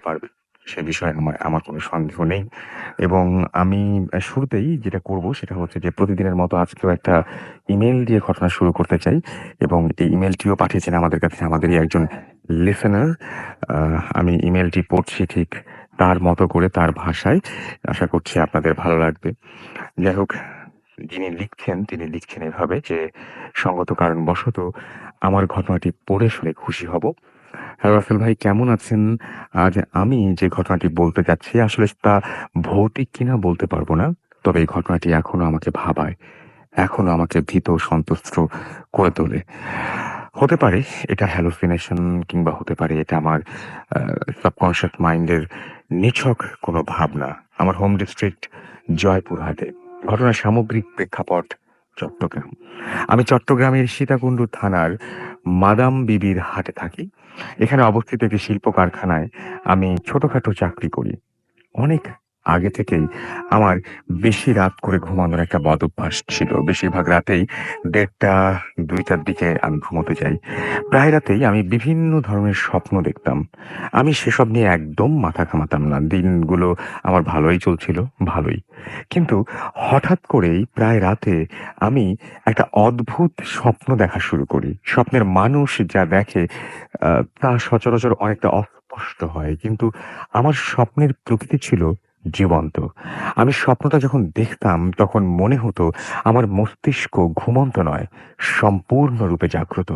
পারবেন। সে বিষয়ে আমার কোনো সন্দেহ নেই। এবং আমি শুরুতেই যেটা করব সেটা হচ্ছে যে প্রতিদিনের মতো আজকেও একটা ইমেইল দিয়ে ঘটনা শুরু করতে চাই এবং এই ইমেইলটিও পাঠিয়েছেন আমাদের কাছে আমাদেরই একজন লিসেনার। আমি ইমেইলটি পড়ছি ঠিক তার মতো করে তার ভাষায়। আশা করছি আপনাদের ভালো লাগবে। যাই হোক, যিনি লিখছেন তিনি লিখছেন এভাবে যে, "সঙ্গত কারণবশত আমার ঘটনাটি পড়ে শুনে খুশি হব। হ্যাঁ, রাসেল ভাই কেমন আছেন? আজ আমি যে ঘটনাটি বলতে যাচ্ছি আসলে তা ভৌতিক কিনা বলতে পারব না। তবে এই ঘটনাটি এখনো আমাকে ভাবায়। এখনো আমাকে ভীত সন্ত্রস্ত করে তোলে। হতে পারে এটা হ্যালুসিনেশন কিংবা হতে পারে এটা আমার সাবকনশিয়াস মাইন্ডের নিছক কোনো ভাবনা। আমার হোম ডিস্ট্রিক্ট জয়পুরহাটে। ঘটনার সামগ্রিক প্রেক্ষাপট চট্টগ্রাম। আমি চট্টগ্রামের সীতাকুণ্ড থানার মাদাম বিবির হাটে থাকি। এখানে অবস্থিত একটি শিল্প কারখানায় আমি ছোটখাটো চাকরি করি। অনেক আগে থেকেই আমার বেশি রাত করে ঘুমানোর একটা বদঅভ্যাস ছিল। বেশিরভাগ রাতেই ১:৩০ ২টার দিকে আমি ঘুমোতে যাই। প্রায় রাতেই আমি বিভিন্ন ধরনের স্বপ্ন দেখতাম। আমি সেসব নিয়ে একদম মাথা ঘামাতাম না। দিনগুলো আমার ভালোই চলছিল, ভালোই। কিন্তু হঠাৎ করেই প্রায় রাতে আমি একটা অদ্ভুত স্বপ্ন দেখা শুরু করি। স্বপ্নের মানুষ যা দেখে তা সচরাচর অনেকটা অস্পষ্ট হয়। কিন্তু আমার স্বপ্নের প্রকৃতি ছিল জীবন্ত। আমি স্বপ্নটা যখন দেখতাম তখন মনে হতো আমার মস্তিষ্ক ঘুমন্ত নয়, সম্পূর্ণরূপে জাগ্রত।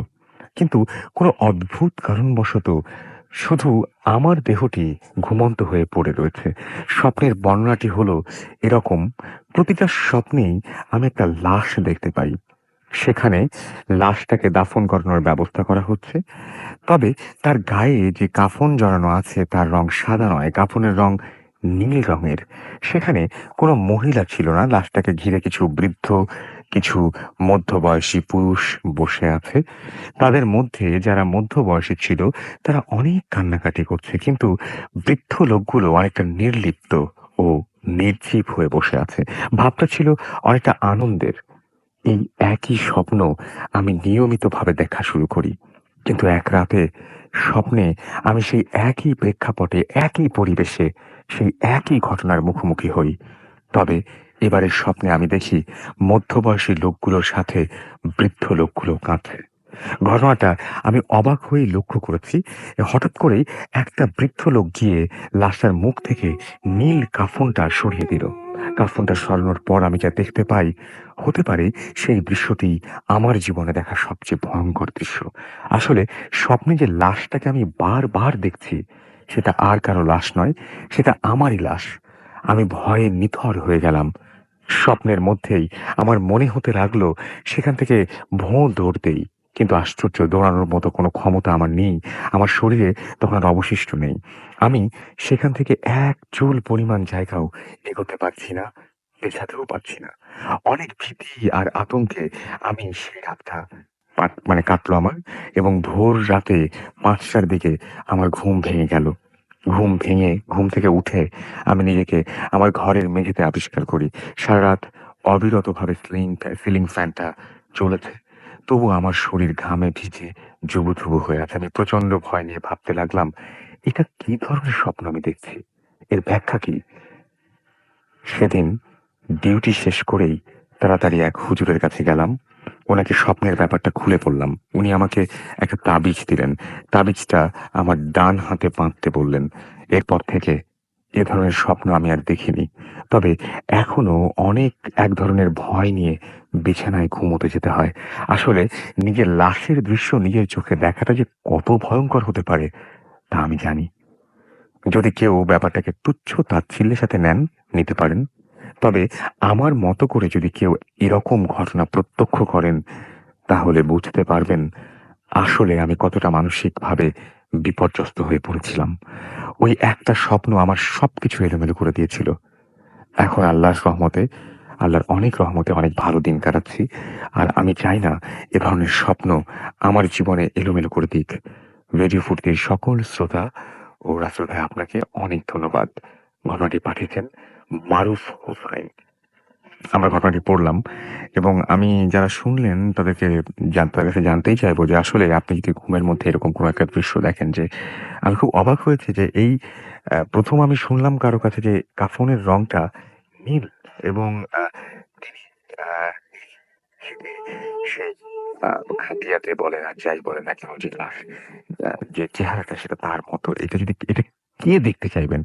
কিন্তু কোনো অদ্ভুত কারণবশত শুধু আমার দেহটি ঘুমন্ত হয়ে পড়ে রয়েছে। স্বপ্নের বর্ণনাটি হলো এরকম, প্রতিটা স্বপ্নেই আমি একটা লাশ দেখতে পাই। সেখানে লাশটাকে দাফন করানোর ব্যবস্থা করা হচ্ছে। তবে তার গায়ে যে কাফন জড়ানো আছে তার রং সাদা নয়, কাফনের রং নীল রঙের। সেখানে কোনো মহিলা ছিল না। লাশটাকে ঘিরে কিছু বৃদ্ধ, কিছু মধ্যবয়সী পুরুষ বসে আছে। তাদের মধ্যে যারা মধ্যবয়সী ছিল তারা অনেক কান্নাকাটি করছে। কিন্তু বৃদ্ধ লোকগুলো অনেকটা নির্লিপ্ত ও নির্জীব হয়ে বসে আছে। ভাবটা ছিল অনেকটা আনন্দের। এই একই স্বপ্ন আমি নিয়মিতভাবে দেখা শুরু করি। কিন্তু এক রাতে স্বপ্নে আমি সেই একই প্রেক্ষাপটে, একই পরিবেশে, সেই একই ঘটনার মুখোমুখি হই। তবে এবারের স্বপ্নে আমি দেখি মধ্যবয়সী লোকগুলোর সাথে বৃদ্ধ লোকগুলো কাঁদছে। ঘটনাটা আমি অবাক হয়েই লক্ষ্য করেছি। হঠাৎ করেই একটা বৃদ্ধ লোক গিয়ে লাশটার মুখ থেকে নীল কাফনটা সরিয়ে দিল। কাফনটা সরানোর পর আমি যা দেখতে পাই, হতে পারে সেই দৃশ্যটি আমার জীবনে দেখা সবচেয়ে ভয়ঙ্কর দৃশ্য। আসলে স্বপ্নে যে লাশটাকে আমি বারবার দেখছি, সেটা আর কারো লাশ নয়, সেটা আমারই লাশ। আমি ভয়ে নিথর হয়ে গেলাম। স্বপ্নের মধ্যেই আমার মনে হতে লাগলো সেখান থেকে ভোঁ দৌড় দেই। কিন্তু আশ্চর্য, দৌড়ানোর মতো কোনো ক্ষমতা আমার নেই। আমার শরীরে তখন আর অবশিষ্ট নেই। আমি সেখান থেকে এক চুল পরিমাণ জায়গাও এগোতে পারছি না, পেছাতেও পারছি না। অনেক ভীতি আর আতঙ্কে আমি সেই রাতটা মানে কাটলো আমার। এবং ভোর রাতে ৫টার দিকে আমার ঘুম ভেঙে গেল। ঘুম থেকে উঠে আমি নিজেকে আমার ঘরের মেঝেতে আবিষ্কার করি। সারারাত অবিরতভাবে সিলিং ফ্যানটা চলেছে। তবু আমার শরীর ঘামে ভিজে জুবুথুবু হয়ে আছে। আমি প্রচণ্ড ভয় নিয়ে ভাবতে লাগলাম, এটা কি ধরনের স্বপ্ন আমি দেখছি? এর ব্যাখ্যা কি? সেদিন ডিউটি শেষ করেই তাড়াতাড়ি এক হুজুরের কাছে গেলাম। ওনাকে স্বপ্নের ব্যাপারটা খুলে বললাম। উনি আমাকে একটা তাবিজ দিলেন। তাবিজটা আমার ডান হাতে বাঁধতে বললেন। এরপর থেকে এ ধরনের স্বপ্ন আমি আর দেখিনি। তবে এখনো অনেক এক ধরনের ভয় নিয়ে বিছানায় ঘুমোতে যেতে হয়। আসলে নিজের লাশের দৃশ্য নিজের চোখে দেখাটা যে কত ভয়ঙ্কর হতে পারে তা আমি জানি। যদি কেউ ব্যাপারটাকে তুচ্ছ তাচ্ছিল্যের সাথে নেন, নিতে পারেন। তবে আমার মতো করে যদি কেউ এরকম ঘটনা প্রত্যক্ষ করেন, তাহলে বুঝতে পারবেন আসলে আমি কতটা মানসিকভাবে বিপর্যস্ত হয়ে পড়েছিলাম। ওই একটা স্বপ্ন আমার সবকিছু এলোমেলো করে দিয়েছিল। এখন আল্লাহর অনেক রহমতে অনেক ভালো দিন কাটাচ্ছি। আর আমি চাই না এ ধরনের স্বপ্ন আমার জীবনে এলোমেলো করে দিক। রেডিও ফুর্তির সকল শ্রোতা ও রাসেল ভাই, আপনাকে অনেক ধন্যবাদ। ঘটনাটি পাঠিয়েছেন মারুফ হোসাইন। আমরা ঘটনাটি পড়লাম এবং আমি যারা শুনলেন তাদেরকে তাদের কাছে জানতেই চাইবো যে আসলে আপনি যদি ঘুমের মধ্যে এরকম কোনো একটা দৃশ্য দেখেন যে আমি খুব অবাক হয়েছি যে এই ১ম আমি শুনলাম কারো কাছে যে কাফনের রংটা নীল এবং তিনি আ সেই আ খাটিয়াতে বলেন আর যাই বলেন না কেন যে যে চেহারাটা সেটা তার মতো। এটা কে দেখতে চাইবেন?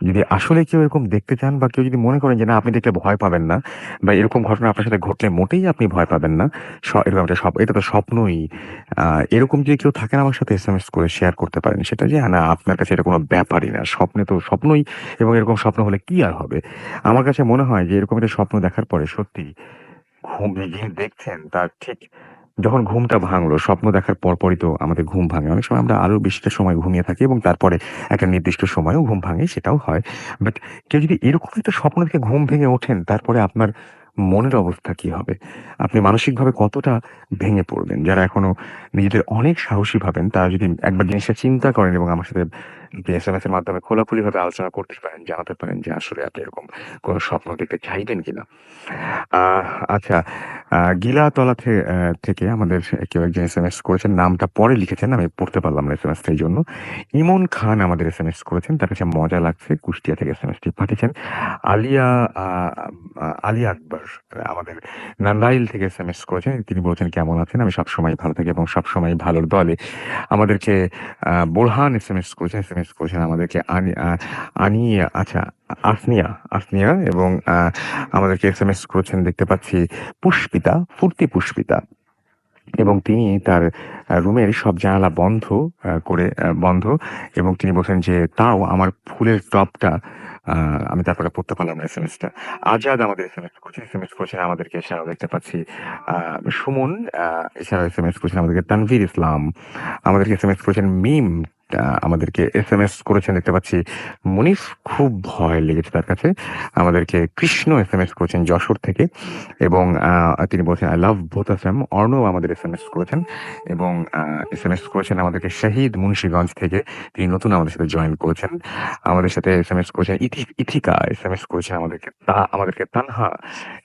যদি আসলে কেউ এরকম দেখতে চান বা কেউ যদি মনে করেন যে না আপনি দেখলে ভয় পাবেন না বা এরকম ঘটনা আপনার সাথে ঘটলে মোটেই আপনি ভয় পাবেন না। এরকম একটা এটা তো স্বপ্নই। আ এরকম যদি কেউ থাকেন আমার সাথে এসএমএস করে শেয়ার করতে পারেন সেটা যে না আপনার কাছে এটা কোনো ব্যাপারই না। স্বপ্নে তো স্বপ্নই এবং এরকম স্বপ্ন হলে কি আর হবে? আমার কাছে মনে হয় যে এরকম একটা স্বপ্ন দেখার পরে সত্যিই যিনি দেখছেন তার ঠিক যখন ঘুমটা ভাঙলো, স্বপ্ন দেখার পরপরই তো আমাদের ঘুম ভাঙে। অনেক সময় আমরা আরো বেশিটা সময় ঘুমিয়ে থাকি এবং তারপরে একটা নির্দিষ্ট সময়েও ঘুম ভাঙে, সেটাও হয়। বাট কেউ যদি এরকম একটা স্বপ্ন দেখে ঘুম ভেঙে ওঠেন, তারপরে আপনার মনের অবস্থা কি হবে? আপনি মানসিকভাবে কতটা ভেঙে পড়বেন? যারা এখনো নিজেদের অনেক সাহসী ভাবেন, তারা যদি একবার জিনিসটা চিন্তা করেন এবং আমার সাথে এসএমএস এর মাধ্যমে খোলাখুলিভাবে আলোচনা করতে পারেন, জানাতে পারেন যে আসলে আপনি এরকম কোন স্বপ্ন দেখতে চাইবেন কিনা? আচ্ছা, গিলাতলা থেকে আমাদের কেউ একজন এসএমএস করেছেন। নামটা পরে লিখেছেন। আমি পড়তে পারলাম না এসএমএসটা এইজন্য। ইমন খান আমাদের এসএমএস করেছেন। তার কাছে মজা লাগছে। কুষ্টিয়া থেকে এসএমএসটি পাঠিয়েছেন। আলিয়া আ আলী আকবর আমাদের নান্দাইল থেকে এসএমএস করেছেন। তিনি বলেছেন, "কেমন আছেন? আমি সবসময় ভালো থাকি এবং সবসময় ভালোর দলে।" আমাদেরকে বোরহান এসএমএস করেছেন আমাদেরকে আনিয়া আচ্ছা আসনিয়া এবং আমাদেরকে এসএমএস করেছেন দেখতে পাচ্ছি পুষ্পিতা এবং তিনি তার রুমের সব জানালা বন্ধ এবং তিনি বলছেন যে তাও আমার ফুলের টবটা আমি তারপরে পড়তে পারলাম না এসএমএসটা। আজাদ আমাদের এসএমএস করেছেন আমাদেরকে এছাড়াও দেখতে পাচ্ছি আ সুমন এছাড়াও এসএমএস করেছেন আমাদেরকে তানভীর ইসলাম, আমাদেরকে এসএমএস করেছেন মিম আমাদেরকে এসএমএস করেছেন দেখতে পাচ্ছি মুনিফ খুব ভয় লেগেছে তার কাছে। আমাদেরকে কৃষ্ণ এসএমএস করেছেন যশোর থেকে এবং তিনি বলছেন I love both of them. Arnab আমাদের এসএমএস করেছেন এবং এসএমএস করেছেন আমাদেরকে শাহিদ মুন্সিগঞ্জ থেকে। তিনি নতুন আমাদের সাথে জয়েন করেছেন। আমাদের সাথে এসএমএস করেছেন ইথিকা এসএমএস করেছেন আমাদেরকে তানহা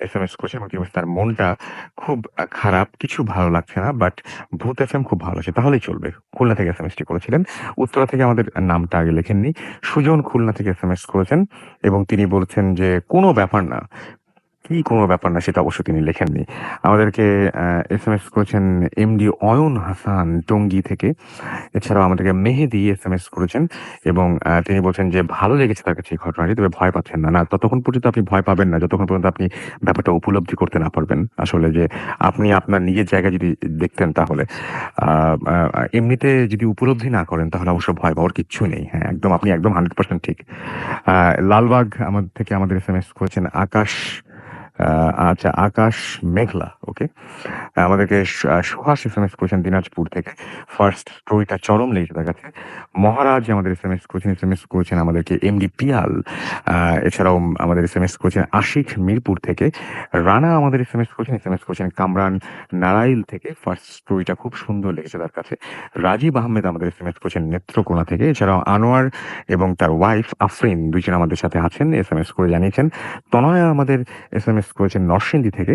এসএমএস করেছেন এবং তিনি বলছেন তার মনটা খুব খারাপ, কিছু ভালো লাগছে না। বাট ভূত এফএম খুব ভালো আছে। তাহলেই চলবে। খুলনা থেকে এসএমএসটি করেছিলেন। উত্তরা থেকে আমাদের নামটা আগে লেখেননি। সুজন খুলনা থেকে এসএমএস করেছেন এবং তিনি বলছেন যে, "কোনো ব্যাপার না।" কি কোনো ব্যাপার না সেটা অবশ্য তিনি লেখেননি। আমাদেরকে এসএমএস করেছেন এমডি অয়ন হাসান টঙ্গী থেকে। এছাড়াও আমাদেরকে মেহেদী এসএমএস করেছেন এবং তিনি বলছেন যে ভালো লেগেছে তার কাছে এই ঘটনাটি। তবে ভয় পাচ্ছেন না। না ততক্ষণ পর্যন্ত আপনি ভয় পাবেন না যতক্ষণ পর্যন্ত আপনি ব্যাপারটা উপলব্ধি করতে না পারবেন। আসলে যে আপনি আপনার নিজের জায়গায় যদি দেখতেন তাহলে। আ আ এমনিতে যদি উপলব্ধি না করেন তাহলে অবশ্য ভয় পাওয়ার কিচ্ছু নেই। হ্যাঁ, আপনি একদম 100% ঠিক। আ লালবাগ থেকে আমাদের এসএমএস করেছেন আ আচ্ছা আকাশ মেঘলা, ওকে। আমাদেরকে সুহাস এসএমএস করেছেন দিনাজপুর থেকে। ফার্স্ট স্টোরিটা চরম লেগেছে তার কাছে। মহারাজ আমাদের এসএমএস করেছেন আমাদেরকে এমডি পিয়াল। আ এছাড়াও আমাদের এসএমএস করেছেন আশিক মিরপুর থেকে। রানা আমাদের এসএমএস করেছেন কামরান নাড়াইল থেকে। ফার্স্ট স্টোরিটা খুব সুন্দর লেগেছে তার কাছে। রাজীব আহমেদ আমাদের এসএমএস করেছেন নেত্রকোনা থেকে। এছাড়াও আনোয়ার এবং তার ওয়াইফ আফরিন ২ জন আমাদের সাথে আছেন। এসএমএস করে জানিয়েছেন। তনয়া আমাদের এসএমএস করেছেন নরসিংদী থেকে।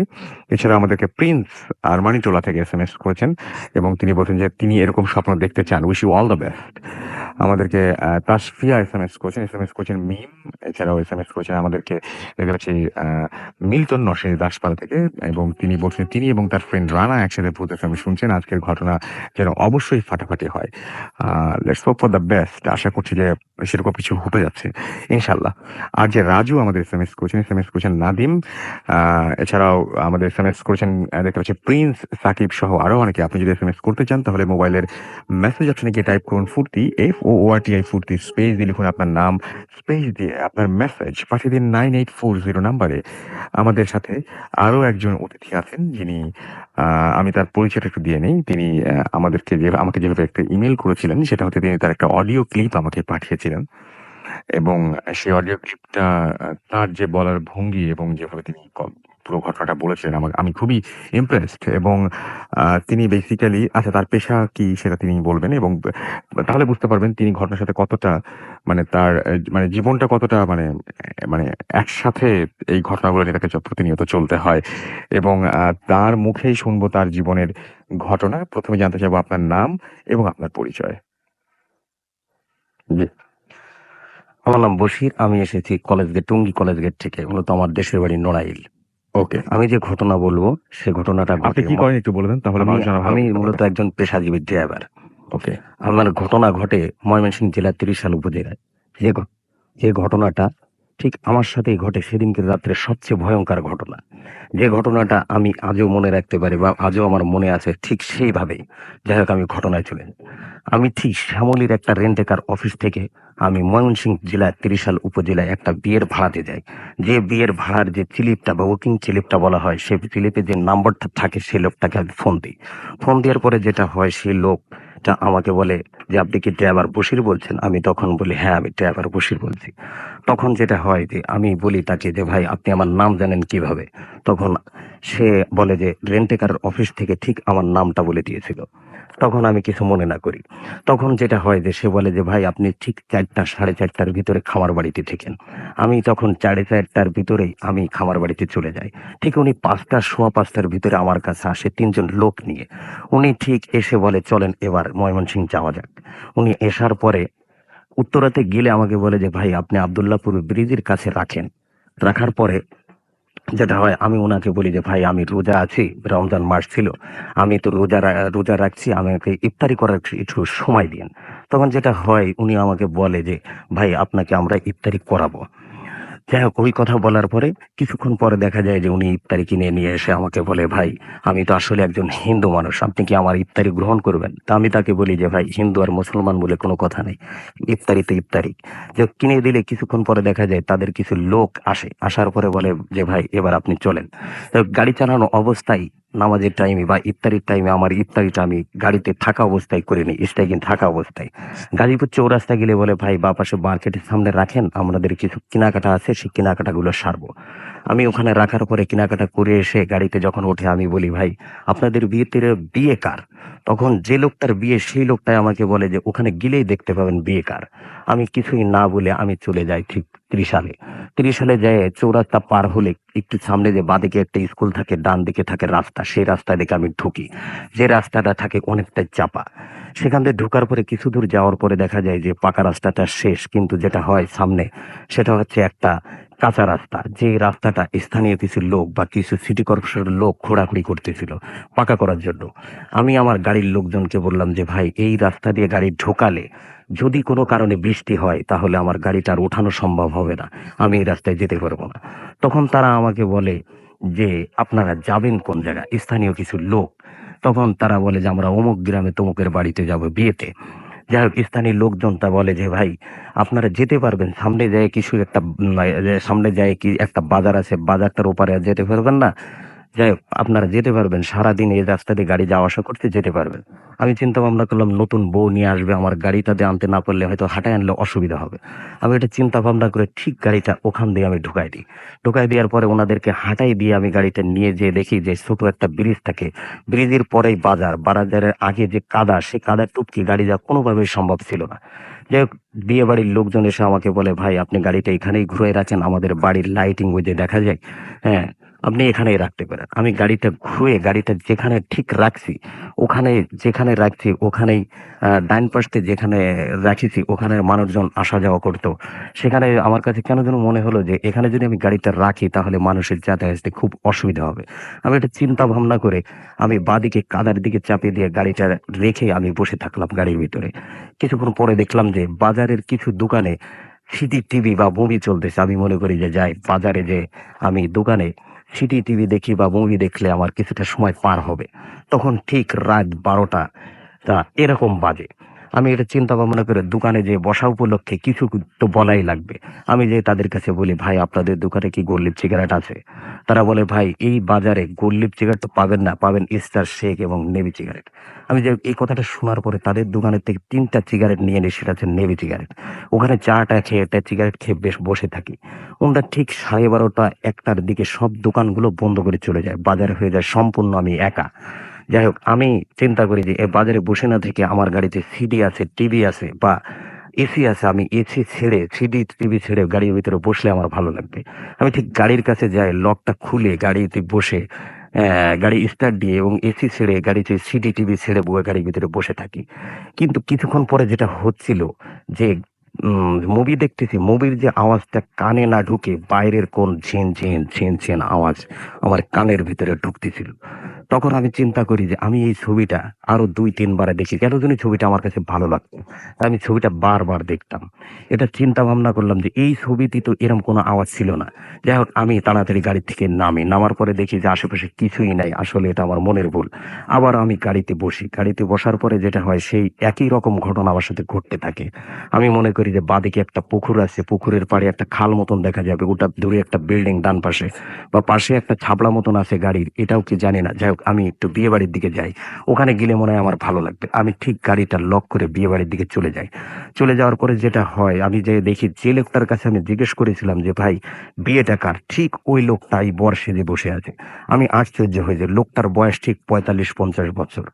এছাড়া আমাদেরকে প্রিন্স আরমানিটোলা থেকে এসএমএস করেছেন এবং তিনি বলছেন যে তিনি এরকম স্বপ্ন দেখতে চান। Wish you all the best. আমাদেরকে তাসফিয়া এসএমএস করেছেন মিম। এছাড়াও এসএমএস করেছেন আমাদেরকে দেখতে পাচ্ছি আ মিল্টন নরসিংদী দাসপাড়া থেকে এবং তিনি বলছেন তিনি এবং তার ফ্রেন্ড রানা একসাথে ভূত এফএম শুনছেন। আজকের ঘটনা যেন অবশ্যই ফাটাফাটি হয়। Let's hope for the best. আশা করছি যে সেরকম কিছু হতে যাচ্ছে। ইনশাআল্লাহ। আর যে রাজু আমাদের এসএমএস করেছেন নাদিম। আ এছাড়াও আমাদের এসএমএস করেছেন দেখতে পাচ্ছি প্রিন্স, সাকিব সহ আরো অনেকে। আপনি যদি এসএমএস করতে চান তাহলে মোবাইলের মেসেজ অপশনে গিয়ে টাইপ করুন ফুর্তি FOORTI ফুর্তি স্পেস দিয়ে লিখুন আপনার নাম, স্পেস দিয়ে আপনার মেসেজ পাঠিয়ে দিন 9840 নাম্বারে। আমাদের সাথে আরো একজন অতিথি আছেন যিনি আ আমি তার পরিচয়টা একটু দিয়ে নেই। তিনি আমাকে যেভাবে একটা ইমেইল করেছিলেন সেটা হচ্ছে তিনি তার একটা অডিও ক্লিপ আমাকে পাঠিয়েছিলেন। এবং সেই অডিও ক্লিপটা তার যে বলার ভঙ্গি এবং যেভাবে তিনি পুরো ঘটনাটা বলেছিলেন আমাকে। আমি খুবই ইমপ্রেসড এবং তিনি বেসিক্যালি আচ্ছা তার পেশা কি সেটা তিনি বলবেন এবং তাহলে বুঝতে পারবেন তিনি ঘটনার সাথে কতটা মানে তার মানে জীবনটা কতটা মানে একসাথে এই ঘটনাগুলো নিয়ে তাকে প্রতিনিয়ত চলতে হয় এবং তার মুখেই শুনবো তার জীবনের ঘটনা। ১ম এ জানতে চাইবো আপনার নাম এবং আপনার পরিচয়। জি, আমার নাম বশির। আমি এসেছি college gate, Tongi college gate থেকে। মূলত আমার দেশের বাড়ি নড়াইল। ওকে। আমি যে ঘটনা বলবো, সে ঘটনাটা আপনি ঘটে কি করেন একটু বলবেন? তাহলে আমি মানুষ জানা ভালো আমি বুঝতে মূলত পারবে। একজন পেশাজীবী ড্রাইভার। ওকে, আমার ঘটনা ঘটে ময়মনসিংহ জেলার ত্রিশাল উপজেলায়। যে ঘ যে ঘটনাটা ঠিক আমার সাথেই ঘটে সেদিনকে রাত্রে সবচেয়ে ভয়ংকর ঘটনা। যে ঘটনাটা আমি আজও মনে রাখতে পারি বা আজও আমার মনে আছে ঠিক সেইভাবেই। যাই হোক আমি ঘটনায় চলে যাই। আমি ঠিক শ্যামলীর একটা রেন্ট এ কার অফিস থেকে আমি ময়মনসিংহ জেলার ত্রিশাল উপজেলায় একটা বিয়ের ভাড়াতে যাই। যে বিয়ের ভাড়ার যে স্লিপটা বা বুকিং স্লিপটা বলা হয়, সেই স্লিপে যে নাম্বারটা থাকে সেই লোকটাকে আমি ফোন দিই। ফোন দেওয়ার পরে যেটা হয় সেই লোকটা আমাকে বলে যে, "আপনি কি ড্রাইভার বশির বলছেন?" আমি তখন বলি, "হ্যাঁ, আমি ড্রাইভার বশির বলছি।" তখন যেটা হয় যে আমি বলি তাকে যে, "ভাই আপনি আমার নাম জানেন কিভাবে?" তখন সে বলে যে, "রেন্ট এ কারের অফিস থেকে ঠিক আমার নামটা বলে দিয়েছিল।" তখন আমি কিছু মনে না করি। তখন যেটা হয় যে সে বলে যে, "ভাই আপনি ঠিক ৪টা ৪:৩০ ভিতরে খামার বাড়িতে থেকেন।" আমি তখন ৪:৩০ ভিতরেই আমি খামার বাড়িতে চলে যাই। ঠিক উনি ৫টা সোয়া ৫টার ভিতরে আমার কাছে আসে ৩ জন লোক নিয়ে। উনি ঠিক এসে বলে, "চলেন এবার ময়মনসিংহ যাওয়া যাক।" উনি এসার পরে উত্তরাতে গেলে আমাকে বলে যে, "ভাই আপনি আব্দুল্লাহপুর ব্রিজের কাছে রাখেন।" রাখার পরে যেটা হয় আমি উনাকে বলি যে, "ভাই আমি রোজা আছি, রমজান মাস ছিল। আমি তো রোজা রাখছি, আমাকে ইফতারি করার একটু সময় দিয়েন।" তখন যেটা হয় উনি আমাকে বলে যে, "ভাই আপনাকে আমরা ইফতারি করাবো।" যাই হোক ওই কথা বলার পরে কিছুক্ষণ পরে দেখা যায় যে উনি ইফতারি কিনে নিয়ে এসে আমাকে বলে, "ভাই আমি তো আসলে একজন হিন্দু মানুষ। আপনি কি আমার ইফতারি গ্রহণ করবেন?" তা আমি তাকে বলি যে, "ভাই হিন্দু আর মুসলমান বলে কোনো কথা নেই। ইফতারি তো ইফতারি।" যে কিনে দিলে কিছুক্ষণ পরে দেখা যায় তাদের কিছু লোক আসে। আসার পরে বলে যে, "ভাই এবার আপনি চলেন।" তো গাড়ি চালানো অবস্থায় নামাজের টাইমে বা ইফতারির টাইমে আমার ইফতারিটা আমি গাড়িতে থাকা অবস্থায় করে নিই, স্ট্যাকিং থাকা অবস্থায়। গাজীপুর চৌরাস্তায় গেলে বলে, "ভাই বাঁ পাশে মার্কেটের সামনে রাখেন, আমাদের কিছু কেনাকাটা আছে, সেই কেনাকাটাগুলো সারবো।" আমি ওখানে রাখার পরে কেনাকাটা করে এসে গাড়িতে যখন উঠে আমি বলি, "ভাই আপনাদের বিয়ে কার?" তখন যে লোকটার বিয়ে সেই লোকটাই আমাকে বলে যে, "ওখানে গেলেই দেখতে পাবেন বিয়ে কার।" আমি কিছুই না বলে আমি চলে যাই ঠিক ত্রিশালে। ত্রিশালে যেয়ে চৌরাস্তা পার হলে একটু সামনে যে বাঁদিকে একটা স্কুল থাকে, ডান দিকে থাকে রাস্তা, সেই রাস্তা দিকে আমি ঢুকি। যে রাস্তাটা থাকে অনেকটা চাপা। সেখান দিয়ে ঢোকার পরে কিছু দূর যাওয়ার পরে দেখা যায় যে পাকা রাস্তাটা শেষ। কিন্তু যেটা হয় সামনে সেটা হচ্ছে একটা কাঁচা রাস্তা। যে রাস্তাটা স্থানীয় কিছু লোক বা কিছু সিটি কর্পোরেশনের লোক খোঁড়াখুড়ি করতেছিল পাকা করার জন্য। আমি আমার গাড়ির লোকজনকে বললাম যে, "ভাই এই রাস্তা দিয়ে গাড়ি ঢোকালে যদি কোনো কারণে বৃষ্টি হয় তাহলে আমার গাড়িটা আর ওঠানো সম্ভব হবে না। আমি এই রাস্তায় যেতে পারবো না।" তখন তারা আমাকে বলে যে, "আপনারা যাবেন কোন জায়গায়?" স্থানীয় কিছু লোক। তখন তারা বলে যে, "আমরা অমুক গ্রামে তমুকের বাড়িতে যাবো বিয়েতে।" যাই হোক স্থানীয় লোকজন তা বলে যে, "ভাই আপনারা যেতে পারবেন। সামনে যেয়ে কিছু একটা সামনে যেয়ে কি একটা বাজার আছে, বাজারটার ওপারে আর যেতে পারবেন না? যাই হোক আপনারা যেতে পারবেন। সারাদিন এই রাস্তা দিয়ে গাড়ি যাওয়া আসা করতে যেতে পারবেন।" আমি চিন্তা ভাবনা করলাম নতুন বউ নিয়ে আসবে, আমার গাড়িটা দিয়ে আনতে না পারলে হয়তো হাঁটায় আনলে অসুবিধা হবে। আমি এটা চিন্তা ভাবনা করে ঠিক গাড়িটা ওখান দিয়ে আমি ঢুকাই দিই। ঢুকাই দেওয়ার পরে উনাদেরকে হাঁটাই দিয়ে আমি গাড়িটা নিয়ে যেয়ে দেখি যে ছোট একটা ব্রিজ থাকে। ব্রিজের পরেই বাজার। বাজারের আগে যে কাদা, সে কাদায় টপকে গাড়ি যাওয়া কোনোভাবেই সম্ভব ছিল না। যাই হোক বিয়েবাড়ির লোকজন এসে আমাকে বলে, "ভাই আপনি গাড়িটা এখানেই ঘুরে রাখেন। আমাদের বাড়ির লাইটিং ওই যে দেখা যায়। হ্যাঁ, আপনি এখানেই রাখতে পারেন।" আমি গাড়িটা ঘুরে গাড়িটা যেখানে ঠিক রাখছি, ওখানে যেখানে রাখছি ওখানেই ডাইন পাশে যেখানে রাখিছি ওখানে মানুষজন আসা যাওয়া করত। সেখানে আমার কাছে কেন যেন মনে হলো যে এখানে যদি আমি গাড়িটা রাখি তাহলে মানুষের যাতায়াতে খুব অসুবিধা হবে। আমি এটা চিন্তা ভাবনা করে আমি বাঁদিকে কাদার দিকে চাপিয়ে দিয়ে গাড়িটা রেখে আমি বসে থাকলাম গাড়ির ভিতরে। কিছুক্ষণ পরে দেখলাম যে বাজারের কিছু দোকানে সিটি টিভি বা মুভি চলতেছে। আমি মনে করি যে যাই বাজারে যেয়ে আমি দোকানে সিটি টিভি দেখি বা মুভি দেখলে আমার কিছুটা সময় পার হবে। তখন ঠিক রাত ১২টা এরকম বাজে। আমি এটা চিন্তা ভাবনা করে দোকানে যে বসা উপলক্ষে কিছু তো বলাই লাগবে। আমি যে তাদের কাছে বলি, ভাই আপনাদের দোকানে কি গোল্ড সিগারেট আছে? তারা বলে, ভাই এই বাজারে গোল্ড সিগারেট তো পাবেন না, পাবেন স্টার শেক এবং নেভি সিগারেট। আমি যে এই কথাটা শোনার পরে তাদের দোকানের থেকে ৩টা সিগারেট নিয়ে নিই, সেটা হচ্ছে নেভি সিগারেট। ওখানে চাটা খেয়ে একটা সিগারেট খেয়ে বেশ বসে থাকি। ওনারা ঠিক 12:30 1টার দিকে সব দোকানগুলো বন্ধ করে চলে যায়। বাজার হয়ে যায় সম্পূর্ণ আমি একা। যাই হোক, আমি চিন্তা করি যে এ বাজারে বসে না থেকে আমার গাড়িতে সিডি আছে, টিভি আছে বা এসি আছে। আমি এসি ছেড়ে, সিডি, টিভি ছেড়ে গাড়ির ভিতরে বসলে আমার ভালো লাগবে। আমি ঠিক গাড়ির কাছে যাই, লকটা খুলে গাড়িতে বসে গাড়ি স্টার্ট দিয়ে এবং এসি ছেড়ে গাড়িতে সিডি, টিভি ছেড়ে গাড়ির ভিতরে বসে থাকি। কিন্তু কিছুক্ষণ পরে যেটা হচ্ছিল যে মুভি দেখতেছি, মুভির যে আওয়াজটা কানে না ঢুকে বাইরের কোন ঝিন ঝিন ঝিন ঝিন আওয়াজ আমার কানের ভিতরে ঢুকতেছিল। তখন আমি চিন্তা করি যে আমি এই ছবিটা আরো ২-৩ বারে দেখি। কেন জানি ছবিটা আমার কাছে ভালো লাগতো। তাই আমি ছবিটা বারবার দেখতাম। এটা চিন্তা ভাবনা করলাম যে এই ছবিতে তো এরকম কোনো আওয়াজ ছিল না। যাই হোক, আমি তাড়াতাড়ি গাড়ি থেকে নামি। নামার পরে দেখি যে আশেপাশে কিছুই নাই। আসলে এটা আমার মনের ভুল। আবার আমি গাড়িতে বসি। গাড়িতে বসার পরে যেটা হয়, সেই একই রকম ঘটনা আমার সাথে ঘটতে থাকে। আমি মনে করি যে বাঁদিকে একটা পুকুর আছে, পুকুরের পাড়ে একটা খাল মতন দেখা যাবে, ওটা দূরে একটা বিল্ডিং ডান পাশে, বা পাশে একটা ছাবড়া মতন আছে গাড়ির, এটাও কি জানি না। যাই হোক, আমি একটু বিয়ে বাড়ির দিকে যাই। ওখানে গেলে মনে হয় আমার ভালো লাগবে। আমি ঠিক গাড়িটা লক করে বিয়ে বাড়ির দিকে চলে যাই। চলে যাওয়ার পরে যেটা হয়, আমি যে দেখি যে লোকটার কাছে আমি জিজ্ঞেস করেছিলাম যে ভাই বিয়েটা কার, ঠিক ওই লোকটাই বর সেজে বসে আছে। আমি আশ্চর্য হয়ে যাই, লোকটার বয়স ঠিক ৪৫-৫০ বছর।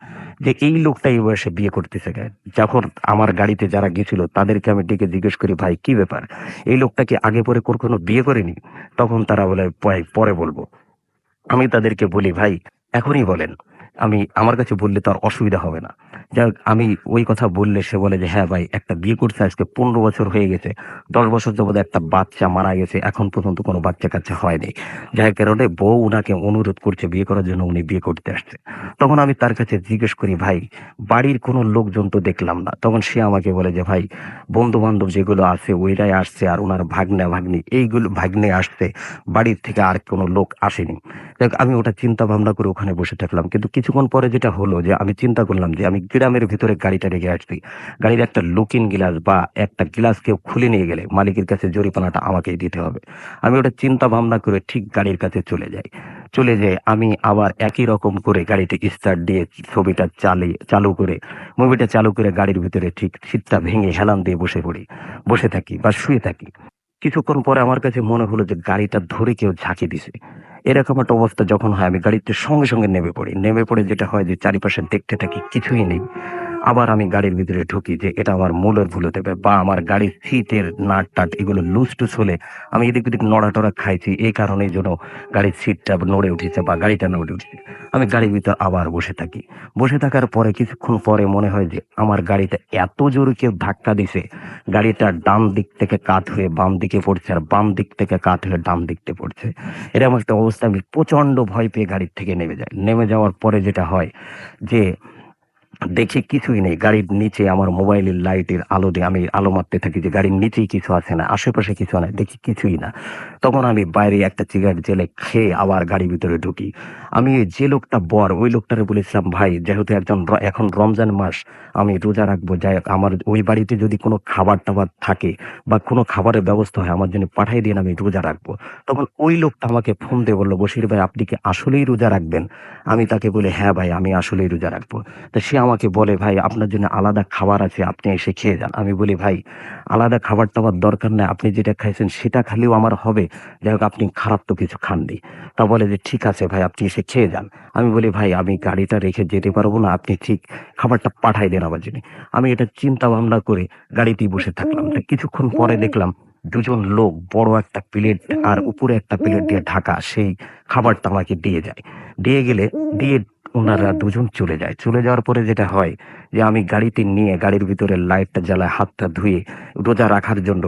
যে এই লোকটা এই বয়সে বিয়ে করতেছে কেন? যখন আমার গাড়িতে যারা গেছিল তাদেরকে আমি ডেকে জিজ্ঞেস করি, ভাই কি ব্যাপার, এই লোকটা কি আগে পরে কখনো বিয়ে করেনি? তখন তারা বলে, "ভাই পরে বলবো।" আমি তাদেরকে বলি, ভাই এখনই বলেন। আমার কাছে বললে তো আর অসুবিধা হবে না। যাই হোক, আমি ওই কথা বললে সে বলে যে, হ্যাঁ ভাই, একটা বিয়ে করছে আজকে ১৫ বছর হয়ে গেছে। ১০ বছর যাবৎ একটা বাচ্চা মারা গেছে। এখন পর্যন্ত কোনো বাচ্চা-কাচ্চা হয়নি। যার কারণে বউ উনাকে অনুরোধ করছে বিয়ে করার জন্য, উনি বিয়ে করতে আসছে। তখন আমি তার কাছে জিজ্ঞেস করি, ভাই বাড়ির কোনো লোকজন তো দেখলাম না। তখন সে আমাকে বলে যে, ভাই বন্ধু-বান্ধব যেগুলো আছে ওইরাই আসছে, আর উনার ভাগ্না-ভাগ্নি এইগুলো, ভাগ্নে আসছে। বাড়ির থেকে আর কোনো লোক আসেনি। দেখ, আমি ওটা চিন্তা ভাবনা করে ওখানে বসে থাকলাম। কিন্তু কিছুক্ষণ পরে যেটা হলো যে আমি চিন্তা করলাম যে আমি গ্রামের ভিতরে গাড়িটা রেখে আসছি। গাড়ির একটা লুকিং গ্লাস বা একটা গ্লাস কেউ খুলে নিয়ে গেলে মালিকের কাছে জরিমানাটা আমাকেই দিতে হবে। আমি ওটা চিন্তা ভাবনা করে ঠিক গাড়ির কাছে চলে যাই। চলে যেয়ে আমি আবার একই রকম করে গাড়িটা স্টার্ট দিয়ে ছবিটা চালু করে, মুভিটা চালু করে গাড়ির ভিতরে ঠিক সিটটা ভেঙে হেলান দিয়ে বসে পড়ি। বসে থাকি বা শুয়ে থাকি। কিছুক্ষণ পরে আমার কাছে মনে হলো যে গাড়িটা ধরে কেউ ঝাঁকি দিছে। এরকম একটা অবস্থা যখন হয়, আমি গাড়িতে সঙ্গে নেমে পড়ি। নেমে পড়ে যেটা হয় যে চারিপাশে দেখতে থাকি, কিছুই নেই। আবার আমি গাড়ির ভিতরে ঢুকি যে এটা আমার মূলের ভুল হতে পারে, বা আমার গাড়ির সিটের নাট-টাট এগুলো লুজ-টুজ হলে আমি এদিক-ওদিক নড়াচড়া খাইছি। এই কারণেই যেন গাড়ির সিটটা নড়ে উঠেছে বা গাড়িটা নড়ে উঠেছে। আমি গাড়ির ভিতর আবার বসে থাকি। বসে থাকার পরে কিছুক্ষণ পরে মনে হয় যে আমার গাড়িটা এত জোরে কেউ ধাক্কা দিছে, গাড়িটা ডান দিক থেকে কাত হয়ে বাম দিকে পড়ছে, আর বাম দিক থেকে কাত হয়ে ডান দিকে পড়ছে। এরকম একটা অবস্থা, আমি প্রচন্ড ভয় পেয়ে গাড়ির থেকে নেমে যাই। নেমে যাওয়ার পরে যেটা হয় যে দেখি কিছুই নেই। গাড়ির নিচে আমার মোবাইলের লাইটের আলো দিয়ে আমি আলো মারতে থাকি যে গাড়ির নিচেই কিছু আছে না, আশেপাশে কিছু নাই। দেখি কিছুই না। তখন আমি বাইরে একটা সিগারেট জ্বেলে খেয়ে আবার গাড়ির ভিতরে ঢুকি। আমি যে লোকটা বর, ওই লোকটারে বলেছিলাম, ভাই যেহেতু এখন রমজান মাস, আমি রোজা রাখবো। যাই হোক, আমার ওই বাড়িতে যদি কোনো খাবার-টাবার থাকে বা কোনো খাবারের ব্যবস্থা হয় আমার জন্য পাঠায় দিন, আমি রোজা রাখবো। তখন ওই লোকটা আমাকে ফোন দিয়ে বলল, "বশির ভাই আপনি কি আসলেই রোজা রাখবেন?" আমি তাকে বলি, "হ্যাঁ ভাই, আমি আসলেই রোজা রাখবো।" তো সে আমাকে বলে, "ভাই আপনার জন্য আলাদা খাবার আছে, আপনি এসে খেয়ে যান।" আমি বলি, "ভাই আলাদা খাবার-টাবার দরকার নাই। আপনি যেটা খাইছেন সেটা খেলেও আমার হবে। যাই হোক, আপনি খারাপ তো কিছু খাননি।" তা বলে যে, "ঠিক আছে ভাই, আপনি এসে খেয়ে যান।" আমি বলি, "ভাই আমি গাড়িটা রেখে যেতে পারবো না। আপনি ঠিক খাবারটা পাঠায় দেন আমার জন্যে।" আমি এটা চিন্তা ভাবনা করে গাড়িতেই বসে থাকলাম। তো কিছুক্ষণ পরে দেখলাম ২ জন লোক বড় একটা প্লেট আর উপরে একটা প্লেট দিয়ে ঢাকা সেই খাবারটা আমাকে দিয়ে যায়। দিয়ে গেলে দিয়ে উনারা ২ জন চলে যায়। চলে যাওয়ার পরে যেটা হয় যে আমি গাড়িতে নিয়ে গাড়ির ভিতরে লাইটটা জ্বালায় হাতটা ধুয়ে রোজা রাখার জন্য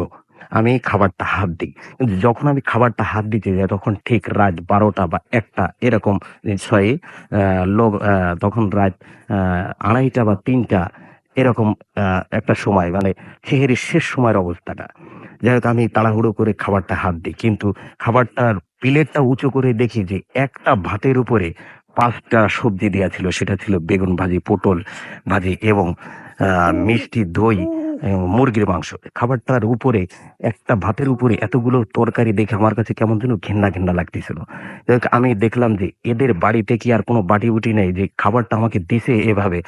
আমি খাবারটা হাত দিই। কিন্তু যখন আমি খাবারটা হাত দিতে যাই তখন ঠিক রাত ১২টা বা ১টা এরকম, সরি, আ লোক তখন রাত আ ২:৩০ বা ৩টা এরকম আ একটা সময়, মানে সেহরির শেষ সময়ের অবস্থাটা। যাই হোক, আমি তাড়াহুড়ো করে খাবারটা হাত দিই। কিন্তু খাবারটার প্লেটটা উঁচু করে দেখি যে একটা ভাতের উপরে ৫ টা সবজি দেয়া ছিল। সেটা ছিল বেগুন ভাজি, পটল ভাজি এবং মিষ্টি দই, মুরগির মাংস। খাবারটার উপরে একটা ভাতের উপরে এতগুলো তরকারি দেখে আমার কাছে কেমন যেন ঘেন্না ঘেন্না লাগতেছিল। যাই হোক, আমি দেখলাম যে এদের বাড়িতে কি আর কোনো বাটি বুটি নেই যে খাবারটা আমাকে দিছে এভাবে,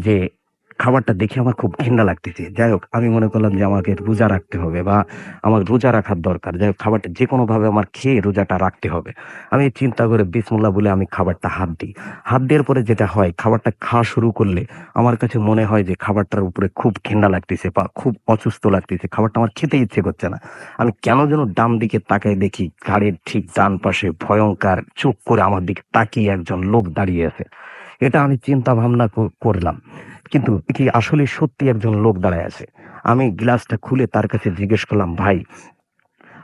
যে খাবারটা দেখে আমার খুব ঘৃণা লাগতেছে। যাই হোক, আমি মনে করলাম যে আমাকে রোজা রাখতে হবে বা আমার রোজা রাখার দরকার। যাই হোক, খাবারটা যে কোনো ভাবে আমার খেয়ে রোজাটা রাখতে হবে। আমি চিন্তা করে বিসমিল্লাহ বলে আমি খাবারটা হাত দিই। হাত দেওয়ার পরে যেটা হয়, খাবারটা খাওয়া শুরু করলে আমার কাছে মনে হয় যে খাবারটার উপরে খুব ঘৃণা লাগতেছে বা খুব অসুস্থ লাগতেছে। খাবারটা আমার খেতে ইচ্ছে করছে না। আমি কেন যেন ডান দিকে তাকাই, দেখি গাড়ির ঠিক ডান পাশে ভয়ঙ্কর চোখ করে আমার দিকে তাকিয়ে একজন লোক দাঁড়িয়ে আছে। এটা আমি চিন্তা ভাবনা করলাম, কিন্তু কি আসলে সত্যি একজন লোক দাঁড়ায় আছে। আমি গ্লাসটা খুলে তার কাছে জিজ্ঞেস করলাম, ভাই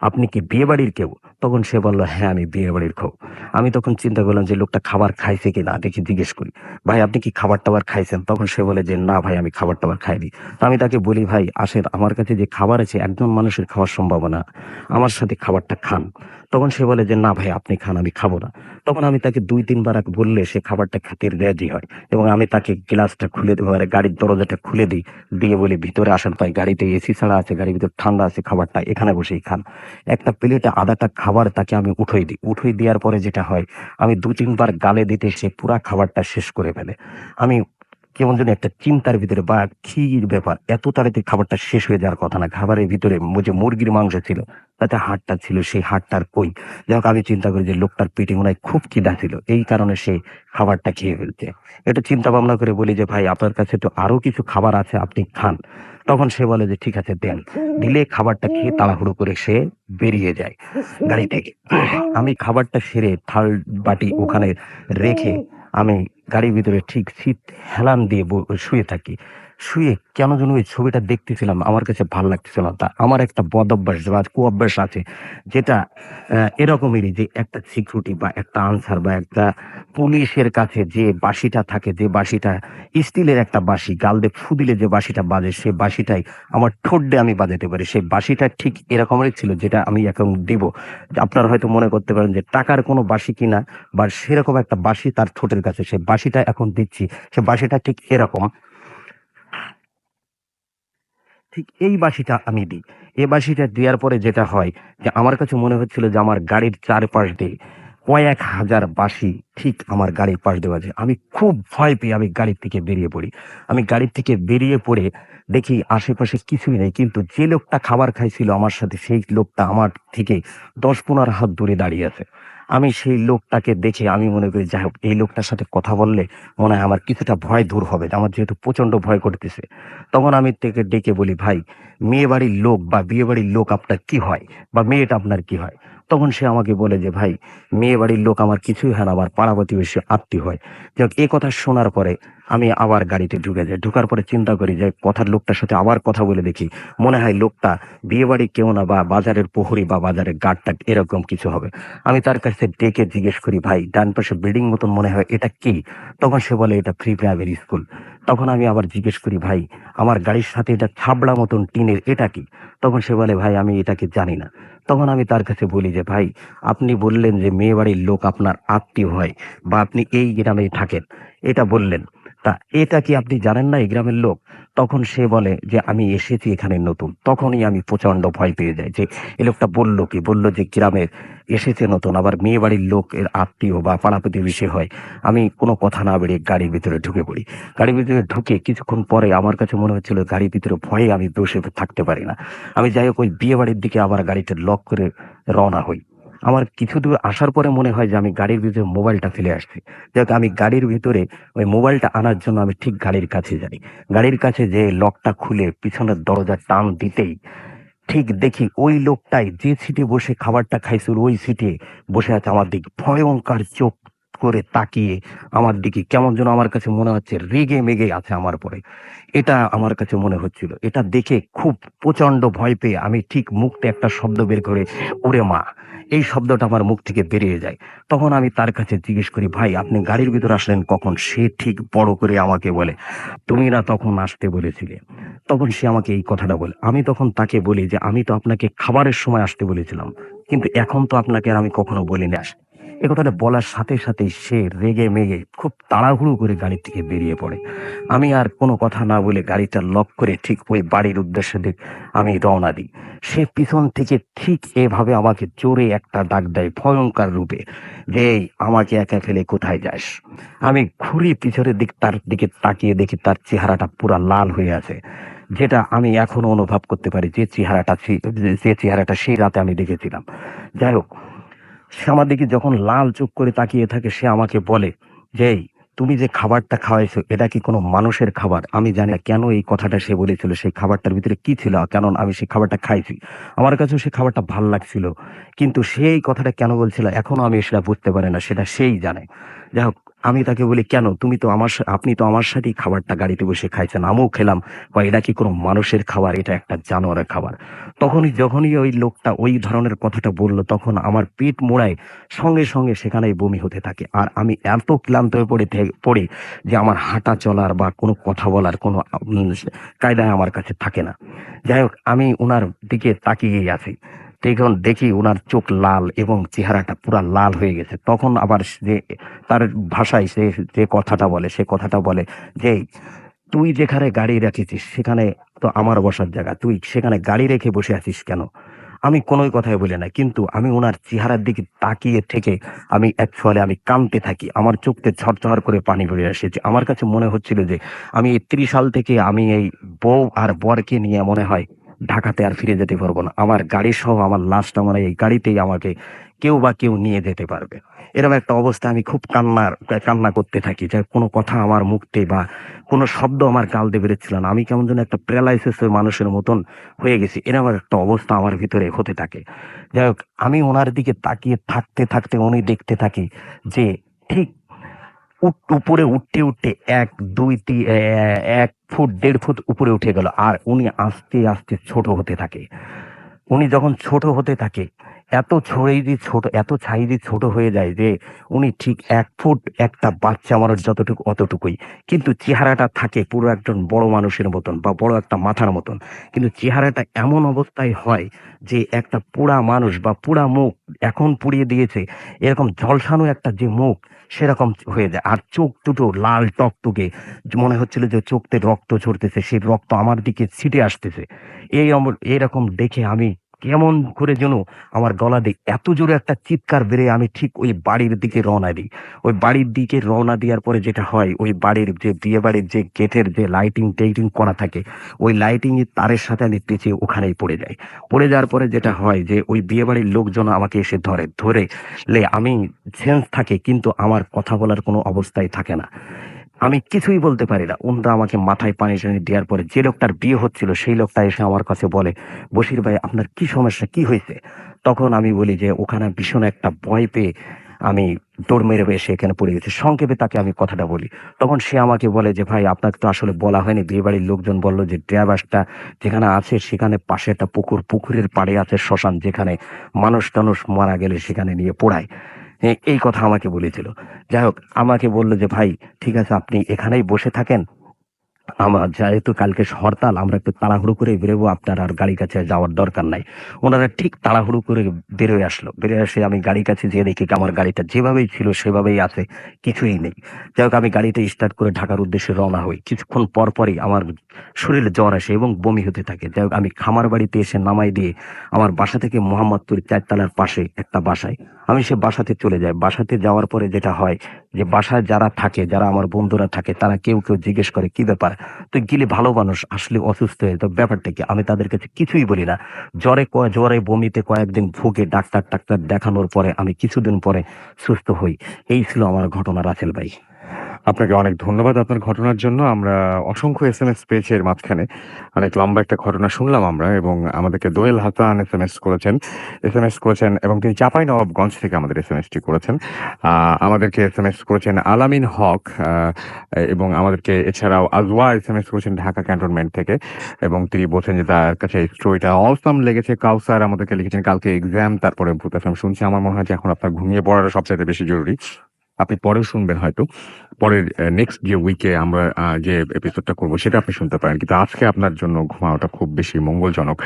আপনি কি বিয়ে বাড়ির কেউ? তখন সে বলল, হ্যাঁ আমি বিয়ে বাড়ির কেউ। আমি তখন চিন্তা করলাম যে লোকটা খাবার খাইছে কি না, দেখি জিজ্ঞেস করি, ভাই আপনি কি খাবার টাবার খাইছেন? তখন সে বলে যে না ভাই, আমি খাবার টাবার খাইনি। তো আমি তাকে বলি, ভাই আসেন, আমার কাছে যে খাবার আছে একজন মানুষের খাওয়ার সম্ভাবনা, আমার সাথে খাবারটা খান। তখন সে বলে যে না ভাই আপনি খান, আমি খাবো না। তখন আমি তাকে দুই তিনবার বললে সে খাবারটা খেতে রাজি হয়, এবং আমি তাকে গ্লাসটা খুলে দেবো, মানে গাড়ির দরজাটা খুলে দিই, দিয়ে বলি ভিতরে আসেন ভাই, গাড়িতে এসি ছাড়া আছে, গাড়ির ভিতর ঠান্ডা আছে, খাবারটা এখানে বসেই খান। একটা প্লেটে আধাটা খাবার তাকে আমি উঠোই দেওয়ার পরে যেটা হয়, আমি দু তিনবার গালে দিতে সে পুরা খাবারটা শেষ করে ফেলে। আমি কেমন যেন একটা চিন্তার ভিতরে বা খির ব্যাপার, এত তাড়াতাড়ি খাবারটা শেষ হয়ে যাওয়ার কথা না। খাবারের ভিতরে যে মুরগির মাংস ছিল, তাতে হাড়টা ছিল, সেই হাড়টার কই। যাই হোক, আমি চিন্তা করি যে লোকটার পেটে মনে হয় খুব খিদা ছিল, এই কারণে সে খাবারটা খেয়ে ফেলছে। এটা চিন্তা ভাবনা করে বলি যে ভাই আপনার কাছে তো আরো কিছু খাবার আছে, আপনি খান। তখন সে বলে যে ঠিক আছে দেন। দিলে খাবারটা খেয়ে তাড়াহুড়ো করে সে বেরিয়ে যায় গাড়ি থেকে। আমি খাবারটা সেরে থাল বাটি ওখানে রেখে আমি গাড়ির ভিতরে ঠিক সিট হেলান দিয়ে শুয়ে থাকি। শুয়ে কেন যেন ওই ছবিটা দেখতেছিলাম, আমার কাছে ভালো লাগতেছিল না। তা আমার একটা বদ অভ্যাস বা কুঅভ্যাস আছে, যেটা এরকমেরই, যে একটা সিকিউরিটি বা একটা আনসার বা একটা পুলিশের কাছে যে বাঁশিটা থাকে, যে বাঁশিটা স্টিলের একটা বাঁশি, গাল দিয়ে ফু দিলে যে বাঁশিটা বাজে, সেই বাঁশিটাই আমার ঠোঁট দিয়ে আমি বাজাতে পারি। সেই বাঁশিটা ঠিক এরকমেরই ছিল, যেটা আমি এখন দিব। আপনারা হয়তো মনে করতে পারেন যে টাকার কোনো বাঁশি কিনা, বা সেরকম একটা বাঁশি তার ঠোঁটের কাছে, সেই বাঁশিটা এখন দিচ্ছি। সে বাঁশিটা ঠিক এরকম, ঠিক এই বাঁশিটা আমি দিই। এই বাঁশিটা দেওয়ার পরে যেটা হয়, যে আমার কাছে মনে হচ্ছিল যে আমার গাড়ির চারপাশ দিয়ে কয়েক হাজার বাঁশি ঠিক আমার গাড়ির পাশ দিয়ে বাজে। আমি খুব ভয় পেয়ে আমি গাড়ির থেকে বেরিয়ে পড়ি। আমি গাড়ির থেকে বেরিয়ে পড়ে দেখি আশেপাশে কিছুই নেই, কিন্তু যে লোকটা খাবার খাইছিল আমার সাথে, সেই লোকটা আমার থেকে ১০-১৫ হাত দূরে দাঁড়িয়ে আছে। আমি সেই লোকটাকে দেখে আমি মনে করি, যাই হোক, এই লোকটার সাথে কথা বললে মনে হয় আমার কিছুটা ভয় দূর হবে। আমার যেহেতু প্রচন্ড ভয় করতেছে, তখন আমি তাকে ডেকে বলি, ভাই মেয়ে বাড়ির লোক বা বিয়ে বাড়ির লোক আপনার কি হয়, বা মেয়েটা আপনার কি হয়? তখন সে আমাকে বলে যে ভাই মেয়ে বাড়ির লোক আমার কিছুই হয় না, আমার পাড়া প্রতিবেশী আত্মীয় হয়। যাই হোক, এই কথা শোনার পরে আমি আবার গাড়িতে ঢুকে যাই। ঢোকার পরে চিন্তা করি যে কথার লোকটার সাথে আবার কথা বলে দেখি, মনে হয় লোকটা বিয়ে বাড়ি কেউ না, বা বাজারের প্রহরী বা বাজারের গার্ডটা, এরকম কিছু হবে। আমি তার কাছে ডেকে জিজ্ঞেস করি, ভাই ডান পাশে বিল্ডিং মতন মনে হয়, এটা কি? তখন সে বলে এটা প্রি প্রাইমারি স্কুল। তখন আমি আবার জিজ্ঞেস করি, ভাই আমার গাড়ির সাথে এটা ছাবড়া মতন টিনের, এটা কি? তখন সে বলে, ভাই আমি এটাকে জানি না। তখন আমি তার কাছে বলি যে ভাই আপনি বললেন যে মেয়ে বাড়ির লোক আপনার আত্মীয় হয়, বা আপনি এই গ্রামে থাকেন, এটা বললেন। তা এটা কি আপনি জানেন না এই গ্রামের লোক? তখন সে বলে যে আমি এসেছি এখানে নতুন। তখনই আমি প্রচন্ড ভয় পেয়ে যাই যে এই লোকটা বললো কি, বললো যে গ্রামের এসেছে নতুন, আবার মেয়ে বাড়ির লোক এর আত্মীয় বা পাড়া প্রতিবেশী হয়। আমি কোনো কথা না বেরিয়ে গাড়ির ভিতরে ঢুকে পড়ি। গাড়ির ভিতরে ঢুকে কিছুক্ষণ পরে আমার কাছে মনে হচ্ছিল গাড়ির ভিতরে ভয়ে আমি বসে থাকতে পারি না। আমি যাই হোক ওই বিয়ে বাড়ির দিকে আবার গাড়িটা লক করে রওনা হই। আমার কিছু দূর আসার পরে মনে হয় যে আমি গাড়ির ভিতরে মোবাইলটা ফেলে আসছি। যাক, আমি গাড়ির ভিতরে ওই মোবাইলটা আনার জন্য আমি ঠিক গাড়ির কাছে যাই। গাড়ির কাছে যে লকটা খুলে পিছনের দরজা টান দিতেই ঠিক দেখি ওই লোকটাই যে সিটে বসে খাবারটা খাইছিল, ওই সিটে বসে আছে আমার দিকে ভয়ঙ্কর চোখ করে তাকিয়ে আমার দিকে, কেমন যেন আমার কাছে মনে হচ্ছে রেগে মেগে আছে আমার পরে। এটা আমার কাছে মনে হচ্ছিল। এটা দেখে খুব প্রচন্ড ভয় পেয়ে আমি ঠিক মুখতে একটা শব্দ বের করে, ওরে মা, এই শব্দটা আমার মুখ থেকে বেরিয়ে যায়। তখন আমি তার কাছে জিজ্ঞেস করি, ভাই আপনি গাড়ির ভিতর আসলেন কখন? সে ঠিক বড় করে আমাকে বলে, তুমি না তখন আসতে বলেছিলে। তখন সে আমাকে এই কথাটা বলে। আমি তখন তাকে বলি যে আমি তো আপনাকে খাবারের সময় আসতে বলেছিলাম, কিন্তু এখন তো আপনাকে আর আমি কখনো বলিনি আস। এ কথাটা বলার সাথে সাথেই সে রেগে মেগে খুব তাড়াহুড়ো করে গাড়ি থেকে বেরিয়ে পড়ে। আমি আর কোনো কথা না বলে গাড়িটা লক করে ঠিক ওই বাড়ির উদ্দেশ্যে আমি রওনা দিই। সে পিছন থেকে ঠিক এভাবে আমাকে জোরে একটা ডাক দেয় ভয়ংকর রূপে যে, "এই, আমাকে একা ফেলে কোথায় যাস?" আমি ঘুরে পিছনের তার দিকে তাকিয়ে দেখি তার চেহারাটা পুরা লাল হয়ে আছে। যেটা আমি এখনো অনুভব করতে পারি যে চেহারাটা সেই রাতে আমি দেখেছিলাম। যাই হোক, সে আমার দিকে যখন লাল চোখ করে তাকিয়ে থাকে সে আমাকে বলে যে, "এই, তুমি যে খাবারটা খাওয়াইছো এটা কি কোনো মানুষের খাবার?" আমি জানি না কেন এই কথাটা সে বলেছিল, সেই খাবারটার ভিতরে কি ছিল, কারণ আমি সেই খাবারটা খাইছি। আমার কাছেও সেই খাবারটা ভাল লাগছিল। কিন্তু সে এই কথাটা কেন বলছিল এখনো আমি সেটা বুঝতে পারি না, সেটা সেই জানে। যাই হোক, আমি তাকে বলি, "কেন? আপনি তো আমার সাথেই খাবারটা গাড়িতে বসে খাইছেন, আমিও খেলাম। কয়, এটা কি কোনো মানুষের খাবার? এটা একটা জানোয়ারের খাবার।" যখনই ওই লোকটা ওই ধরনের কথাটা বলল তখন আমার পেট মোড়ায় সঙ্গে সঙ্গে সেখানেই বমি হতে থাকে। আর আমি এত ক্লান্ত হয়ে পড়ি যে আমার হাঁটা চলার বা কোনো কথা বলার কোনো কায়দায় আমার কাছে থাকে না। যাই হোক, আমি উনার দিকে তাকিয়েই আছি। তখন দেখি উনার চোখ লাল এবং চেহারাটা পুরা লাল হয়ে গেছে। তখন আবার তার ভাষায় সে যে কথাটা বলে সে কথাটা বলে যে, "তুই যেখানে গাড়ি রেখেছিস সেখানে তো আমার বসার জায়গা। তুই সেখানে গাড়ি রেখে বসে আছিস কেন?" আমি কোনোই কথাই বলি না। কিন্তু আমি উনার চেহারার দিকে তাকিয়ে থেকে আমি কাঁদতে থাকি। আমার চোখ দিয়ে ঝরঝর করে পানি বেরিয়ে আসে। যে আমার কাছে মনে হচ্ছিল যে আমি এই ৩০ সাল থেকে আমি এই বউ আর বরকে নিয়ে মনে হয় ঢাকাতে আর ফিরে যেতে পারব না। আমার গাড়ি সহ আমার লাশটা মনে হয় এই গাড়িতেই আমাকে কেউ নিয়ে যেতে পারবে। এরকম একটা অবস্থায় আমি খুব কান্না করতে থাকি। যে কোনো কথা আমার মুখ দিয়ে বা কোনো শব্দ আমার গাল দিয়ে বেরোচ্ছিল না। আমি কেমন যেন একটা প্যারালাইসিস এর মানুষের মতন হয়ে গেছি। এরকম একটা অবস্থা আমার ভিতরে হতে থাকে। যাই হোক, আমি উনার দিকে তাকিয়ে থাকতে উনি দেখতে থাকি যে ঠিক উপরে উঠতে ১, ২, ১ ফুট ১.৫ ফুট উপরে উঠে গেল। আর উনি আস্তে ছোট হতে থাকে। উনি যখন ছোট হতে থাকে, এত সাইজে ছোট হয়ে যায় যে উনি ঠিক ১ ফুট একটা বাচ্চা মানুষ যতটুকু অতটুকুই। কিন্তু চেহারাটা থাকে পুরো একজন বড় মানুষের মতন বা বড় একটা মাথার মতন। কিন্তু চেহারাটা এমন অবস্থায় হয় যে একটা পোড়া মানুষ বা পোড়া মুখ এখন পুড়িয়ে দিয়েছে এরকম ঝলসানো একটা যে মুখ সেরকম হয়ে যায়। আর চোখ দুটো লাল টকটকে। মনে হচ্ছিল যে চোখ দিয়ে রক্ত ঝরতেছে, সেই রক্ত আমার দিকে ছিটে আসতেছে। এরকম দেখে আমি কেমন করে যেন আমার গলা দিয়ে এত জোরে একটা চিৎকার বেড়ে আমি ঠিক ওই বাড়ির দিকে রওনা দিই। ওই বাড়ির দিকে রওনা দেওয়ার পরে যেটা হয়, ওই বাড়ির যে বিয়ে বাড়ির যে গেটের যে লাইটিং করা থাকে, ওই লাইটিং এর তারের সাথে আমি পেঁচিয়ে ওখানেই পড়ে যাই। পড়ে যাওয়ার পরে যেটা হয় যে ওই বিয়ে বাড়ির লোকজন আমাকে এসে ধরলে আমি সেন্স থাকে কিন্তু আমার কথা বলার কোনো অবস্থাই থাকে না। আমি কিছুই বলতে পারি না। উনারা আমাকে মাথায় পানি-টানি দেওয়ার পরে যে লোকটার বিয়ে হচ্ছিল সেই লোকটা এসে আমার কাছে বলে, "বশির ভাই, আপনার কি সমস্যা? কি হইছে?" তখন আমি বলি যে ওখানে ভীষণ একটা ভয় পেয়ে আমি দৌড় মেরে এসে এখানে পড়ে গেছি। সংক্ষেপে তাকে আমি কথাটা বলি। তখন সে আমাকে বলে যে, "ভাই, আপনাকে তো আসলে বলা হয়নি। বিয়েবাড়ির লোকজন বলল যে ড্রাইভারটা যেখানে আছে সেখানে পাশে একটা পুকুর। পুকুরের পাড়ে আছে শ্মশান যেখানে মানুষ-টানুষ মারা গেলে সেখানে নিয়ে পোড়ায়।" এই কথা আমাকে বলেছিল। যাই হোক, আমাকে বলল যে, "ভাই, ঠিক আছে, আপনি এখানেই বসে থাকেন। আমার যেহেতু কালকে হরতাল আমরা একটু তাড়াহুড়ো করে বেরোবো, আপনার আর গাড়ির কাছে যাওয়ার দরকার নাই।" ওনারা ঠিক তাড়াহুড়ো করে বেরোয় আসলো। বেরিয়ে এসে আমি গাড়ির কাছে যেয়ে দেখি আমার গাড়িটা যেভাবেই ছিল সেভাবেই আছে, কিছুই নেই। যাই হোক, আমি গাড়িটা স্টার্ট করে ঢাকার উদ্দেশ্যে রওনা হই। কিছুক্ষণ পরপরই আমার শরীরে জ্বর আসে এবং বমি হতে থাকে। যাই হোক, আমি খামার বাড়িতে এসে নামাই দিয়ে আমার বাসা থেকে মোহাম্মদপুর ৪ তলার পাশে একটা বাসায় আমি সে বাসাতে চলে যাই। বাসাতে যাওয়ার পরে যেটা হয় যে বাসায় যারা থাকে, যারা আমার বন্ধুরা থাকে তারা কেউ জিজ্ঞেস করে, "কি ব্যাপার? তুই গেলি ভালো মানুষ, আসলে অসুস্থ হয়ে তো ব্যাপারটা কি?" আমি তাদের কাছে কিছুই বলি না। জ্বরে বমিতে কয়েকদিন ভুগে ডাক্তার দেখানোর পরে আমি কিছুদিন পরে সুস্থ হই। এই ছিল আমার ঘটনা, রাসেল ভাই। আপনাকে অনেক ধন্যবাদ আপনার ঘটনার জন্য। আমরা অসংখ্য এসএমএস পেয়েছি এর মাঝখানে। অনেক লম্বা একটা ঘটনা শুনলাম আমরা এবং আমাদেরকে দোয়েল হাসান এসএমএস করেছেন এবং তিনি চাঁপাইনবাবগঞ্জ থেকে আমাদের এসএমএসটি করেছেন। আমাদেরকে এসএমএস করেছেন আলামিন হক এবং আমাদেরকে এছাড়াও আজওয়া এসএমএস করেছেন ঢাকা ক্যান্টনমেন্ট থেকে এবং তিনি বলছেন যে তার কাছে এই স্টোরিটা অসাম লেগেছে। কাউসার আমাদেরকে লিখেছেন কালকে এক্সাম, তারপরে ভূত এফএম শুনছি। আমার মনে হয় যে এখন আপনার ঘুমিয়ে পড়াটা সবচাইতে বেশি জরুরি। আপনি পরেও শুনবেন হয়তো। পরের নেক্সট যে উইকে আমরা যে এপিসোডটা করব সেটা আপনি শুনতে পারেন। কিন্তু আজকে আপনার জন্য ঘুমানোটা খুব বেশি মঙ্গলজনক।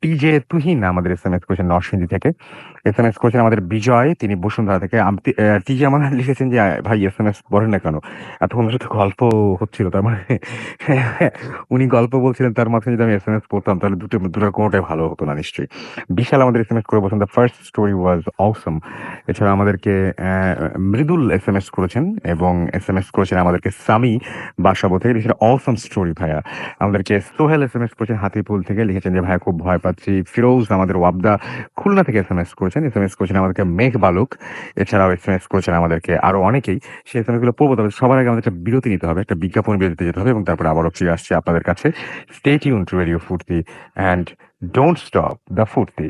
টিজে তুহিন আমাদের এসএমএস করেছেন নরসিংদী থেকে। এসএমএস করেছেন আমাদের বিজয়, তিনি বসুন্ধরা থেকে। টিজে আমার লিখেছেন যে, "ভাই এসএমএস পড়েন না কেন? এতক্ষণ ধরে তো গল্প হচ্ছিল।" তার মানে উনি গল্প বলছিলেন, তার মাঝখানে যদি আমি এসএমএস পড়তাম তাহলে দুটোর কোনটাই ভালো হতো না নিশ্চয়ই। বিশাল আমাদের এসএমএস করে বলছেন, "দ্য ফার্স্ট স্টোরি ওয়াজ অসম।" এছাড়া আমাদেরকে মৃদুল এসএমএস করেছেন এবং এসএমএস করেছেন আমাদেরকে সামি বাসাবো থেকে, লিখেছেন অসম স্টোরি ভাইয়া। আমাদেরকে সোহেল এসএমএস করেছেন হাতিপুল থেকে, লিখেছেন যে ভাইয়া খুব ভয় পাচ্ছি। ফিরোজ আমাদের ওয়াবদা খুলনা থেকে এসএমএস করেছেন আমাদেরকে মেঘ বালক। এছাড়াও এসএমএস করেছেন আমাদেরকে আরো অনেকেই। সেই এসএমএস গুলো পড়বো, তবে সবার আগে আমাদের একটা বিরতি নিতে হবে, একটা বিজ্ঞাপন বিরতিতে যেতে হবে এবং তারপরে আবারও ফিরে আসছি আপনাদের কাছে। স্টে টিউন টু রেডিও ফুর্তি অ্যান্ড ডোন্ট স্টপ দ্য ফুর্তি।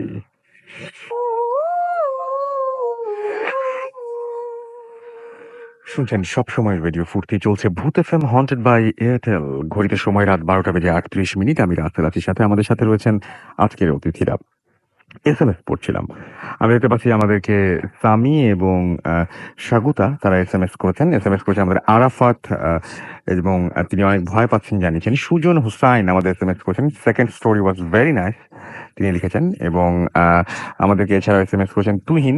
শুনছেন সবসময় রেডিও ফুর্তি, চলছে ভূত এফএম হন্টেড বাই এয়ারটেল। ঘড়িতে সময় রাত 12:38। আমি রাসেল আছির সাথে, আমাদের সাথে রয়েছেন আজকের অতিথিরা। এসএমএস পড়ছিলাম। আমি দেখতে পাচ্ছি আমাদেরকে সামি এবং সাগুতা তারা এসএমএস করেছেন আমাদের আরাফাত, এবং তিনি অনেক ভয় পাচ্ছেন জানিয়েছেন। সুজন হুসাইন আমাদের এসএমএস করেছেন, second story was very nice, তিনি লিখেছেন। এবং আমাদেরকে এছাড়াও এসএমএস করেছেন তুহিন।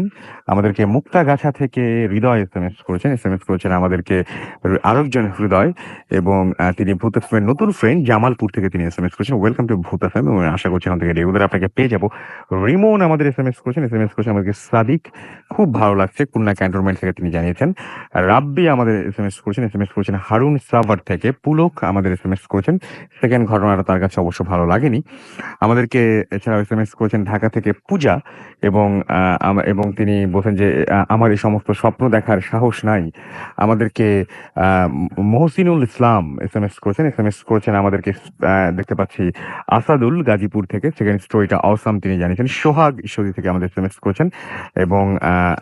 আমাদেরকে মুক্তাগাছা থেকে হৃদয় এসএমএস করেছেন আমাদেরকে আরেকজন হৃদয়। এবং তিনি ভূত এফএমের নতুন ফ্রেন্ড জামালপুর থেকে তিনি এসএমএস করেছেন, ওয়েলকাম টু ভূত এফএম, এবং আশা করছি এখান থেকে রেগুলার আপনাকে পেয়ে যাবো। রিমন আমাদের এসএমএস করেছেন আমাদেরকে সাদিক, খুব ভালো লাগছে, খুলনা ক্যান্টনমেন্ট থেকে তিনি জানিয়েছেন। রাব্বি আমাদের এসএমএস করেছেন হারুন সাভার থেকে। পুলক আমাদের এসএমএস করেছেন, সেকেন্ড ঘটনাটা তার কাছে অবশ্য ভালো লাগেনি। আমাদেরকে এছাড়াও এসএমএস করেছেন ঢাকা থেকে পূজা, এবং এবং তিনি বলছেন যে আমার এই সমস্ত স্বপ্ন দেখার সাহস নাই। আমাদেরকে মহসিনুল ইসলাম এসএমএস করেছেন আমাদেরকে। দেখতে পাচ্ছি আসাদুল গাজীপুর থেকে, সেকেন্ড স্টোরিটা অসাম, তিনি জানিয়েছেন। সোহাগ ঈশ্বরী থেকে আমাদের এসএমএস করেছেন এবং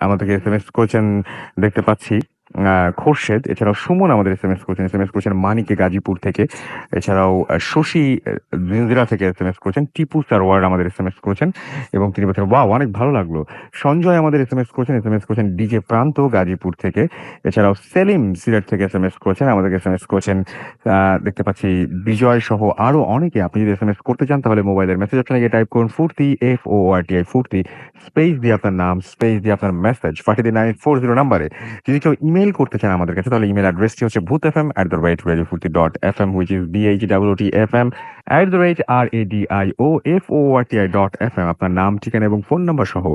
আমাদেরকে এসএমএস করেছেন দেখতে পাচ্ছি খোরশেদ। এছাড়াও সুমন আমাদের এসএমএস করেছেন মানিকে গাজীপুর থেকে। এছাড়াও শশী জিঞ্জিরা থেকে এসএমএস করেছেন। টিপু সারওয়ার আমাদের এসএমএস করেছেন এবং তিনি বলছেন ওয়াও অনেক ভালো লাগলো। সঞ্জয় আমাদের এসএমএস করেছেন ডিজে প্রান্ত গাজীপুর থেকে। এছাড়াও সেলিম সিলেট থেকে এসএমএস করেছেন, আমাদেরকে এসএমএস করেছেন। দেখতে পাচ্ছি বিজয় সহ আরো অনেকে। আপনি যদি এসএমএস করতে চান তাহলে মোবাইলের মেসেজ অপশনে গিয়ে টাইপ করুন ফুর্তি, FORTI ফুর্তি, স্পেস দিয়ে আপনার নাম, স্পেস দিয়ে আপনার মেসেজ 40940 নাম্বারে। যদি কেউ ইমেল করতে চান আমাদের কাছে, তাহলে ইমেল অ্যাড্রেসটি হচ্ছে bhutfm@radiofurti.fm, which is BHWTFM@radiofurti.fm। আপনার নাম, ঠিকানা এবং ফোন নাম্বার সহ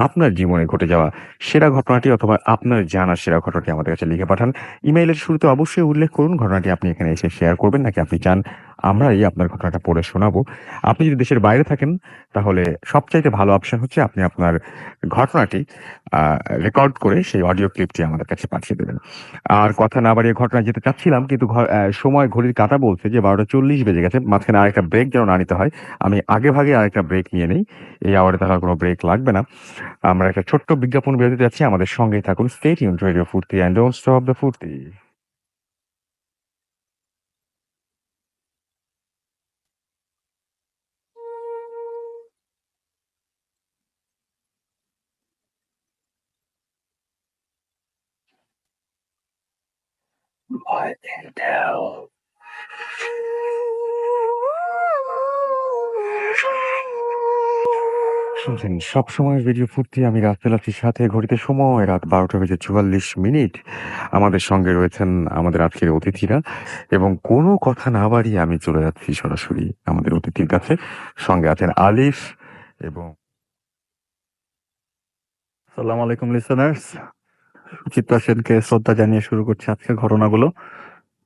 আপনার জীবনে ঘটে যাওয়া সেরা ঘটনাটি অথবা আপনার জানা সেরা ঘটনাটি আমাদের কাছে লিখে পাঠান। ইমেইলের শুরুতে অবশ্যই উল্লেখ করুন ঘটনাটি আপনি এখানে এসে শেয়ার করবেন, নাকি আপনি চান আমরাই আপনার ঘটনাটা পড়ে শোনাবো। আপনি যদি দেশের বাইরে থাকেন তাহলে সবচাইতে ভালো অপশন হচ্ছে আপনি আপনার ঘটনাটি রেকর্ড করে সেই অডিও ক্লিপটি আমাদের কাছে পাঠিয়ে দেবেন। আর কথা না বাড়িয়ে ঘটনায় যেতে চাচ্ছিলাম, কিন্তু সময় ঘড়ির কাঁটা বলছে যে 12:40 বেজে গেছে। মাঝখানে আরেকটা ব্রেক যেন না নিতে হয়। আমি আগে ভাগে আরেকটা ব্রেক নিয়ে নেই, এই আওয়ারে তাহলে আর কোনো ব্রেক লাগবে না। আমরা একটা ছোট্ট বিজ্ঞাপন বিরতিতে যাচ্ছি, আমাদের সঙ্গেই থাকুন। স্টে টিউনড টু রেডিও ফুর্তি অ্যান্ড ডোন্ট স্টপ দ্য ফুর্তি। What intel? শুনছেন সবসময় রেডিও ফুর্তি, আমি রাসেল আছির সাথে। ঘড়িতে সময় রাত 12:44। আমাদের সঙ্গে রয়েছেন আমাদের আজকের অতিথিরা, এবং কোনো কথা না বাড়িয়ে আমি চলে যাচ্ছি সরাসরি আমাদের অতিথির কাছে। সঙ্গে আছেন আলিফ এবং আসসালামু আলাইকুম লিসেনার্স, সুচিত্রা সেনকে শ্রদ্ধা জানিয়ে শুরু করছি আজকের ঘটনাগুলো।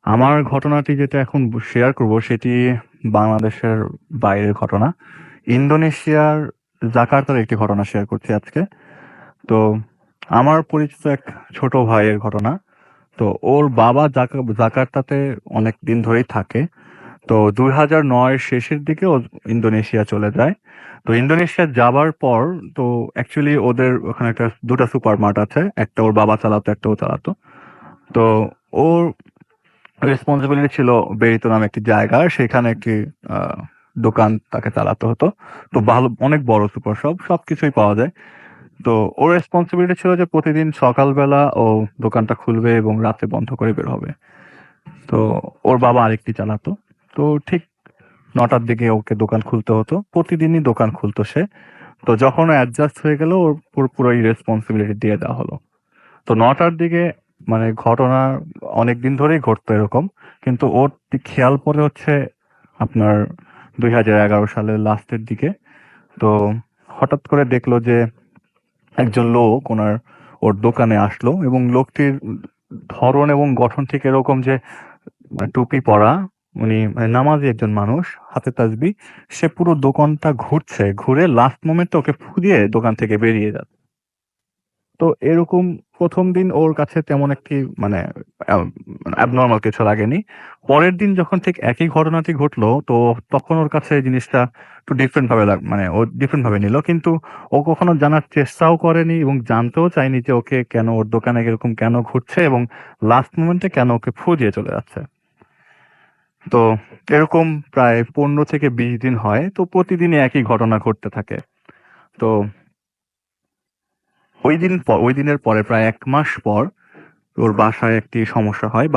আমার ঘটনাটি যেটা এখন শেয়ার করব সেটি বাংলাদেশের বাইরের ঘটনা। ইন্দোনেশিয়ার জাকার্তার একটি ঘটনা শেয়ার করছি আজকে। তো আমার পরিচিত এক ছোট ভাইয়ের ঘটনা। তো ওর বাবা জাকার্তাতে অনেক দিন ধরেই থাকে। তো 2009 শেষের দিকে ও ইন্দোনেশিয়া চলে যায়। তো ইন্দোনেশিয়া যাবার পর তো অ্যাকচুয়ালি ওদের ওখানে দুটা সুপার মার্ট আছে, একটা ওর বাবা চালাতো, একটা ও চালাতো। তো ওর রেসপন্সিবিলিটি ছিল বেরিতো নামে একটি জায়গা, সেখানে একটি দোকান তাকে চালাতে হতো। তো ভালো, অনেক বড় সুপার শপ, সবকিছুই পাওয়া যায়। তো ওর রেসপন্সিবিলিটি ছিল যে প্রতিদিন সকালবেলা ও দোকানটা খুলবে এবং রাতে বন্ধ করে বের হবে। তো ওর বাবা আরেকটি চালাতো। তো ঠিক ৯টার দিকে ওকে দোকান খুলতে হতো, প্রতিদিনই দোকান খুলতো সে। তো যখন ও অ্যাডজাস্ট হয়ে গেল ওর পুরোপুরি রেসপন্সিবিলিটি দিয়ে দেওয়া হলো। তো ৯টার দিকে মানে ঘটনা অনেকদিন ধরেই ঘটতো এরকম, কিন্তু ওর খেয়াল পড়ে হচ্ছে আপনার ২০১১ সালের লাস্টের দিকে। তো হঠাৎ করে দেখলো যে একজন লোক ওর দোকানে আসলো এবং লোকটির ধরন এবং গঠন ঠিক এরকম যে টুপি পরা, উনি মানে নামাজি একজন মানুষ, হাতে তাসবি। সে পুরো দোকানটা ঘুরছে, ঘুরে লাস্ট মোমেন্টে ওকে ফু দিয়ে দোকান থেকে বেরিয়ে যাচ্ছে। তো এরকম ১ম দিন ওর কাছে তেমন একটি মানে অ্যাবনরমাল কিছু লাগেনি। পরের দিন যখন ঠিক একই ঘটনাটি ঘটলো, তো তখন ওর কাছে এই জিনিসটা একটু ডিফারেন্ট ভাবে মানে ও ডিফারেন্ট ভাবে নিল। কিন্তু ও কখনো জানার চেষ্টাও করেনি এবং জানতেও চায়নি যে ওকে কেন ওর দোকানে এরকম কেন ঘুরছে এবং লাস্ট মোমেন্টে কেন ওকে ফু দিয়ে চলে যাচ্ছে। তো এরকম প্রায় ১৫ থেকে ২০ দিন হয়। তো প্রতিদিনই একই ঘটনা ঘটতে থাকে। তো ওই দিনের পরে প্রায় ১ মাস পর ওর বাসায় একটি সমস্যা হয়।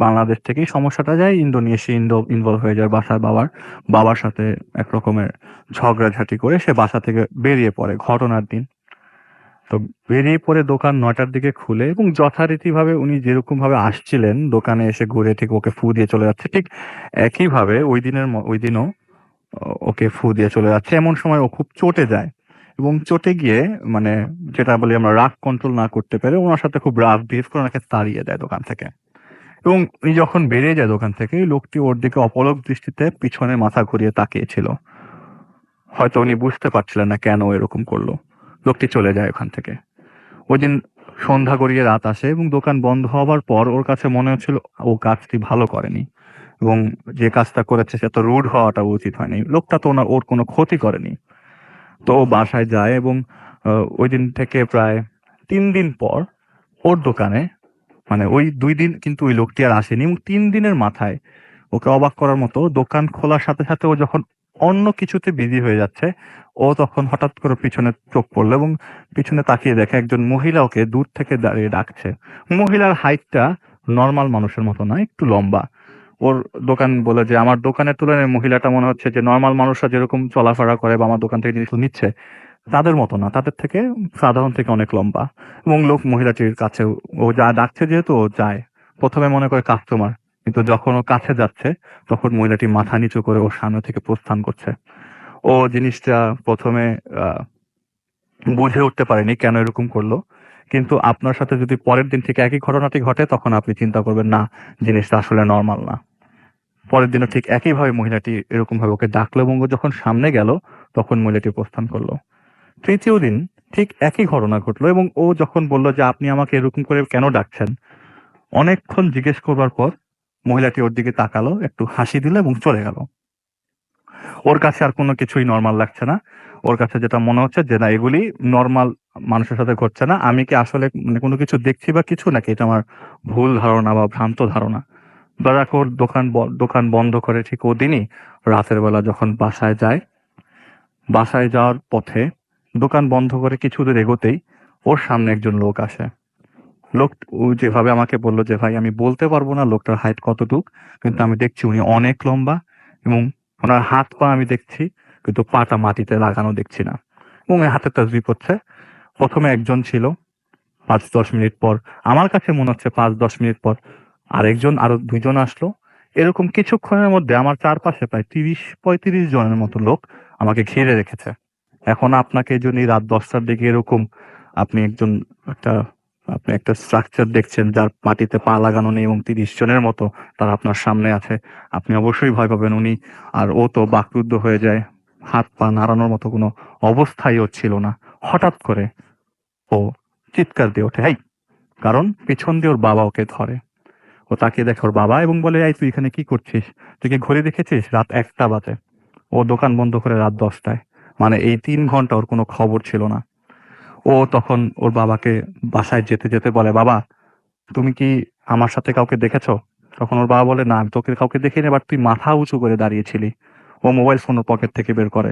বাংলাদেশ থেকেই সমস্যাটা যায় ইন্দোনেশিয়া ইনভলভ হয়ে যায় বাবার সাথে এক রকমের ঝগড়াঝাটি করে সে বাসা থেকে বেরিয়ে পড়ে ঘটনার দিন। তো বেরিয়ে পড়ে দোকান ৯টার দিকে খুলে এবং যথারীতিভাবে উনি যেরকমভাবে আসছিলেন দোকানে এসে ঘুরে ঠিক ওকে ফু দিয়ে চলে যাচ্ছে। ঠিক একইভাবে ওইদিনও ওকে ফু দিয়ে চলে যাচ্ছে। এমন সময় ও খুব চটে যায় এবং চটে গিয়ে মানে যেটা বলি আমরা রাগ কন্ট্রোল না করতে পেরে ওনার সাথে খুব রাফ বিহেভ করে ওনাকে তাড়িয়ে দেয় দোকান থেকে। এবং উনি যখন বেরিয়ে যায় দোকান থেকে লোকটি ওর দিকে অপলক দৃষ্টিতে পিছনে মাথা ঘুরিয়ে তাকিয়েছিল। হয়তো উনি বুঝতে পারছিলেন না কেন ও এরকম করলো। লোকটি চলে যায় ওখান থেকে। ওইদিন সন্ধ্যা গড়িয়ে রাত আসে এবং দোকান বন্ধ হবার পর ওর কাছে মনে হচ্ছিল ও কাজটি ভালো করেনি এবং যে কাজটা করেছে সে তো রুড হওয়াটা উচিত হয়নি। লোকটা তো ওর কোনো ক্ষতি করেনি। তো ও বাসায় যায় এবং ওই দিন থেকে প্রায় ৩ দিন পর ওর দোকানে মানে ওই ২ দিন কিন্তু ওই লোকটি আর আসেনি এবং ৩ দিনের মাথায় ওকে অবাক করার মতো দোকান খোলার সাথে সাথে ও যখন অন্য কিছুতে বিজি হয়ে যাচ্ছে, ও তখন হঠাৎ করে পিছনে চোখ পড়লো এবং পিছনে তাকিয়ে দেখে একজন মহিলা ওকে দূর থেকে দাঁড়িয়ে ডাকছে। মহিলার হাইটটা নরমাল মানুষের মতো না, একটু লম্বা। ওর দোকান বলে যে আমার দোকানের তুলনায় মহিলাটা মনে হচ্ছে যে নরমাল মানুষরা যেরকম চলাফেরা করে বা আমার দোকান থেকে জিনিস নিচ্ছে তাদের মতো না, তাদের থেকে সাধারণ থেকে অনেক লম্বা। এবং মহিলাটির কাছে ও যা ডাকছে যেহেতু ও যায়, প্রথমে মনে করে কাস্টমার, কিন্তু যখন ও কাছে যাচ্ছে তখন মহিলাটি মাথা নিচু করে ওর সামনে থেকে প্রস্থান করছে। ও জিনিসটা প্রথমে আহ বুঝে উঠতে পারেনি কেন এরকম করলো, কিন্তু আপনার সাথে যদি পরের দিন থেকে একই ঘটনাটি ঘটে তখন আপনি চিন্তা করবেন না, জিনিসটা আসলে নর্মাল না। পরের দিনও ঠিক একইভাবে মহিলাটি এরকম ভাবে ওকে ডাকলো এবং ও যখন সামনে গেল তখন মহিলাটি প্রস্থান করলো। ৩য় দিন ঠিক একই ঘটনা ঘটলো এবং ও যখন বলল যে আপনি আমাকে এরকম করে কেন ডাকছেন, অনেকক্ষণ জিজ্ঞেস করবার পর মহিলাটি ওর দিকে তাকালো, একটু হাসি দিল এবং চলে গেল। ওর কাছে আর কোনো কিছুই নর্মাল লাগছে না। ওর কাছে যেটা মনে হচ্ছে যে না, এগুলি নর্মাল মানুষের সাথে ঘটছে না। আমি কি আসলে মানে কোনো কিছু দেখছি বা কিছু, নাকি এটা আমার ভুল ধারণা বা ভ্রান্ত ধারণা। বারাক ওর দোকান বন্ধ করে ঠিক ওদিনই রাতের বেলা যখন বাসায় যাওয়ার পথে দোকান বন্ধ করে কিছু দূর এগোতেই ওর সামনে একজন লোক আসে। ও যেভাবে আমাকে বলল যে ভাই আমি বলতে পারবো না লোকটার হাইট কতটুক, কিন্তু আমি দেখছি উনি অনেক লম্বা এবং ওনার হাত পা আমি দেখছি, কিন্তু পাটা মাটিতে লাগানো দেখছি না এবং এই হাতে তাসবিহ পড়ছে। প্রথমে একজন ছিল, ৫-১০ মিনিট পর আমার কাছে মনে হচ্ছে ৫-১০ মিনিট পর আরো ২ জন আসলো। এরকম কিছুক্ষণের মধ্যে আমার চারপাশে প্রায় ৩০-৩৫ জনের মতো লোক আমাকে ঘিরে রেখেছে। এখন আপনাকে যদি রাত ১০টার দিকে এরকম আপনি একজন একটা আপনি একটা স্ট্রাকচার দেখছেন যার মাটিতে পা লাগানো নেই এবং ৩০ জনের মতো তারা আপনার সামনে আছে, আপনি অবশ্যই ভয় পাবেন। ও তো বাকরুদ্ধ হয়ে যায়, হাত পা নাড়ানোর মতো কোনো অবস্থাই ওর ছিল না। হঠাৎ করে ও চিৎকার দিয়ে ওঠে, "হেই!" কারণ পিছন দিয়ে ওর বাবা ওকে ধরে। ও তাকিয়ে দেখে ওর বাবা এবং বলে, "এই তুই এখানে কি করছিস? তুই কি ঘড়ি দেখেছিস? রাত ১টা বাজে।" ও দোকান বন্ধ করে রাত ১০টায়। মানে এই ৩ ঘন্টা ওর কোনো খবর ছিল না। ও তখন ওর বাবাকে বাসায় যেতে যেতে বলে, "বাবা, তুমি কি আমার সাথে কাউকে দেখেছো?" তখন ওর বাবা বলে, "না, আমি তোকে কাউকে দেখিনি, বাট তুই মাথা উঁচু করে দাঁড়িয়েছিলি।" ও মোবাইল ফোন ওর পকেট থেকে বের করে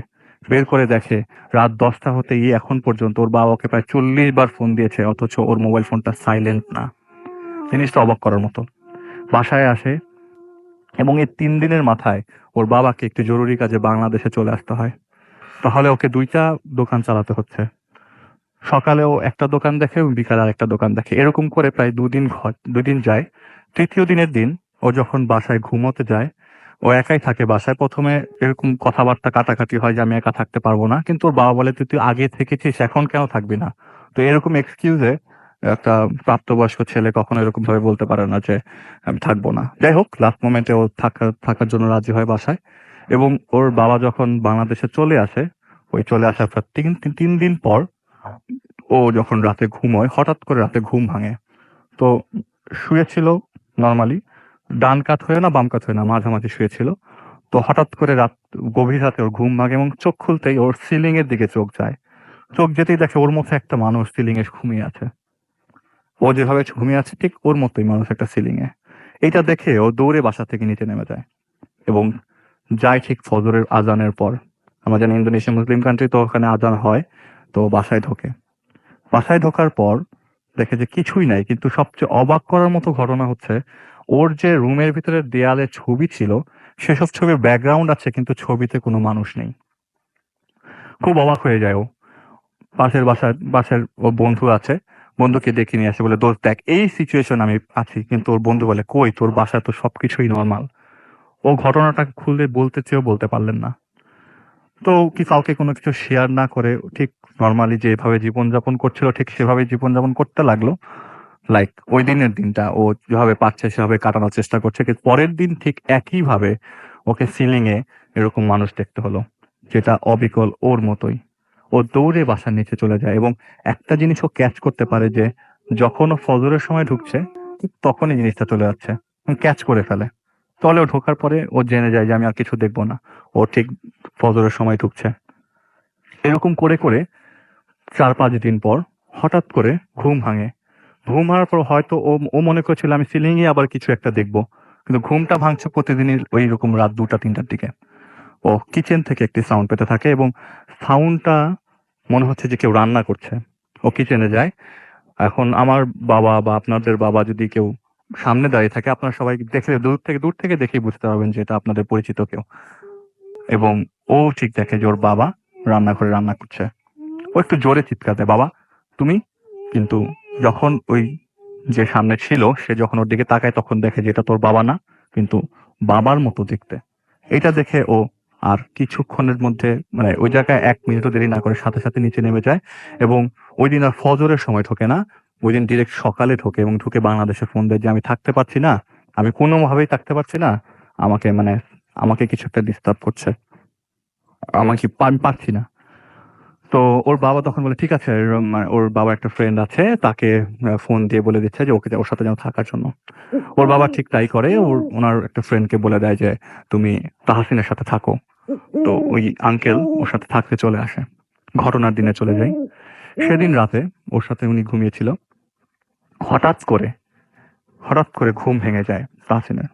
বের করে দেখে রাত 10টা হতেই এখন পর্যন্ত ওর বাবা ওকে প্রায় 40 বার ফোন দিয়েছে, অথচ ওর মোবাইল ফোনটা সাইলেন্ট না। জিনিসটা অবাক করার মতো। বাসায় আসে এবং এই 3 দিনের মাথায় ওর বাবাকে একটি জরুরি কাজে বাংলাদেশে চলে আসতে হয়। তাহলে ওকে 2টা দোকান চালাতে হচ্ছে। সকালেও একটা দোকান দেখে এবং বিকালে আরেকটা দোকান দেখে। এরকম করে প্রায় 2 দিন যায়। তৃতীয় দিনের দিন ও যখন বাসায় ঘুমোতে যায়, ও একাই থাকে বাসায়। প্রথমে এরকম কথাবার্তা কাটাকাটি হয় যে আমি একা থাকতে পারবো না, কিন্তু ওর বাবা বলে তুই আগে থেকেছিস, এখন কেন থাকবি না? তো এরকম এক্সকিউজে একটা প্রাপ্তবয়স্ক ছেলে কখনো এরকম ভাবে বলতে পারে না যে আমি থাকবো না। যাই হোক, লাস্ট মোমেন্টে ও থাকার জন্য রাজি হয় বাসায়। এবং ওর বাবা যখন বাংলাদেশে চলে আসে, ওই চলে আসার পর 3 দিন পর ও যখন রাতে ঘুমোয়, হঠাৎ করে রাতে ঘুম ভাঙে। তো শুয়েছিল নর্মালি, ডান কাত হয়ে না বাম কাত হয়ে না, মাঝামাঝি শুয়েছিল। তো হঠাৎ করে গভীর রাতে ওর ঘুম ভাঙে এবং চোখ খুলতেই ওর সিলিং এর দিকে চোখ যায়। চোখ যেতেই দেখে ওর মতো একটা মানুষ সিলিং এ ঘুমিয়ে আছে। ও যেভাবে ঘুমিয়ে আছে ঠিক ওর মতোই মানুষ একটা সিলিং এ। এইটা দেখে ও দৌড়ে বাসা থেকে নিচে নেমে যায় এবং যায় ঠিক ফজরের আজানের পর। আমরা জানি ইন্দোনেশিয়া মুসলিম কান্ট্রি, তো ওখানে আজান হয়। তো বাসায় ঢোকে। বাসায় ঢোকার পর দেখে যে কিছুই নাই, কিন্তু সবচেয়ে অবাক করার মতো ঘটনা হচ্ছে ওর যে রুমের ভিতরে দেয়ালে ছবি ছিল, সেসব ছবির ব্যাকগ্রাউন্ড আছে কিন্তু ছবিতে কোনো মানুষ নেই। খুব অবাক হয়ে যায় ও। পাশের ওর বন্ধু আছে, বন্ধুকে ডেকে নিয়ে আসে, বলে দোস্ত দেখ এই সিচুয়েশন আমি আছি। কিন্তু ওর বন্ধু বলে কই, তোর বাসায় তো সবকিছুই নর্মাল। ও ঘটনাটা খুলে বলতে চেয়েও বলতে পারলেন না। তো কি কাউকে কোনো কিছু শেয়ার না করে ঠিক নর্মালি যেভাবে জীবনযাপন করছিল ঠিক সেভাবে জীবনযাপন করতে লাগলো। লাইক ওই দিনের দিনটা ও যেভাবে পাচ্ছে সেভাবে কাটানোর চেষ্টা করছে, কিন্তু পরের দিন ঠিক একইভাবে ওকে সিলিং এ এরকম মানুষ দেখতে হলো, যেটা অবিকল ওর মতোই। ও দৌড়ে বাসার নিচে চলে যায় এবং একটা জিনিস ও ক্যাচ করতে পারে যে যখন ও ফজরের সময় ঢুকছে ঠিক তখনই জিনিসটা চলে যাচ্ছে, ক্যাচ করে ফেলে। তলে ও ঢোকার পরে ও জেনে যায় যে আমি আর কিছু দেখবো না, ও ঠিক ফজরের সময় ঢুকছে। এরকম করে করে 4-5 দিন পর হঠাৎ করে ঘুম ভাঙে। ঘুম ভাঙার পর হয়তো ও ও মনে করছিল আমি সিলিং এ আবার কিছু একটা দেখবো, কিন্তু ঘুমটা ভাঙছে প্রতিদিনই ওই রকম রাত 2টা-3টার দিকে। ও কিচেন থেকে একটি সাউন্ড পেতে থাকে এবং সাউন্ডটা মনে হচ্ছে যে কেউ রান্না করছে। ও কিচেনে যায়। এখন আমার বাবা বা আপনাদের বাবা যদি কেউ সামনে দাঁড়িয়ে থাকে, আপনারা সবাই দেখলে দূর থেকে দেখেই বুঝতে পারবেন যে এটা আপনাদের পরিচিত কেউ। এবং ও ঠিক দেখে যে ওর বাবা রান্নাঘরে রান্না করছে। ও একটু জোরে চিৎকার দেয়, বাবা তুমি। কিন্তু যখন ওই যে সামনে ছিল সে যখন ওর দিকে তাকায়, তখন দেখে যে এটা তোর বাবা না, কিন্তু বাবার মতো দেখতে। এটা দেখে ও আর কিছুক্ষণের মধ্যে মানে ওই জায়গায় 1 মিনিটও দেরি না করে সাথে সাথে নিচে নেমে যায়। এবং ওই দিন আর ফজরের সময় ঢোকে না, ওই দিন ডিরেক্ট সকালে ঢোকে এবং ঢুকে বাংলাদেশে ফোন দেয় যে আমি থাকতে পারছি না, আমি কোনোভাবেই থাকতে পারছি না, আমাকে মানে আমাকে কিছু একটা ডিস্টার্ব করছে, আমি পারছি না। তো ওর বাবা তখন বলে ঠিক আছে, মানে ওর বাবা একটা ফ্রেন্ড আছে, তাকে ফোন দিয়ে বলে দিচ্ছে যে ওর সাথে যেন থাকার জন্য। ওর বাবা ঠিক তাই করে, ওনার একটা ফ্রেন্ডকে বলে দেয় যে তুমি তাহসিনের সাথে থাকো। তো ওই আঙ্কেল ওর সাথে থাকতে চলে আসে। ঘটনার দিনে চলে যাই। সেদিন রাতে ওর সাথে উনি ঘুমিয়েছিল। হঠাৎ করে হঠাৎ করে ঘুম ভেঙে যায় তাহসিনের।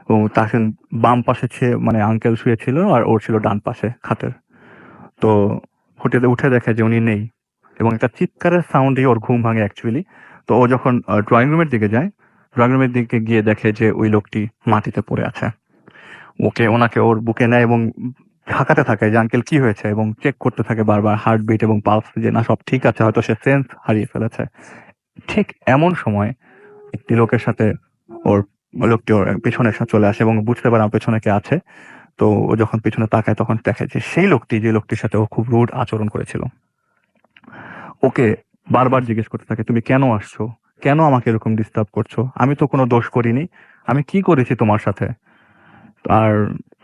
ও তাহসিন বাম পাশে মানে আঙ্কেল শুয়েছিল আর ওর ছিল ডান পাশে খাটের। তো হোটেলে উঠে দেখে যে উনি নেই এবং একটা চিৎকারের সাউন্ডে ওর ঘুম ভাঙে অ্যাকচুয়ালি। তো ও যখন ড্রয়িং রুমের দিকে যায়, ড্রয়িং রুমের দিকে গিয়ে দেখে যে ওই লোকটি মাটিতে পড়ে আছে। ওনাকে ওর বুকে নেয় এবং ঢাকাতে থাকে যে আঙ্কেল কি হয়েছে, এবং চেক করতে থাকে বারবার হার্টবিট এবং পালস যে না সব ঠিক আছে, হয়তো সে সেন্স হারিয়ে ফেলেছে। ঠিক এমন সময় একটি লোকের সাথে ওর লোকটি ওর পেছনে চলে আসে এবং বুঝতে পারে আমার পেছনে কে আছে। তো ও যখন পেছনে তাকায় তখন দেখে যে সেই লোকটি যে লোকটির সাথে ও খুব রুড আচরণ করেছিল, ওকে বারবার জিজ্ঞেস করতে থাকে তুমি কেন আসছো, কেন আমাকে এরকম ডিস্টার্ব করছো, আমি তো কোনো দোষ করিনি, আমি কি করেছি তোমার সাথে। আর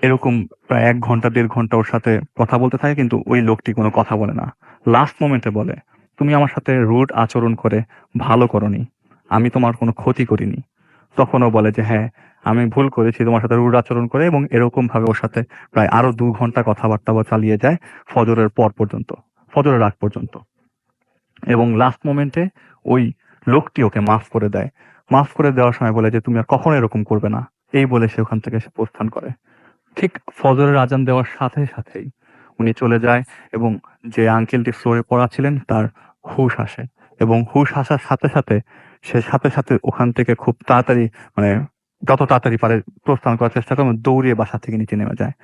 এরকম প্রায় 1 ঘন্টা 1.5 ঘন্টা ওর সাথে কথা বলতে থাকে, কিন্তু ওই লোকটি কোনো কথা বলে না। লাস্ট মোমেন্টে বলে তুমি আমার সাথে রুড আচরণ করে ভালো করনি, আমি তোমার কোনো ক্ষতি করিনি। তখনও বলে যে হ্যাঁ আমি ভুল করেছি তোমার সাথে রুড আচরণ করে, এবং এরকম ভাবে ওর সাথে প্রায় আরো 2 ঘন্টা কথাবার্তা চালিয়ে যায় ফজরের পর পর্যন্ত, ফজরের আগ পর্যন্ত। এবং লাস্ট মোমেন্টে ওই লোকটি ওকে মাফ করে দেয়। মাফ করে দেওয়ার সময় বলে যে তুমি আর কখনো এরকম করবে না, এই বলে সে ওখান থেকে প্রস্থান করে। ঠিক ফজরের আজান দেওয়ার সাথে সাথেই উনি চলে যায় এবং যে আঙ্কেলটি ফ্লোরে পড়া ছিলেন তার হুঁশ আসে এবং হুঁশ আসার সাথে সাথে সে সাথে সাথে ওখান থেকে খুব তাড়াতাড়ি মানে যত তাড়াতাড়ি পারে প্রস্থান করার চেষ্টা করে এবং দৌড়িয়ে বাসা থেকে নিচে নেমে যায়।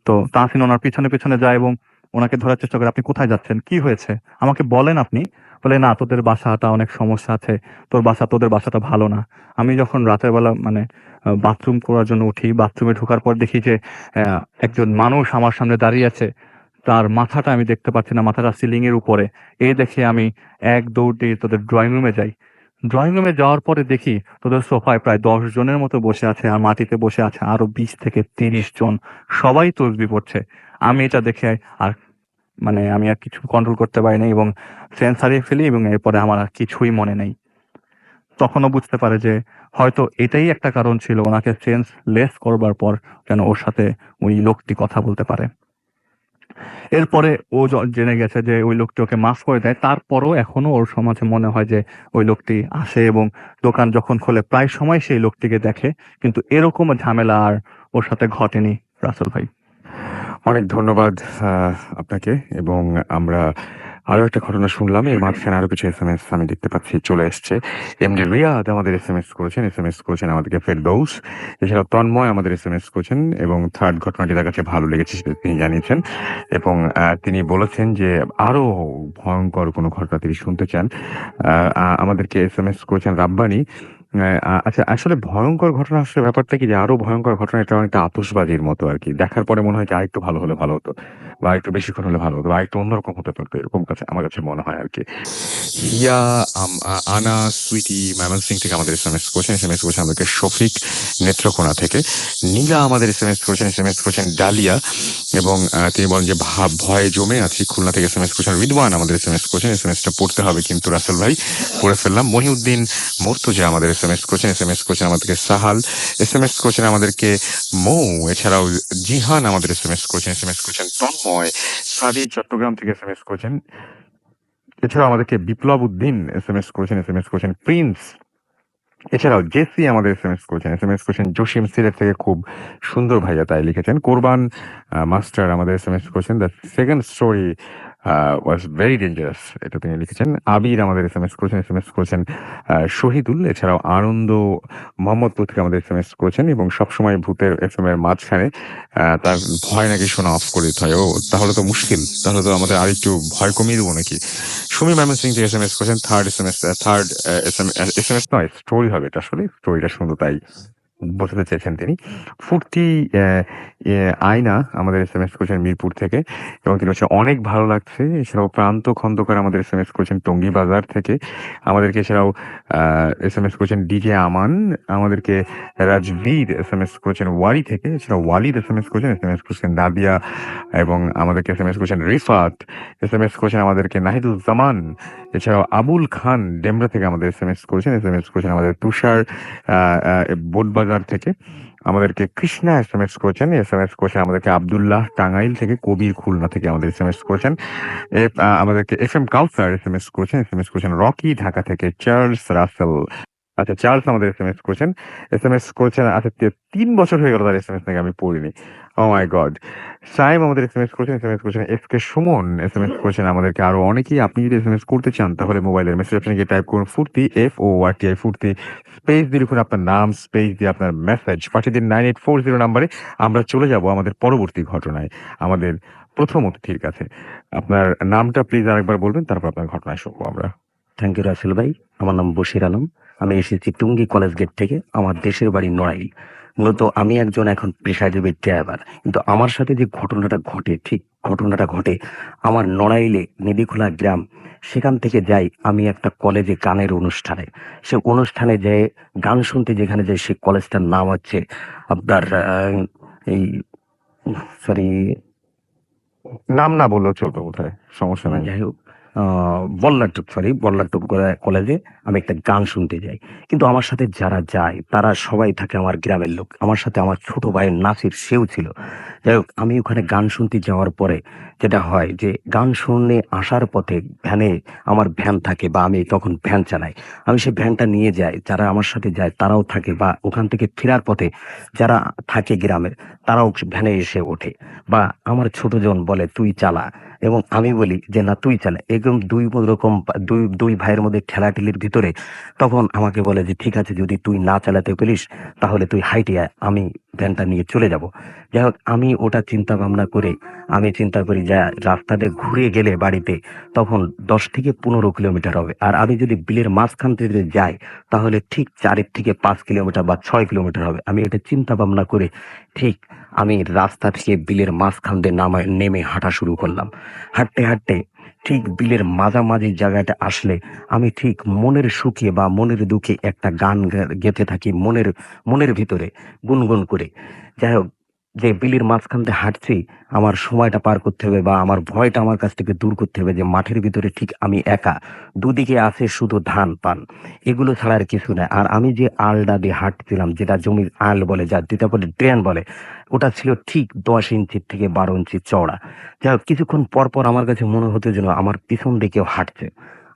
তো তাহসিন ওনার পিছনে পিছনে যায় এবং ওনাকে ধরার চেষ্টা করে, আপনি কোথায় যাচ্ছেন, কি হয়েছে, আমাকে বলেন আপনি। বলে, না তোদের বাসাটা অনেক সমস্যা আছে, তোদের বাসাটা ভালো না। আমি যখন রাতের বেলা মানে বাথরুম করার জন্য উঠি, বাথরুমে ঢোকার পর দেখি যে একজন মানুষ আমার সামনে দাঁড়িয়ে আছে, তার মাথাটা আমি দেখতে পাচ্ছি না, মাথাটা সিলিং এর উপরে। এই দেখে আমি এক দৌড় দিয়ে তোদের ড্রয়িং রুমে যাই। ড্রয়িং রুমে যাওয়ার পরে দেখি তোদের সোফায় প্রায় 10 জনের মতো বসে আছে, আর মাটিতে বসে আছে আরো 20 থেকে 30 জন, সবাই তসবি পড়ছে। আমি এটা দেখে আর মানে আমি আর কিছু কন্ট্রোল করতে পারিনি এবং সেন্স হারিয়ে ফেলি এবং এরপরে আমার আর কিছুই মনে নেই। তখনও বুঝতে পারে যে হয়তো এটাই একটা কারণ ছিল ওনাকে সেন্স লেস করবার পর যেন ওর সাথে ওই লোকটি কথা বলতে পারে। এরপরে ও জেনে গেছে যে ওই লোকটি ওকে মাফ করে দেয়, তারপরও এখনো ওর সমাজে মনে হয় যে ওই লোকটি আসে এবং দোকান যখন খোলে প্রায় সময় সেই লোকটিকে দেখে, কিন্তু এরকম ঝামেলা আর ওর সাথে ঘটেনি রাসেল ভাই। অনেক ধন্যবাদ আপনাকে। এবং আমরা আরো একটা ঘটনা শুনলাম, এর মাঝখানে আরো কিছু এসএমএস আমি দেখতে পাচ্ছি চলে এসছে। এমডি রিয়াদ আমাদের এসএমএস করেছেন আমাদেরকে ফেরদৌস, এছাড়াও তন্ময় আমাদের এসএমএস করেছেন এবং থার্ড ঘটনাটি তার কাছে ভালো লেগেছে সেটা তিনি জানিয়েছেন এবং তিনি বলেছেন যে আরো ভয়ঙ্কর কোনো ঘটনা তিনি শুনতে চান। আমাদেরকে এসএমএস করেছেন রাব্বানি। আচ্ছা, আসলে ভয়ঙ্কর ঘটনা আসলে ব্যাপারটা কি যে আরো ভয়ঙ্কর ঘটনা, এটা অনেকটা আতশবাজির মতো আরকি। দেখার পরে মনে হয় যে আরেকটু ভালো হলে ভালো হতো বা আরেকটু বেশিক্ষণ হলে ভালো হতো বা আরেকটু অন্যরকম হতে পারতো, এরকম আমার কাছে মনে হয় আরকি। হিয়া আনা সুইটি ময়মনসিংহ থেকে আমাদের এসএমএস করেছেন আমাদেরকে শফিক নেত্রকোনা থেকে। নীলা আমাদের এসএমএস করেছেন ডালিয়া এবং তিনি বলেন যে ভয়ে জমে আছি। খুলনা থেকে এসএমএস করেছেন রিদওয়ান আমাদের এসএমএস করেছেন, এসএমএসটা পড়তে হবে কিন্তু রাসেল ভাই, পড়ে ফেললাম। মহিউদ্দিন মুর্তজা আমাদের এসএমএস করেছেন আমাদেরকে সাহাল, এসএমএস করেছেন আমাদেরকে মৌ, এছাড়াও জিহান আমাদের এসএমএস করেছেন তন্ময়, সাদি চট্টগ্রাম থেকে এসএমএস করেছেন, এছাড়াও আমাদেরকে বিপ্লব উদ্দিন এসএমএস করেছেন প্রিন্স, এছাড়াও জেসি আমাদের এসএমএস করেছেন জসিম সিলেট থেকে, খুব সুন্দর ভাইয়া তাই লিখেছেন। কোরবান মাস্টার আমাদের এসএমএস করেছেন, the second story was very dangerous, এটা তিনি লিখেছেন। আবির আমাদের এসএমএস করেছেন শহীদুল, এছাড়াও আনন্দ মোহাম্মদপুর থেকে আমাদের এসএমএস করেছেন এবং সবসময় ভূতের এফএম এর মাঝখানে তার ভয় নাকি শোনা অফ করে দিতে হয়। ও তাহলে তো মুশকিল, তাহলে তো আমাদের আরেকটু ভয় কমিয়ে দেবো নাকি। সুমি ময়মনসিংহ থেকে এসএমএস করেছেন, থার্ড এসএমএস নয়, স্টোরি হবে এটা, আসলে স্টোরিটা সুন্দর তাই বোঝাতে চেয়েছেন তিনি। ফুর্তি আয়না আমাদের এসএমএস করেছেন মিরপুর থেকে এবং তিনি হচ্ছে অনেক ভালো লাগছে। এছাড়াও প্রান্ত খন্দকার আমাদের এসএমএস করেছেন টঙ্গী বাজার থেকে আমাদেরকে, এছাড়াও এসএমএস করেছেন ডিজে আমান আমাদেরকে, রাজবীর এসএমএস করেছেন ওয়ারি থেকে, এছাড়াও ওয়ালিদ এসএমএস করেছেন নাদিয়া এবং আমাদেরকে এসএমএস করেছেন রিফাত, এসএমএস করেছেন আমাদেরকে নাহিদুজ্জামান, এছাড়াও আবুল খান ডেমরা থেকে আমাদের এসএমএস করেছেন আমাদের তুষার বোটবাজার থেকে, আমাদেরকে কৃষ্ণা এসএমএস করেছেন আমাদেরকে আব্দুল্লাহ টাঙ্গাইল থেকে, কবির খুলনা থেকে আমাদের এসএমএস করেছেন, আমাদেরকে এফ এম কাউসার এসএমএস করেছেন রকি ঢাকা থেকে, চার্লস রাসেল, আচ্ছা চার্লস আমাদের এসএমএস করেছেন আচ্ছা 3 বছর হয়ে গেল তার এসএমএস নাকি আমি পড়িনি, ও মাই গড। সাইম আমাদের এসএমএস করেছেন এফ কে সুমন এসএমএস করেছেন আমাদেরকে, আরো অনেকেই। আপনি যদি এসএমএস করতে চান তাহলে মোবাইলের মেসেজ অপশনে গিয়ে টাইপ করুন ফুর্তি FORTI ফুর্তি, স্পেস দিয়ে লিখুন আপনার নাম, স্পেস দিয়ে আপনার মেসেজ পাঠিয়ে দিন 9840 নাম্বারে। আমরা চলে যাব আমাদের পরবর্তী ঘটনায়, আমাদের প্রথম অতিথির কাছে। আপনার নামটা প্লিজ আরেকবার বলবেন, তারপর আপনার ঘটনায় শুনবো আমরা। থ্যাংক ইউ রাসেল ভাই। আমার নাম বশির আলম, আমি এসেছি টুঙ্গি কলেজ গেট থেকে, আমার দেশের বাড়ি নড়াইল। মূলত আমি একজন এখন পেশাজীবী ড্রাইভার, কিন্তু আমার সাথে যে ঘটনাটা ঘটে আমার নড়াইলে নেদিখোলা গ্রাম। সেখান থেকে যাই আমি একটা কলেজে গানের অনুষ্ঠানে, সে অনুষ্ঠানে যে গান শুনতে যেখানে যাই, সেই কলেজটার নাম হচ্ছে আপনার এই সরি নাম না বললেও চলবে বোধহয়, সমস্যা নাই। যাই হোক, বল্লারটুপ কলেজে আমি একটা গান শুনতে যাই। কিন্তু আমার সাথে যারা যায় তারা সবাই থাকে আমার গ্রামের লোক। আমার সাথে আমার ছোট ভাইয়ের নাসির, সেও ছিল। যাই হোক, আমি ওখানে গান শুনতে যাওয়ার পরে যেটা হয় যে গান শুনে আসার পথে ভ্যানে, আমার ভ্যান থাকে বা আমি তখন ভ্যান চালাই, আমি সেই ভ্যানটা নিয়ে যাই। যারা আমার সাথে যায় তারাও থাকে, বা ওখান থেকে ফেরার পথে যারা থাকে গ্রামের তারাও ভ্যানে এসে ওঠে। বা আমার ছোট জন বলে তুই চালা, এবং আমি বলি যে না তুই চালা। এরকম দুই রকম দুই দুই ভাইয়ের মধ্যে ঠেলাঠেলির ভিতরে তখন আমাকে বলে যে ঠিক আছে, যদি তুই না চালাতে পারিস তাহলে তুই হাইটে আয়, আমি ভ্যানটা নিয়ে চলে যাব। যাই হোক, আমি ওটা চিন্তা ভাবনা করে আমি চিন্তা করি যে রাস্তাতে ঘুরে গেলে বাড়িতে তখন 10 থেকে 15 কিলোমিটার হবে, আর আমি যদি বিলের মাঝখান থেকে যাই তাহলে ঠিক 4 থেকে 5 কিলোমিটার বা 6 কিলোমিটার হবে। আমি এটা চিন্তা ভাবনা করে ঠিক আমি রাস্তা থেকে বিলের মাঝখান দিয়ে নেমে হাঁটা শুরু করলাম। হাঁটতে হাঁটতে ঠিক বিলের মাঝামাঝি জায়গাটা আসলে আমি ঠিক মনের সুখে বা মনের দুঃখে একটা গান গেঁথে থাকি মনের মনের ভিতরে গুনগুন করে। যাই হোক, যে বিলির মাঝখান দিয়ে হাঁটছি, আমার সময়টা পার করতে হবে বা আমার ভয়টা আমার কাছ থেকে দূর করতে হবে যে মাঠের ভিতরে ঠিক আমি একা, দুদিকে আছে শুধু ধান পান, এগুলো ছাড়া আর কিছু না। আর আমি যে আলটা দিয়ে হাঁটছিলাম, যেটা জমির আল বলে, যা যেটা বলে ড্রেন বলে, ওটা ছিল ঠিক 10 ইঞ্চি থেকে 12 ইঞ্চি চওড়া। যাই হোক, কিছুক্ষণ পর পর আমার কাছে মনে হতো যেন আমার পিছন দিকেও হাঁটছে।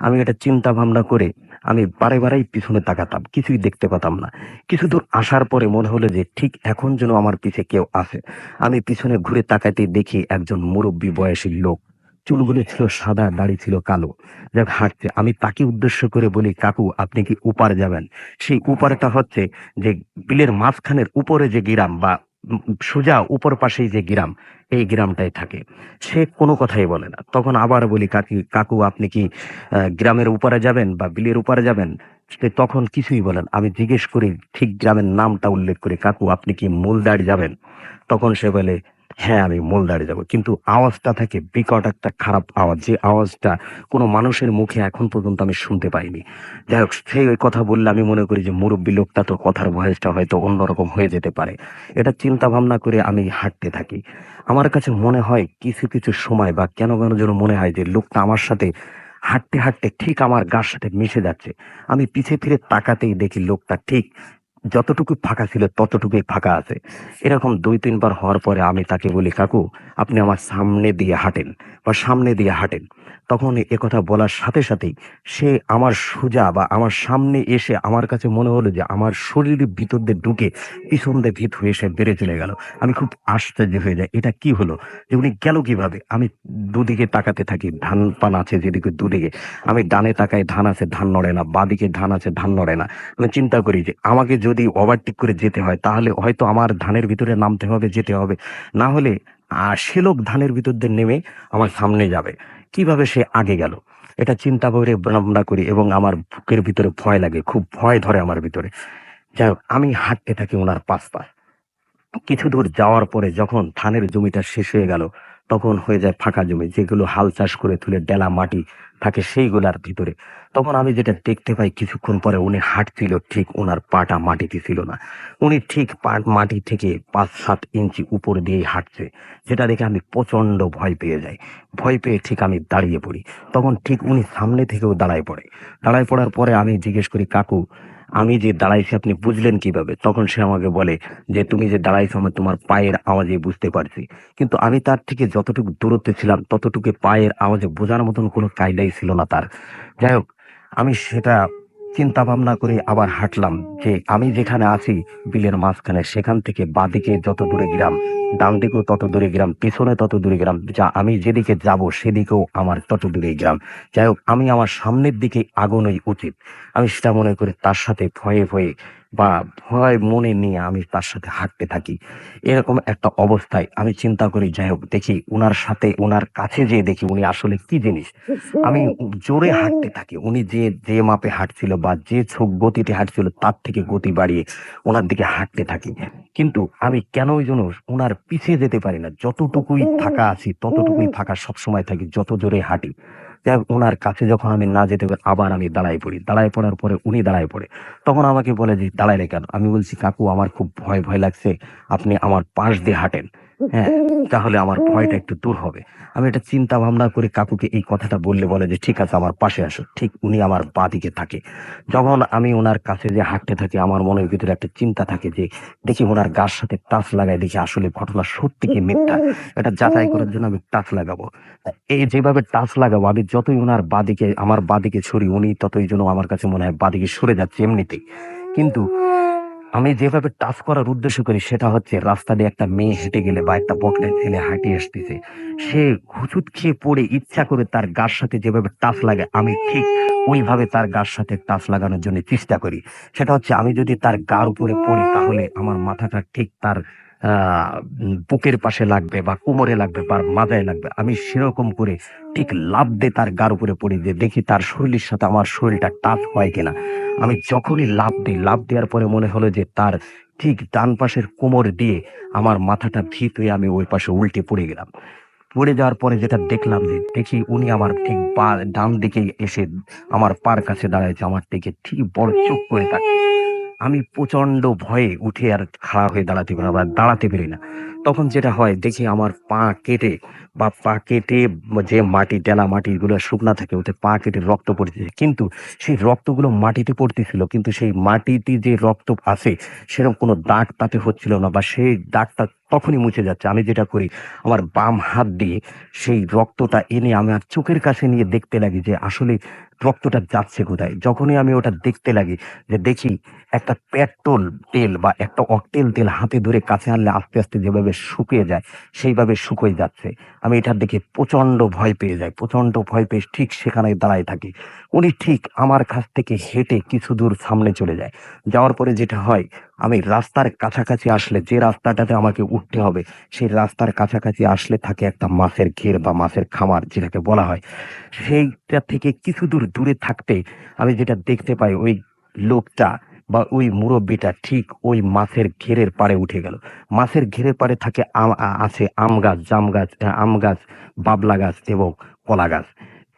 আমি এটা চিন্তা ভাবনা করে আমি বারেই পিছনে তাকাতাম, কিছুই দেখতে পেতাম না। কিছু দূর আসার পরে মনে হলো যে ঠিক এখন যেন আমার পিছে কেউ আছে। আমি পিছনে ঘুরে তাকাতে দেখি একজন মুরব্বী বয়সী লোক, চুলগুলো ছিল সাদা, দাড়ি ছিল কালো, যাক হাঁটছে। আমি তাকে উদ্দেশ্য করে বলি, কাকু আপনি কি উপার যাবেন? সেই উপারটা হচ্ছে যে বিলের মাঝখানের উপরে যে গ্রাম, বা সোজা উপর পাশেই যে গ্রাম, এই গ্রামটাই থাকে। সে কোনো কথাই বলে না। তখন আবার বলি, কাকু আপনি কি গ্রামের উপারে যাবেন বা বিলের উপারে যাবেন? সে তখন কিছুই বলেন। আমি জিজ্ঞেস করি, ঠিক গ্রামের নামটা উল্লেখ করি, কাকু আপনি কি মূলদাড়ি যাবেন? তখন সে বলে, হ্যাঁ আমি মূলদাড়ি যাব। কিন্তু আওয়াজটা থাকে বিকট একটা খারাপ আওয়াজ, যে আওয়াজটা কোনো মানুষের মুখে এখন পর্যন্ত আমি শুনতে পাইনি। যাই হোক, সেই ওই কথা বললে আমি মনে করি যে মুরব্বী লোকটা তো কথার ভয়েসটা হয়তো অন্যরকম হয়ে যেতে পারে। এটা চিন্তা ভাবনা করে আমি হাঁটতে থাকি। আমার কাছে মনে হয় কিছু কিছু সময় বা কেন কেন যেন মনে হয় যে লোকটা আমার সাথে হাঁটতে হাঁটতে ঠিক আমার গার সাথে মিশে যাচ্ছে। আমি পিছে ফিরে তাকাতেই দেখি লোকটা ঠিক যতটুকু ফাঁকা ছিল ততটুকুই ফাঁকা আছে। এরকম 2-3 বার হওয়ার পরে আমি তাকে বলি, কাকু আপনি আমার সামনে দিয়ে হাঁটেন বা সামনে দিয়ে হাঁটেন। তখন কথা বলার সাথে সাথেই সে আমার সোজা বা আমার সামনে এসে আমার কাছে মনে হলো যে আমার শরীরের ভিতর দিয়ে ঢুকে পিছন দিয়ে ভিত হয়ে সে বেড়ে চলে গেল। আমি খুব আশ্চর্য হয়ে যাই, এটা কি হলো, যে উনি গেল কিভাবে? আমি দুদিকে তাকাতে থাকি, ধান পান আছে যেদিকে দুদিকে, আমি ডানে তাকাই, ধান আছে, ধান নড়ে না, বাদিকে ধান আছে, ধান নড়ে না। আমি চিন্তা করি যে আমাকে যদি ওভারটেক করে যেতে হয় তাহলে হয়তো আমার ধানের ভিতরে নামতে হবে, যেতে হবে, না হলে সে লোক ধানের ভিতর দিয়ে নেমে আমার সামনে যাবে। কিভাবে সে আগে গেল? এটা চিন্তা করে ভাবনা করি এবং আমার বুকের ভিতরে ভয় লাগে, খুব ভয় ধরে আমার ভিতরে। যাই হোক, আমি হাঁটতে থাকি ওনার পাশ পাশ। কিছু দূর যাওয়ার পরে যখন ধানের জমিটা শেষ হয়ে গেল, তখন হয়ে যায় ফাঁকা জমি, যেগুলো হাল চাষ করে তুলে ডেলা মাটি থাকে সেইগুলার ভিতরে। তখন আমি যেটা দেখতে পাই, কিছুক্ষণ পরে উনি হাঁটছিল, ঠিক ওনার পাটা মাটিতে ছিল না। উনি ঠিক মাটি থেকে 5-7 ইঞ্চি উপর দিয়ে হাঁটছে, যেটা দেখে আমি প্রচন্ড ভয় পেয়ে যাই। ভয় পেয়ে ঠিক আমি দাঁড়িয়ে পড়ি। তখন ঠিক উনি সামনে থেকেও দাঁড়ায় পড়ে। দাঁড়ায় পড়ার পরে আমি জিজ্ঞেস করি, কাকু আমি যে দাঁড়াইছি আপনি বুঝলেন কিভাবে? তখন সে আমাকে বলে যে তুমি যে দাঁড়াইছো আমি তোমার পায়ের আওয়াজে বুঝতে পারছি। কিন্তু আমি তার থেকে যতটুকু দূরত্বে ছিলাম ততটুকু পায়ের আওয়াজে বোঝার মতন কোনো কায়দাই ছিল না তার। যাই হোক, আমি সেটা চিন্তা ভাবনা করে আবার হাঁটলাম, যে আমি যেখানে আছি বিলের মাঝখানে, সেখান থেকে বাদিকে যত দূরে গ্রাম, ডান দিকেও তত দূরে গ্রাম, পিছনে তত দূরে গ্রাম, যা আমি যেদিকে যাব সেদিকেও আমার তত দূরে গ্রাম। যাই হোক, আমি আমার সামনের দিকে আগানোই উচিত। আমি সেটা মনে করি তার সাথে ভয়ে ভয়ে বা ভয় মনে নিয়ে আমি তার সাথে হাঁটতে থাকি। এরকম একটা অবস্থায় আমি চিন্তা করি, যাই হোক দেখি উনার সাথে, উনার কাছে যেয়ে দেখি উনি আসলে কি জিনিস। আমি জোরে হাঁটতে থাকি, উনি যে যে মাপে হাঁটছিল বা যে গতিতে হাঁটছিল তার থেকে গতি বাড়িয়ে ওনার দিকে হাঁটতে থাকি। কিন্তু আমি কেনই যেন ওনার পিছিয়ে যেতে পারি না। যতটুকুই ফাঁকা আছি ততটুকুই ফাঁকা সবসময় থাকি, যত জোরে হাঁটি। যাই হোক, ওনার কাছে যখন আমি না যেতে পারি আবার আমি দাঁড়াই পড়ি। দাঁড়ায় পড়ার পরে উনি দাঁড়ায় পড়ে। তখন আমাকে বলে যে দাঁড়াইলে কেন? আমি বলছি, কাকু আমার খুব ভয় ভয় লাগছে, আপনি আমার পাশ দিয়ে হাঁটেন। হ্যাঁ, তাহলে আমার ভয়টা একটু দূর হবে। আমি এটা চিন্তা ভাবনা করে কাকুকে এই কথাটা বললে বলে যে, "ঠিক আছে আমার পাশে আসো।" ঠিক উনি আমার বাঁদিকে থাকে। যখন আমি উনার কাছে যে হাঁটতে থাকি আমার মনের ভিতরে একটা চিন্তা থাকে যে, দেখি উনার গার সাথে টাচ লাগায় দেখি আসলে ঘটনা সত্যি কি মিথ্যা। এটা যাচাই করার জন্য আমি টাচ লাগাবো। এই যেভাবে টাচ লাগাবো আমি যতই উনার বাঁদিকে আমার বাঁদিকে সরি উনি ততই যেন আমার কাছে মনে হয় বাঁদিকে সরে যাচ্ছে এমনিতেই। কিন্তু আমি যেভাবে টাচ করার উদ্দেশ্য করি সেটা হচ্ছে রাস্তা দিয়ে একটা মেয়ে হেঁটে গেলে বা একটা বকনা ছেলে হাঁটে আসতেছে সে হুচুট খেয়ে পড়ে ইচ্ছা করে তার গার সাথে যেভাবে টাচ লাগে আমি ঠিক ওইভাবে তার গার সাথে টাচ লাগানোর জন্য চেষ্টা করি। সেটা হচ্ছে আমি যদি তার গার উপরে পড়ি তাহলে আমার মাথাটা ঠিক তার বুকের পাশে লাগবে বা কোমরে লাগবে বা মাথায় লাগবে। আমি সেরকম করে ঠিক লাফ দিয়ে তার গার উপরে পড়ি যে দেখি তার শরীরের সাথে আমার শরীরটা টাচ হয় কিনা। আমি যখনই লাফ দিই, লাফ দেওয়ার পরে মনে হলো যে তার ঠিক ডান পাশের কোমর দিয়ে আমার মাথাটা ভিত হয়ে আমি ওই পাশে উল্টে পড়ে গেলাম। পড়ে যাওয়ার পরে যেটা দেখলাম যে দেখি উনি আমার ঠিক ডান দিকে এসে আমার পার কাছে দাঁড়াইছে আমার দিকে ঠিক বড় চোখ করে তাকিয়ে। আমি প্রচন্ড ভয়ে উঠে আর খাড়া হয়ে দাঁড়াতে পারি না বা দাঁড়াতে পারি না। তখন যেটা হয় দেখি আমার পা কেটে বা পা কেটে যে মাটি টেলা মাটিগুলো শুকনা থাকে ওতে পা কেটে রক্ত পড়তেছে। কিন্তু সেই রক্তগুলো মাটিতে পড়তেছিল কিন্তু সেই মাটিতে যে রক্ত আছে সেরকম কোনো দাগ তাতে হচ্ছিল না বা সেই দাগটা তখনই মুছে যাচ্ছে। আমি যেটা করি আমার বাম হাত দিয়ে সেই রক্তটা এনে আমার চোখের কাছে নিয়ে দেখতে লাগি যে আসলে রক্তটা যাচ্ছে কোথায়। যখনই আমি ওটা দেখতে লাগি যে দেখি একটা পেট্রোল তেল বা একটা অকটেল তেল হাতে ধরে কাছে আনলে আস্তে আস্তে যেভাবে শুকিয়ে যায় সেইভাবে শুকিয়ে যাচ্ছে। আমি এটা দেখে প্রচন্ড ভয় পেয়ে যাই। প্রচন্ড ভয় পেয়ে ঠিক সেখানে দাঁড়ায় থাকি। উনি ঠিক আমার কাছ থেকে হেঁটে কিছু দূর সামনে চলে যায়। যাওয়ার পরে যেটা হয় আমি রাস্তার কাছাকাছি আসলে যে রাস্তাটাতে আমাকে উঠতে হবে সেই রাস্তার কাছাকাছি আসলে থাকে একটা মাছের ঘের বা মাছের খামার যেটাকে বলা হয়। সেইটা থেকে কিছু দূর দূরে থাকতে আমি যেটা দেখতে পাই ওই লোকটা বা ওই মুরব্বিটা ঠিক ওই মাছের ঘেরের পাড়ে উঠে গেল। মাছের ঘেরের পাড়ে থাকে আছে আম গাছ, জাম গাছ, আম গাছ, বাবলা গাছ এবং কলা গাছ।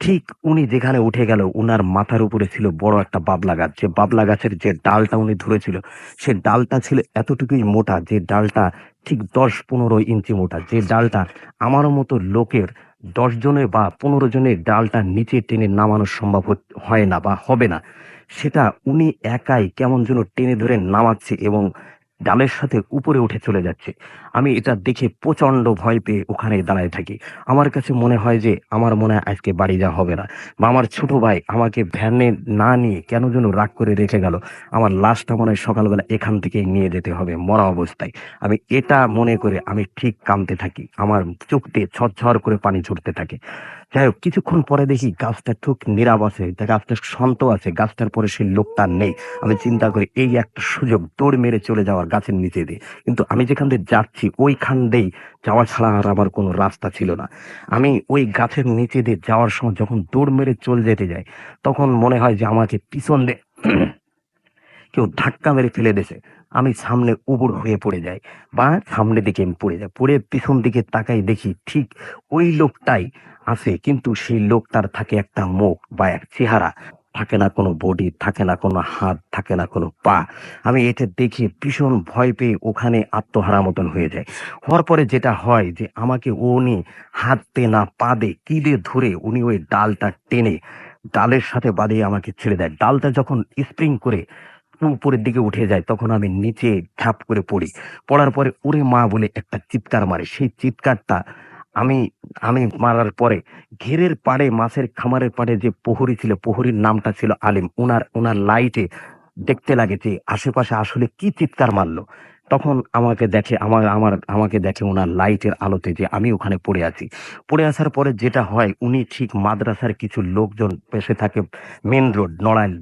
ঠিক উনি যেখানে উঠে গেল উনার মাথার উপরে ছিল বড় একটা বাবলা গাছ। যে বাবলা গাছের যে ডালটা উনি ধরেছিল সে ডালটা ছিল এতটুকুই মোটা যে ডালটা ঠিক ১০-১৫ ইঞ্চি মোটা। যে ডালটা আমার মতো লোকের ১০ জনের বা ১৫ জনের ডালটা নিচে টেনে নামানো সম্ভব হয় না বা হবে না। সেটা উনি একাই কেমন যেন টেনে ধরে নামাচ্ছে এবং ডালের সাথে উপরে উঠে চলে যাচ্ছে। আমি এটা দেখে প্রচন্ড ভয় পেয়ে ওখানে দাঁড়ায় থাকি। আমার কাছে মনে হয় যে আমার মনে হয় আজকে বাড়ি যাওয়া হবে না বা আমার ছোট ভাই আমাকে ভ্যানে না নিয়ে কেন যেন রাগ করে রেখে গেল। আমার লাশটা মনে হয় সকালবেলা এখান থেকেই নিয়ে যেতে হবে মরা অবস্থায়। আমি এটা মনে করে আমি ঠিক কাঁদতে থাকি। আমার চোখ দিয়ে ঝরঝর করে পানি ঝরতে থাকে। যাই হোক কিছুক্ষণ পরে দেখি গাছটা খুব নীরব আছে, তা গাছটা শান্ত আছে। গাছটার পরে সেই লোকটা আর নেই। আমি চিন্তা করি এই একটা সুযোগ দৌড় মেরে চলে যাওয়ার গাছের নিচে দিয়ে। কিন্তু আমি যেখান দিয়ে যাচ্ছি ওইখান দিয়েই যাওয়া ছাড়া আর আমার কোনো রাস্তা ছিল না। আমি ওই গাছের নিচে দিয়ে যাওয়ার সময় যখন দৌড় মেরে চলে যেতে যাই, তখন মনে হয় যে আমাকে পিছন দিয়ে কেউ ধাক্কা মেরে ফেলে দিয়েছে। আমি সামনে উবুড় হয়ে পড়ে যাই বা সামনের দিকে আমি পড়ে যাই। পড়ে পিছন দিকে তাকাই দেখি ঠিক ওই লোকটাই আছে কিন্তু সেই লোকটার থাকে একটা মুখ বা এক চেহারা। থাকে না কোনো বডি, থাকে না কোনো হাত, থাকে না কোনো পা। আমি এটা দেখে ভীষণ ভয় পেয়ে ওখানে আত্মহারা মতন হয়ে যায়। হওয়ার পরে যেটা হয় যে আমাকে উনি হাত দিয়ে না পা দিয়ে কি দিয়ে ধরে উনি ওই ডালটা টেনে ডালের সাথে বাঁধিয়ে আমাকে ছেড়ে দেয়। ডালটা যখন স্প্রিং করে উপরের দিকে উঠে যায় তখন আমি নিচে ঝাঁপ করে পড়ি। পড়ার পরে ওরে মা বলে একটা চিৎকার মারে। সেই চিৎকারটা আমি আমি মারার পরে ঘেরের পাড়ে মাছের খামারের পাড়ে যে প্রহরী ছিল, প্রহরীর নামটা ছিল আলিম। উনার লাইটে দেখতে লাগে যে আশেপাশে আসলে কি চিৎকার মারলো। তখন আমাকে দেখে আমাকে দেখে উনার লাইটের আলোতে যে আমি ওখানে পড়ে আছি। পড়ে আসার পরে যেটা হয় উনি ঠিক মাদ্রাসার কিছু লোকজন বসে থাকে main road Narail,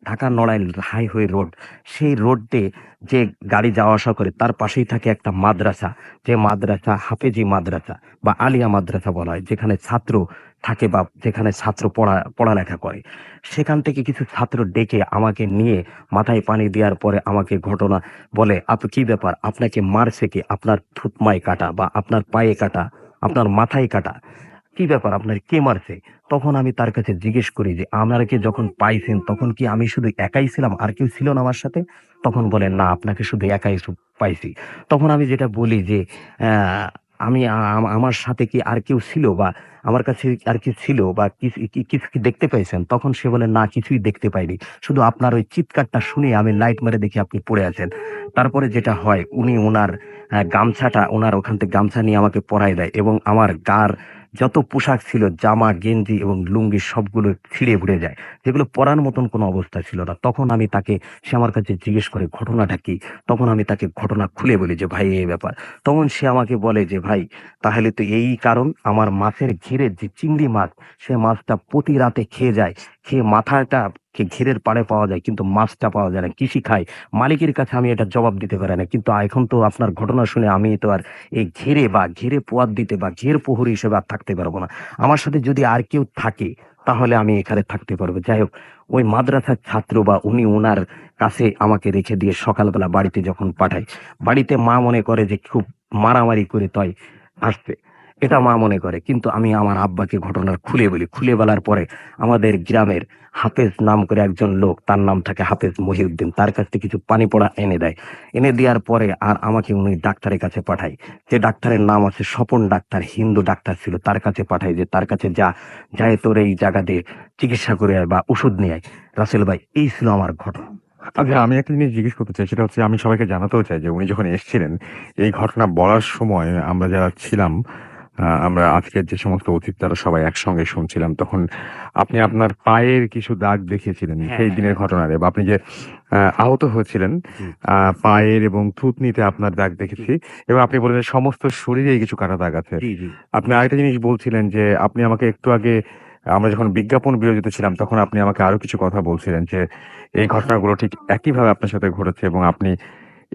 Dhaka Narail highway road. সেই রোড দিয়ে যে গাড়ি যাওয়া আসা করে তার পাশেই থাকে একটা মাদ্রাসা। যে মাদ্রাসা হাফেজি মাদ্রাসা বা আলিয়া মাদ্রাসা বলা হয়। যেখানে ছাত্র থাকে বা যেখানে ছাত্র পড়ালেখা করে। সেখান থেকে কিছু ছাত্র ডেকে আমাকে নিয়ে মাথায় পানি দেওয়ার পরে আমাকে ঘটনা বলে, "আপু কি ব্যাপার? আপনাকে মারছে কে? আপনার থুতমায় কাটা বা আপনার পায়ে কাটা, আপনার মাথায় কাটা। কি ব্যাপার? আপনার কে মারছে?" তখন আমি তার কাছে জিজ্ঞেস করি যে, "আমাকে যখন পাইছেন তখন কি আমি শুধু একাই ছিলাম? আর কেউ ছিল না আমার সাথে?" তখন বলে, "না, আপনাকে শুধু একাই পাইছি।" তখন আমি যেটা বলি যে, "অ্যা আমি আমার সাথে কি আর কেউ ছিল বা আমার কাছে আর কি ছিল বা কিছু কি দেখতে পেয়েছেন? তখন সে বলে, "না, কিছুই দেখতে পাইনি। শুধু আপনার ওই চিৎকারটা শুনে আমি লাইট মেরে দেখি আপনি পড়ে আছেন।" তারপরে যেটা হয়, উনি উনার গামছাটা উনার ওখান থেকে গামছা নিয়ে আমাকে পরায় দেয় এবং আমার গার যত পোশাক ছিল, জামা, গেঞ্জি এবং লুঙ্গি সবগুলো ছিঁড়ে উড়ে যায়। যেগুলো পরার মতন কোনো অবস্থা ছিল না। তখন আমি তাকে সে আমার কাছে জিজ্ঞেস করে, "ঘটনাটা কি?" তখন আমি তাকে ঘটনা খুলে বলি যে, "ভাই এই ব্যাপার।" তখন সে আমাকে বলে যে, "ভাই, তাহলে তো এই কারণ আমার মাছের ঘেরের যে চিংড়ি মাছ, সে মাছটা প্রতি রাতে খেয়ে যায়। খেয়ে মাথাটা ঘেরের পাড়ে পাওয়া যায় কিন্তু মাছটা পাওয়া যায় না। কৃষি খায়। মালিকের কাছে আমি এটা জবাব দিতে পারি না। কিন্তু এখন তো আপনার ঘটনা শুনে আমি তো আর এই ঘেরে বা ঘেরে পোয়াত দিতে বা ঘের প্রহরী হিসেবে আর থাকতে পারবো না। আমার সাথে যদি আর কেউ থাকে তাহলে আমি এখানে থাকতে পারবো।" যাই হোক, ওই মাদ্রাসার ছাত্র বা উনি উনার কাছে আমাকে রেখে দিয়ে সকালবেলা বাড়িতে যখন পাঠায়, বাড়িতে মা মনে করে যে খুব মারামারি করে তয় আসছে। এটা মা মনে করে। কিন্তু আমি আমার আব্বাকে ঘটনা খুলে বলি। খুলে বলার পরে আমাদের গ্রামের হাফেজ নাম করে একজন লোক, তার নাম থাকে হাফেজ মহিউদ্দিন। তার কাছ থেকে কিছু পানি পড়া এনে দেয়। এনে দেওয়ার পরে আর আমাকে উনি ডাক্তারের কাছে পাঠায়। যে ডাক্তারের নাম আছে স্বপন ডাক্তার, হিন্দু ডাক্তার ছিল। তার কাছে পাঠায় যে, "তার কাছে যা, যায়ে তোর এই জায়গাতে চিকিৎসা করে আয় বা ওষুধ নিয়ে আয়।" রাসেল ভাই, এই ছিল আমার ঘটনা। আচ্ছা, আমি একটা জিনিস জিজ্ঞেস করতে চাই, সেটা হচ্ছে আমি সবাইকে জানাতেও চাই যে উনি যখন এসেছিলেন এই ঘটনা বলার সময় আমরা যারা ছিলাম, আমরা আজকের যে সমস্ত অতিথি তারা সবাই একসঙ্গে শুনছিলাম, তখন আপনি আপনার পায়ের কিছু দাগ দেখিয়েছিলেন হ্যাঁ, সেই হ্যাঁ, দিনের হ্যাঁ। ঘটনারে, বা আপনি যে আহত হয়েছিলেন জি, পায়ের এবং থুতনিতে আপনার দাগ জি, দেখেছি, এবং আপনি বললেন সমস্ত শরীরেই কিছু কাটা দাগ আছে। জি, জি, আপনি আরেকটা জিনিস বলছিলেন যে আপনি আমাকে একটু আগে, আমরা যখন বিজ্ঞাপন বিরতিতে ছিলাম তখন আপনি আমাকে আরো কিছু কথা বলছিলেন যে এই ঘটনাগুলো ঠিক একইভাবে আপনার সাথে ঘটেছে এবং আপনি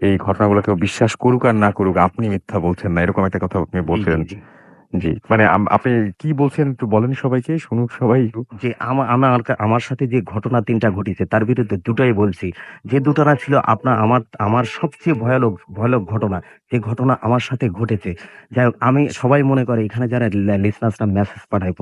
এই ঘটনাগুলো কেউ বিশ্বাস করুক আর না করুক আপনি মিথ্যা বলছেন না, এরকম একটা কথা আপনি জি, জি, বলছিলেন। জি। জি, মানে আপনি কি বলছেন একটু বলেন, সবাইকে শুনুক সবাই একটু। যে আমার সাথে যে ঘটনা ৩ টা ঘটেছে তার বিরুদ্ধে দুটাই বলছি। যে দুটা না ছিল আমার সবচেয়ে ভয়ানক ঘটনা, যে ঘটনা আমার সাথে ঘটেছে। যাই হোক, আমি সবাই মনে করে এখানে যারা লিসনার্সরা মেসেজ পাঠায়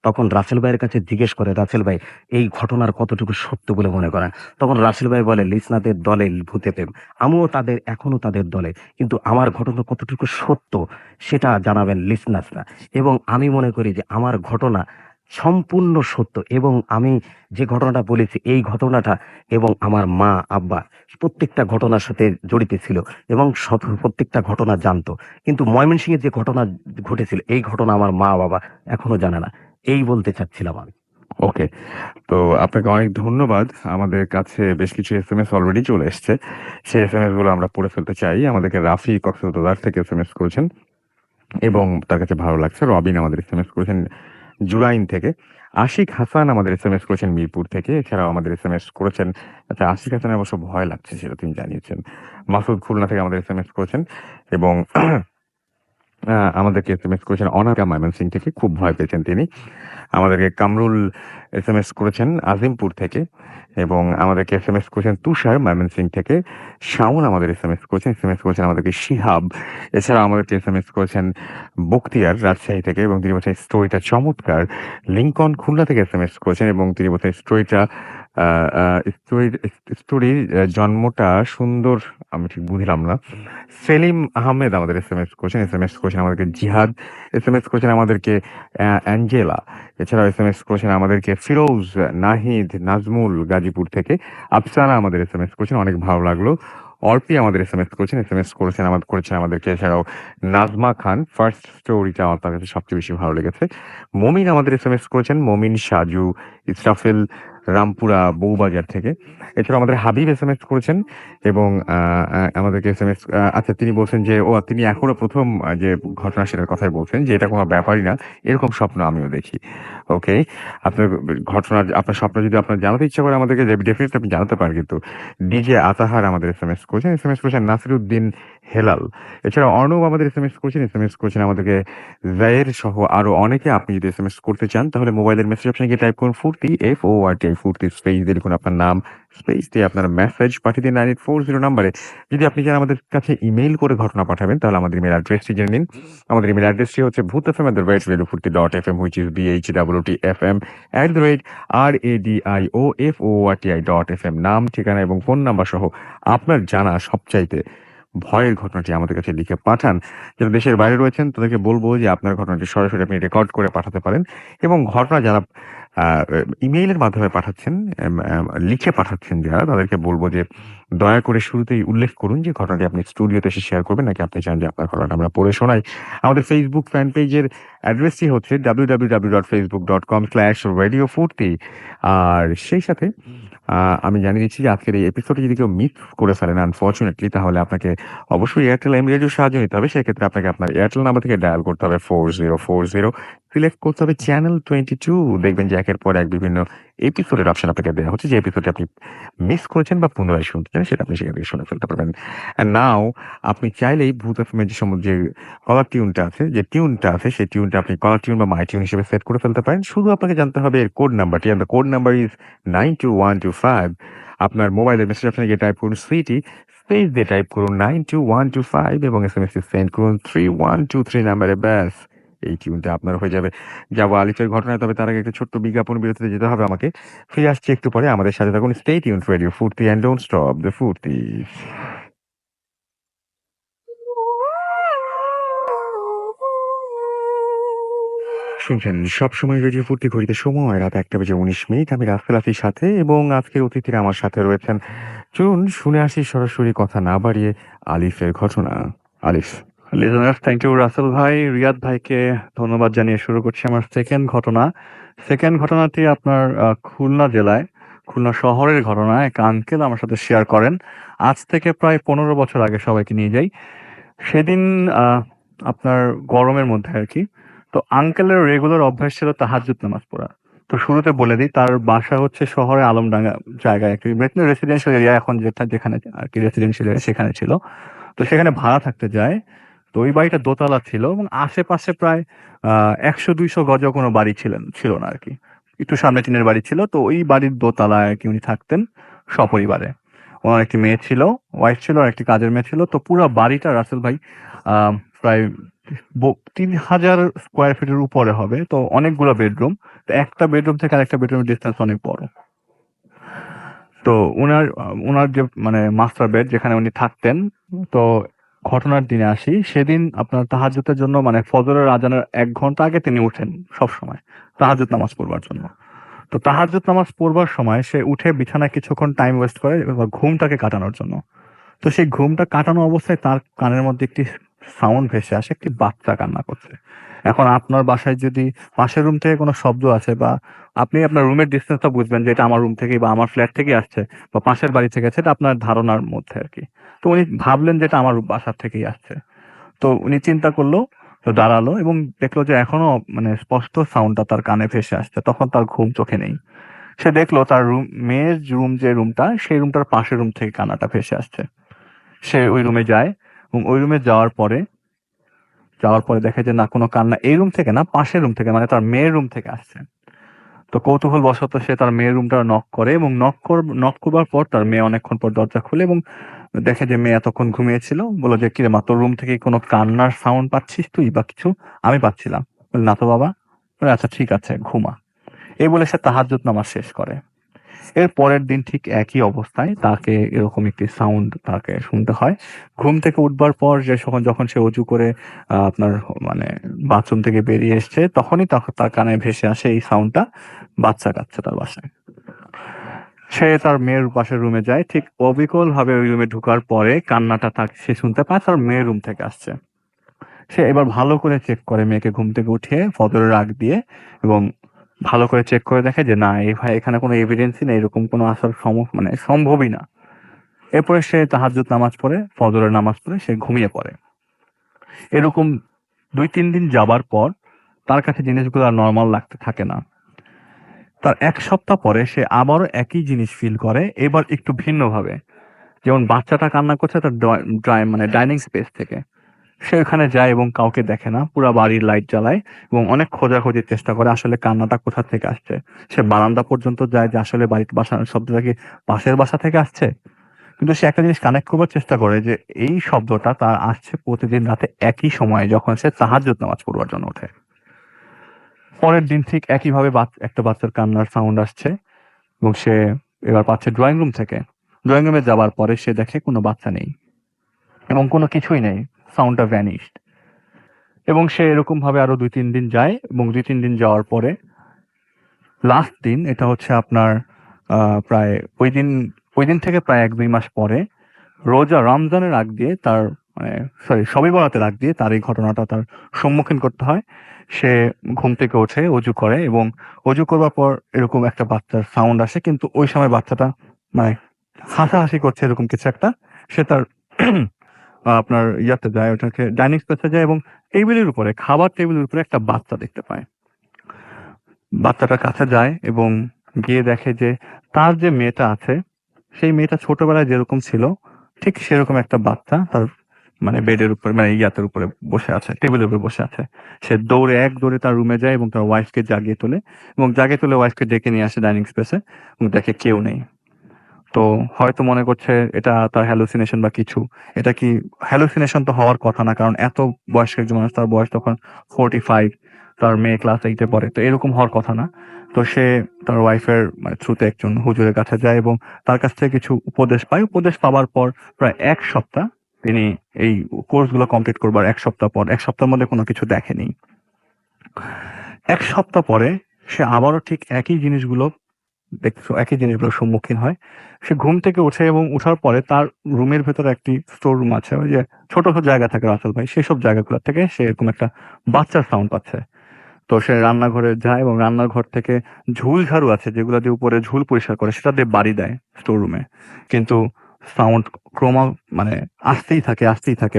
তখন রাসেল ভাইয়ের কাছে জিজ্ঞেস করে, "রাসেল ভাই, এই ঘটনার কতটুকু সত্য বলে মনে করেন?" তখন রাসেল ভাই বলে, "লিসনারদের দলে ভূতে প্রেম। আমিও এখনো তাদের দলে। কিন্তু আমার ঘটনা কতটুকু সত্য সেটা জানাবেন লিসনার্সরা।" এবং আমি মনে করি যে আমার ঘটনা সম্পূর্ণ সত্য এবং আমি যে ঘটনাটা বলেছি এই ঘটনাটা এবং আমার মা, আব্বা প্রত্যেকটা ঘটনার সাথে জড়িত ছিল এবং প্রত্যেকটা ঘটনা জানতো। কিন্তু ময়মনসিংহে যে ঘটনা ঘটেছিল এই ঘটনা আমার মা-বাবা এখনো জানে না। এই বলতে চাচ্ছিলাম আমি। ওকে, তো আপনাকে অনেক ধন্যবাদ। আমাদের কাছে বেশ কিছু এসএমএস অলরেডি চলে এসছে, সেই এসএমএস গুলো আমরা পড়ে ফেলতে চাই। আমাদেরকে রাফি কক্সবাজার থেকে এসএমএস করেছেন এবং তার কাছে ভালো লাগছে। রবিন আমাদের এসএমএস করেছেন জুরাইন থেকে। আশিক হাসান আমাদের এসএমএস করেছেন মিরপুর থেকে। এছাড়াও আমাদের এসএমএস করেছেন, আচ্ছা আশিক হাসানের অবশ্য ভয় লাগছে সেটা তিনি জানিয়েছেন। মাসুদ খুলনা থেকে আমাদের এসএমএস করেছেন এবং আমাদেরকে এসএমএস করেছেন অনামিকা ময়মনসিংহ থেকে, খুব ভয় পেয়েছেন তিনি। আমাদেরকে কামরুল এসএমএস করেছেন আজিমপুর থেকে এবং আমাদেরকে এসএমএস করেছেন তুষার ময়মনসিংহ থেকে। শাওন আমাদের এসএমএস করেছেন আমাদেরকে শিহাব। এছাড়াও আমাদেরকে এসএমএস করেছেন বখতিয়ার রাজশাহী থেকে এবং তিনি বলছেন স্টোরিটা চমৎকার। লিংকন খুলনা থেকে এসএমএস করেছেন এবং তিনি বলছেন স্টোরিটা স্টোরির জন্মটা সুন্দর, আমি ঠিক বুঝলাম না। সেলিম আহমেদ আমাদের এসএমএস করেছেন আমাদেরকে জিহাদ। এসএমএস করেছেন আমাদেরকে অ্যাঞ্জেলা। এছাড়াও এসএমএস করেছেন আমাদেরকে ফিরোজ, নাহিদ, নাজমুল গাজীপুর থেকে। আফসানা আমাদের এসএমএস করেছেন, অনেক ভালো লাগলো। অর্পি আমাদের করেছেন আমাদেরকে। এছাড়াও নাজমা খান, ফার্স্ট স্টোরিটা আমার তার কাছে সবচেয়ে বেশি ভালো লেগেছে। মমিন আমাদের এসএমএস করেছেন, মমিন, সাজু, ইসরাফিল, রামপুরা বউবাজার থেকে। এছাড়াও আমাদের হাবিব এসএমএস করেছেন এবং আমাদেরকে এসএমএস, আচ্ছা তিনি বলছেন যে তিনি এখনো প্রথম যে ঘটনা সেটার কথাই বলছেন যে এটা কোনো ব্যাপারই না, এরকম স্বপ্ন আমিও দেখি। ওকে, আপনার আপনার স্বপ্ন যদি আপনার জানাতে ইচ্ছা করে আমাদেরকে ডেফিনেটলি আপনি জানাতে পারেন। কিন্তু ডিজে আতাহার আমাদের এসএমএস করেছেন নাসিরুদ্দিন হেলাল। এছাড়া অর্ণব আমাদের এসএমএস করেছেন আমাদেরকে জায়ের সহ আরো অনেকে। আপনি যদি এসএমএস করতে চান তাহলে মোবাইলের মেসেজ অপশনে গিয়ে টাইপ করুন ফুর্তি, FORTI, ফুর্তি স্পেস দিয়ে লিখুন আপনার নাম, স্পেস দিয়ে আপনার মেসেজ পাঠিয়ে দিন 9840 নাম্বারে। যদি আপনি চান আমাদের কাছে ইমেইল করে ঘটনা পাঠাবেন তাহলে আমাদের ইমেল অ্যাড্রেসটি জেনে নিন। আমাদের ইমেল অ্যাড্রেসটি হচ্ছে bhutfm@radiofurti.fm, which is BHWTFM@RADIOFORTI.FM। নাম, ঠিকানা এবং ফোন নাম্বার সহ আপনার জানা সবচাইতে ভয়ের ঘটনাটি আমাদের কাছে লিখে পাঠান। যারা দেশের বাইরে রয়েছেন তাদেরকে বলবো যে আপনার ঘটনাটি সরাসরি আপনি রেকর্ড করে পাঠাতে পারেন এবং ঘটনা যারা ইমেইলের মাধ্যমে পাঠাচ্ছেন, লিখে পাঠাচ্ছেন যারা, তাদেরকে বলবো যে দয়া করে শুরুতেই উল্লেখ করুন যে ঘটনাটি আপনি স্টুডিওতে এসে শেয়ার করবেন নাকি আপনি চান যে আপনার ঘটনাটা আমরা পড়ে শোনাই। আমাদের ফেসবুক ফ্যান পেজের অ্যাড্রেসটি হচ্ছে www.facebook.com/radiofurti। আর সেই সাথে আমি জানিয়ে দিচ্ছি যে আজকের এই এপিসোডে যদি কেউ মিস করে ফেলেন আনফরচুনেটলি, তাহলে আপনাকে অবশ্যই এয়ারটেল এমরেডিওর সাহায্য নিতে হবে। সেক্ষেত্রে আপনাকে আপনার এয়ারটেল নাম্বার থেকে ডায়াল করতে হবে 4040, সিলেক্ট করতে হবে চ্যানেল 22। দেখবেন যে একের পর এক বিভিন্ন এপিসোডের অপশন আপনাকে দেওয়া হচ্ছে। যে এপিসোডটি আপনি মিস করেছেন বা পুনরায় শুনতে চান সেটা আপনি সেখান থেকে শুনে ফেলতে পারবেন। অ্যান্ড নাও আপনি চাইলেই ভূত এফএমের যে কলার টিউনটা আছে, সেই টিউনটা আপনি কলার টিউন বা মাই টিউন হিসেবে সেট করে ফেলতে পারেন। শুধু আপনাকে জানতে হবে এর কোড নাম্বারটি, and the code number is 92125। আপনার মোবাইলের মেসেজ অপশনে গিয়ে টাইপ করুন সিটি, স্পেস দিয়ে টাইপ করুন 92125 এবং এসএমএসটি সেন্ড করুন 3123 নাম্বারে। ব্যাস, এই টিউনটা আপনার হয়ে যাবে। যাবো আলিফের ঘটনায়, তবে তার আগে একটা ছোট্ট বিজ্ঞাপন বিরতিতে যেতে হবে আমাকে। ফিরে আসছি একটু পরে। আমাদের সাথে থাকুন। স্টে টিউনড রেডিও ফুর্তি, অ্যান্ড ডোন্ট স্টপ দ্য ফুর্তি। শুনছেন সবসময় রেডিও ফুর্তি, ঘড়িতে সময় রাত 1:19। আমি রাসেল আতির সাথে, এবং আজকের অতিথিরা আমার সাথে রয়েছেন। চলুন শুনে আসি সরাসরি, কথা না বাড়িয়ে, আলিফের ঘটনা। আলিফ। লিসেনার্স, থ্যাংক ইউ রাসেল ভাই, রিয়াদ ভাইকে ধন্যবাদ জানিয়ে শুরু করছি আমার সেকেন্ড ঘটনা। সেকেন্ড ঘটনাটি আপনার খুলনা জেলায়, খুলনা শহরের ঘটনা। এক আঙ্কেল আমার সাথে শেয়ার করেন। আজ থেকে প্রায় 15 বছর আগে সবাইকে নিয়ে যাই। সেদিন আপনার গরমের মধ্যে আর কি। তো আঙ্কেলের রেগুলার অভ্যাস ছিল তাহাজ্জুদ নামাজ পড়া। তো শুরুতে বলে দিই, তার বাসা হচ্ছে শহরে আলমডাঙ্গা জায়গায়, একটি রেসিডেন্সিয়াল এরিয়া, এখন যেখানে আর কি রেসিডেন্সিয়াল এরিয়া সেখানে ছিল। তো সেখানে ভাড়া থাকতে যায়। তো ওই বাড়িটা দোতলা ছিল এবং আশেপাশে প্রায় 100-200 গজও কোনো বাড়ি ছিল না আর কি। একটু সামনে টিনের বাড়ি ছিল। তো ওই বাড়ির দোতলায় আর কি উনি থাকতেন সপরিবারে। ওনার একটি মেয়ে ছিল, ওয়াইফ ছিল, আর একটি কাজের মেয়ে ছিল। তো পুরো বাড়িটা রাসেল ভাই প্রায় 3000 স্কোয়ার ফিটের উপরে হবে। তো অনেকগুলো বেডরুম। তো একটা বেডরুম থেকে আরেকটা বেডরুমের ডিস্টেন্স অনেক বড়। তো উনার যে মানে মাস্টার বেড যেখানে উনি থাকতেন। তো ঘটনার দিনে আসি। সেদিন আপনার তাহাজ্জুদের জন্য মানে ফজরের আজানের 1 ঘন্টা আগে তিনি উঠেন সব সময় তাহাজ্জুদ নামাজ পড়বার জন্য। তো তাহাজ্জুদ নামাজ পড়বার সময় সে উঠে বিছানায় কিছুক্ষণ টাইম ওয়েস্ট করে এবার ঘুমটাকে কাটানোর জন্য। তো সেই ঘুমটা কাটানো অবস্থায় তার কানের মধ্যে একটি সাউন্ড ভেসে আসে, একটি বাচ্চা কান্না করছে। এখন আপনার বাসায় যদি পাশের রুম থেকে কোনো শব্দ আছে, বা আপনি আপনার রুমের ডিস্টেন্সটা বুঝবেন যে এটা আমার রুম থেকে বা আমার ফ্ল্যাট থেকে আসছে বা পাশের বাড়ি থেকে আসছে, এটা আপনার ধারণার মধ্যে আর কি। তো উনি ভাবলেন যে এটা আমার বাসার থেকেই আসছে। তো উনি চিন্তা করলো, তো দাঁড়ালো এবং দেখলো যে এখনো মানে স্পষ্ট সাউন্ডটা তার কানে ভেসে আসছে। তখন তার ঘুম চোখে নেই। সে দেখলো তার মেয়ের রুম, যে রুমটা, সেই রুমটার পাশের রুম থেকে কান্নাটা ভেসে আসছে। সে ওই রুমে যায় এবং ওই রুমে যাওয়ার পরে দেখে যে না, কোনো কান্না এই রুম থেকে না, পাশের রুম থেকে, মানে তার মেয়ের রুম থেকে আসছে। তো কৌতূহল বশত সে তার মেয়ের রুমটা নক করে এবং নক করবার পর তার মেয়ে অনেকক্ষণ পর দরজা খুলে এবং দেখে যে মেয়ে এতক্ষণ ঘুমিয়েছিল। বললো যে কিরে মা, তোর রুম থেকে কোনো কান্নার সাউন্ড পাচ্ছিস তুই বা কিছু? আমি পাচ্ছিলাম। বলে, না তো বাবা। বলে, আচ্ছা ঠিক আছে, ঘুমা। এই বলে সে তাহাজ্জুদ নামাজ শেষ করে। এর পরের দিন ঠিক একই অবস্থায় তাকে এরকম একটি সাউন্ড তাকে শুনতে হয়। ঘুম থেকে উঠবার পর যখন সে অজু করে আপনার মানে বাথরুম থেকে বেরিয়ে এসছে, তখনই তার কানে ভেসে আসে এই সাউন্ডটা, বাচ্চা কাচ্চা তার বাসায়। সে তার মেয়ের পাশের রুমে যায়। ঠিক অবিকল ভাবে ওই রুমে ঢোকার পরে কান্নাটা সে শুনতে পায় তার মেয়ের রুম থেকে আসছে। সে এবার ভালো করে চেক করে মেয়েকে ঘুম থেকে উঠিয়ে ফজরের আগ দিয়ে, এবং ভালো করে চেক করে দেখে যে না, এখানে কোনো এভিডেন্সই নেই, এরকম কোনো আসার মানে সম্ভবই না। এরপরে সে তাহাজ্জুদ নামাজ পড়ে, ফজরের নামাজ পড়ে সে ঘুমিয়ে পড়ে। এরকম 2-3 দিন যাবার পর তার কাছে জিনিসগুলো আর নর্মাল লাগতে থাকে না। তার 1 সপ্তাহ পরে সে আবারও একই জিনিস ফিল করে, এবার একটু ভিন্নভাবে। যেমন বাচ্চাটা কান্না করছে তার মানে ডাইনিং স্পেস থেকে। সে ওখানে যায় এবং কাউকে দেখে না, পুরা বাড়ির লাইট জ্বালায় এবং অনেক খোঁজাখুঁজির চেষ্টা করে আসলে কান্নাটা কোথা থেকে আসছে। সে বারান্দা পর্যন্ত যায় যে আসলে বাসার শব্দটা কি পাশের বাসা থেকে আসছে। কিন্তু সে একটা জিনিস কানেক্ট করবার চেষ্টা করে যে এই শব্দটা তার আসছে প্রতিদিন রাতে একই সময়ে, যখন সে তাহাজ্জুদ নামাজ পড়বার জন্য ওঠে। পরের দিন ঠিক একইভাবে একটা বাচ্চার কান্নার সাউন্ড আসছে এবং সে এবার পাচ্ছে ড্রয়িং রুম থেকে। ড্রয়িং রুমে যাবার পরে সে দেখে কোনো বাচ্চা নেই। এবং কোনো কিছুই নেই, সাউন্ডটা ভ্যানিশড। এবং সে এরকম ভাবে আরো 2-3 দিন যায়, এবং 2-3 দিন যাওয়ার পরে লাস্ট দিন, এটা হচ্ছে আপনার প্রায় ওই দিন থেকে প্রায় 1-2 মাস পরে, রোজা রমজানের আগ দিয়ে তার, মানে সরি, শবে বরাতের আগ দিয়ে তার এই ঘটনাটা তার সম্মুখীন করতে হয়। সে ঘুম থেকে ওঠে, অজু করে, এবং অজু করবার পর এরকম একটা বাচ্চার সাউন্ড আসে, কিন্তু ওই সময় বাচ্চাটা মানে হাসাহাসি করছে এরকম কিছু একটা। সে তার আপনার ইয়াতে যায়, ওটাকে ডাইনিং স্পেসে যায়, এবং টেবিলের উপরে, খাবার টেবিলের উপরে একটা বাচ্চা দেখতে পায়। বাচ্চাটার কাছে যায় এবং গিয়ে দেখে যে তার যে মেয়েটা আছে, সেই মেয়েটা ছোটবেলায় যেরকম ছিল ঠিক সেরকম একটা বাচ্চা তার মানে বেডের উপরে, মানে ইয়াতের উপরে বসে আছে, টেবিলের উপরে বসে আছে। সে এক দৌড়ে তার রুমে যায় এবং তার ওয়াইফকে জাগিয়ে তোলে, এবং জাগিয়ে তুলে ওয়াইফকে ডেকে নিয়ে আসে ডাইনিং স্পেসে, এবং দেখে কেউ নেই। তো হয়তো মনে করছে এটা তার হ্যালুসিনেশন বা কিছু। এটা কি হ্যালুসিনেশন তো হওয়ার কথা না, কারণ এত বয়স্ক একজন মানুষ, তার বয়স তখন 45, তার মেয়ে ক্লাস 8-এ পড়ে, তো এরকম হওয়ার কথা না। তো সে তার ওয়াইফের মানে থ্রুতে একজন হুজুরের কাছে যায় এবং তার কাছ থেকে কিছু উপদেশ পায়। উপদেশ পাওয়ার পর প্রায় 1 সপ্তাহ তিনি এই কোর্সগুলো কমপ্লিট করবার 1 সপ্তাহ পর, 1 সপ্তাহের মধ্যে কোনো কিছু দেখেনি। 1 সপ্তাহ পরে সে আবারও ঠিক একই জিনিসগুলোর সম্মুখীন হয়। সে ঘুম থেকে ওঠে এবং উঠার পরে তার রুমের ভেতরে একটি স্টোর রুম আছে, ওই যে ছোট ছোট জায়গা থাকে রাসেল ভাই, সেসব জায়গাগুলো থেকে সে এরকম একটা বাচ্চার সাউন্ড পাচ্ছে। তো সে রান্নাঘরে যায় এবং রান্নাঘর থেকে ঝুল ঝাড়ু আছে যেগুলো দিয়ে উপরে ঝুল পরিষ্কার করে, সেটা দিয়ে বাড়ি দেয় স্টোর রুমে। কিন্তু সাউন্ড ক্রমা মানে আসতেই থাকে,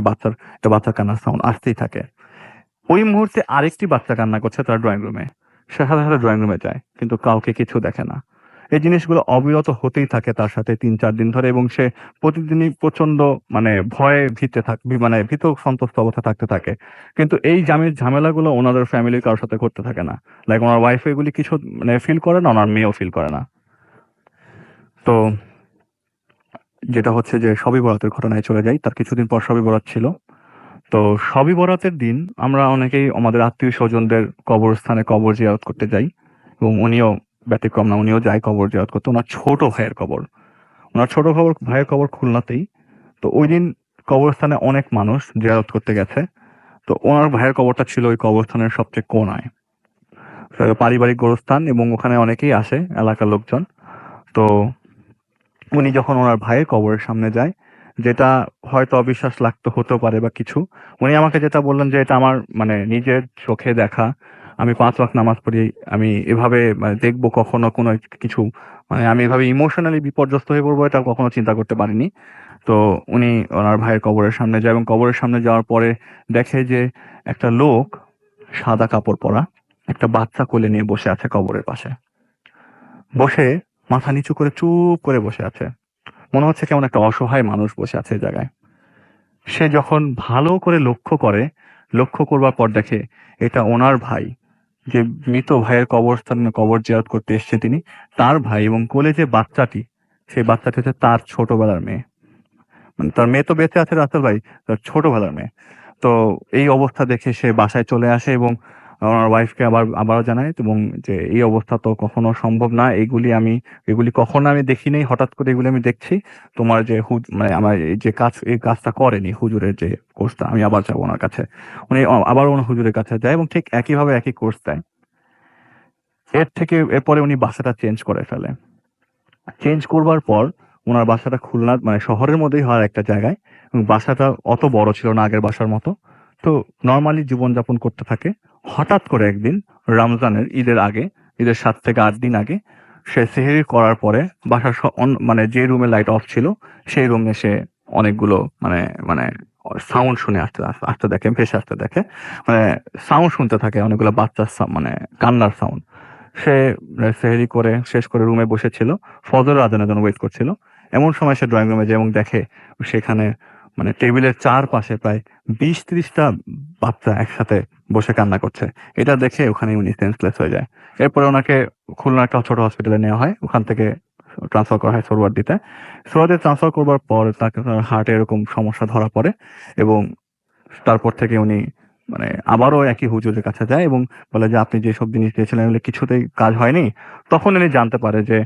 বাচ্চার কান্নার সাউন্ড আসতেই থাকে। ওই মুহূর্তে আরেকটি বাচ্চা কান্না করছে তার ড্রয়িং রুমে। সে সাথে সাথে ড্রয়িং রুমে যায়, কিন্তু কাউকে কিছু দেখে না। এই জিনিসগুলো অবিরত হতেই থাকে তার সাথে 3-4 দিন ধরে, এবং সে প্রতিদিনই প্রচন্ড মানে ভয়ে মানে ভীত সন্ত্রস্ত অবস্থা থাকতে থাকে। কিন্তু এই ঝামেলাগুলো ওনাদের ফ্যামিলির কারোর সাথে ঘটতে থাকে না। লাইক ওনার ওয়াইফ এগুলি কিছু মানে ফিল করে না, ওনার মেয়েও ফিল করে না। তো যেটা হচ্ছে যে শবে বরাতের ঘটনায় চলে যাই, তার কিছুদিন পর শবে বরাত ছিল। তো শবে বরাতের দিন আমরা অনেকেই আমাদের আত্মীয় স্বজনদের কবরস্থানে কবর জিয়ারত করতে যাই, এবং উনিও ব্যতিক্রম না, উনিও যায় কবর জিয়ারত করতে। ওনার ছোট ভাইয়ের কবর খুলনাতেই। তো ওই দিন কবরস্থানে অনেক মানুষ জিয়ারত করতে গেছে। তো ওনার ভাইয়ের কবরটা ছিল ওই কবরস্থানের সবচেয়ে কোনায়। পারিবারিক গোরস্থান, এবং ওখানে অনেকেই আসে এলাকার লোকজন। তো উনি যখন ওনার ভাইয়ের কবরের সামনে যায়, যেটা হয়তো অবিশ্বাস লাগতে হতেও পারে বা কিছু, উনি আমাকে যেটা বললেন যে এটা আমার মানে নিজের চোখে দেখা, আমি 5 ওয়াক্ত নামাজ পড়ি, আমি এভাবে মানে দেখবো কখনো কোনো কিছু, মানে আমি এভাবে ইমোশনালি বিপর্যস্ত হয়ে পড়বো এটা কখনো চিন্তা করতে পারিনি। তো উনি ওনার ভাইয়ের কবরের সামনে যায়, এবং কবরের সামনে যাওয়ার পরে দেখে যে একটা লোক সাদা কাপড় পরা একটা বাচ্চা কোলে নিয়ে বসে আছে কবরের পাশে, বসে মাথা নিচু করে চুপ করে বসে আছে। মনে হচ্ছে কেমন একটা অসহায় মানুষ বসে আছে এই জায়গায়। সে যখন ভালো করে লক্ষ্য করবার পর দেখে এটা ওনার ভাই, যে মৃত ভাইয়ের কবরস্থানে কবর জিয়ারত করতে এসেছে তিনি, তার ভাই, এবং কোলে যে বাচ্চাটি, সেই বাচ্চাটি হচ্ছে তার ছোটবেলার মেয়ে। মানে তার মেয়ে তো বেঁচে আছে রাসেল ভাই, তার ছোটবেলার মেয়ে। তো এই অবস্থা দেখে সে বাসায় চলে আসে এবং আমার ওয়াইফকে আবারও জানায়, এবং যে এই অবস্থা তো কখনো সম্ভব না, এগুলি কখনো আমি দেখি নাই, হঠাৎ করে এগুলি আমি দেখছি। তোমার যে মানে আমার এই কাজটা করেনি হুজুরের যে কোর্সটা, আমি আবার যাবো ওনার কাছে। উনি আবার ওনার হুজুরের কাছে যায় এবং ঠিক একইভাবে একই কোর্স দেয়। এরপরে উনি বাসাটা চেঞ্জ করে ফেলে। চেঞ্জ করবার পর ওনার বাসাটা খুলনা মানে শহরের মধ্যেই হওয়ার একটা জায়গায়, এবং বাসাটা অত বড় ছিল না আগের বাসার মতো। তো নর্মালি জীবনযাপন করতে থাকে। হঠাৎ করে একদিন রমজানের ঈদের 7 থেকে 8 দিন আগে, সে সেহরি করার পরে বাসার মানে যে রুমে লাইট অফ ছিল সেই রুমে সে অনেকগুলো মানে মানে সাউন্ড শুনে আসতে দেখে, ভেসে আসতে দেখে, মানে সাউন্ড শুনতে থাকে, অনেকগুলো বাচ্চার মানে কান্নার সাউন্ড। সে সেহরি করে শেষ করে রুমে বসেছিল, ফজরের আজানের জন্য ওয়েট করছিল। এমন সময় সে ড্রয়িং রুমে যায় এবং দেখে সেখানে মানে টেবিলের চারপাশে প্রায় 20-30টা বাচ্চা একসাথে বসে কান্না করছে। এটা দেখে ওখানে উনি সেন্সলেস হয়ে যায়। এরপরে ওনাকে খুলনা একটা ছোট হসপিটালে নেওয়া হয়, ওখান থেকে ট্রান্সফার করা হয় সোহরাওয়ার্দীতে। সোহরাওয়ার্দী ট্রান্সফার করবার পর তাকে হার্টে এরকম সমস্যা ধরা পড়ে, এবং তারপর থেকে উনি মানে আবারও একই হুজুরের কাছে যায় এবং বলে যে আপনি যেসব জিনিস দিয়েছিলেন এগুলো কিছুতেই কাজ হয়নি। তখন উনি জানতে পারে যে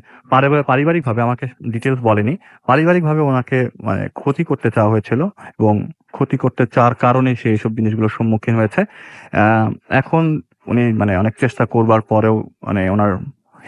পারিবারিকভাবে আমাকে ডিটেলস বলেনি। পারিবারিকভাবে ওনাকে মানে ক্ষতি করতে চাওয়া হয়েছিল এবং ক্ষতি করতে চাওয়ার কারণে সে এইসব জিনিসগুলোর সম্মুখীন হয়েছে। আহ, এখন উনি মানে অনেক চেষ্টা করবার পরেও মানে ওনার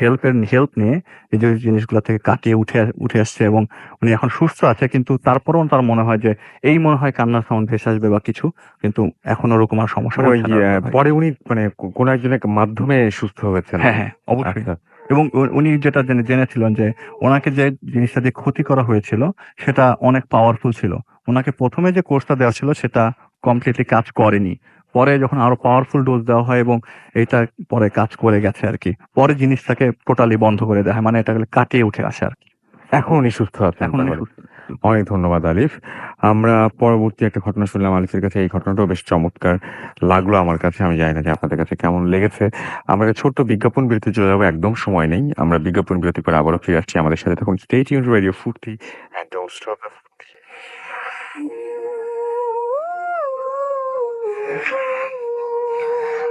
হেল্প নিয়ে এই যে জিনিসগুলো থেকে কাটিয়ে উঠে আসছে এবং উনি এখন সুস্থ আছে, কিন্তু তারপরেও তার মনে হয় যে এই মনে হয় কান্নার সাউন্ড ভেসে আসবে বা কিছু, কিন্তু এখন ওরকম আর সমস্যা মানে ওই হচ্ছে না ভাই। পরে উনি মানে কোনো একজনের মাধ্যমে সুস্থ হয়েছেন? হ্যাঁ হ্যাঁ, অবশ্যই। আচ্ছা। এবং উনি যেটা জেনেছিলেন যে ওনাকে যে জিনিসটা দিয়ে ক্ষতি করা হয়েছিল সেটা অনেক পাওয়ারফুল ছিল। ওনাকে প্রথমে যে কোর্সটা দেওয়া ছিল সেটা কমপ্লিটলি কাজ করেনি। পরে যখন আরো পাওয়ারফুল ডোজ দেওয়া হয় এবং এটা পরে কাজ করে গেছে আর কি, পরে জিনিসটাকে টোটালি বন্ধ করে দেওয়া হয়, মানে এটা কাটিয়ে উঠে আসে আর কি। এখন উনি সুস্থ আছেন এখন উনি তাহলে? সুস্থ। অনেক ধন্যবাদ আলিফ। আমরা পরবর্তী একটা ঘটনা শুনলাম আলিফের কাছে। এই ঘটনাটাও বেশ চমৎকার লাগলো আমার কাছে। আমি জানি না যে আপনাদের কাছে কেমন লেগেছে। আমরা একটা ছোট্ট বিজ্ঞাপন বিরতি চলে যাবো, একদম সময় নেই। আমরা বিজ্ঞাপন বিরতি করে আবারও ফিরে আসছি। আমাদের সাথে থাকুন। স্টে টিউনড রেডিও ফুর্তি অ্যান্ড ডোন্ট স্টপ দ্য ফুর্তি।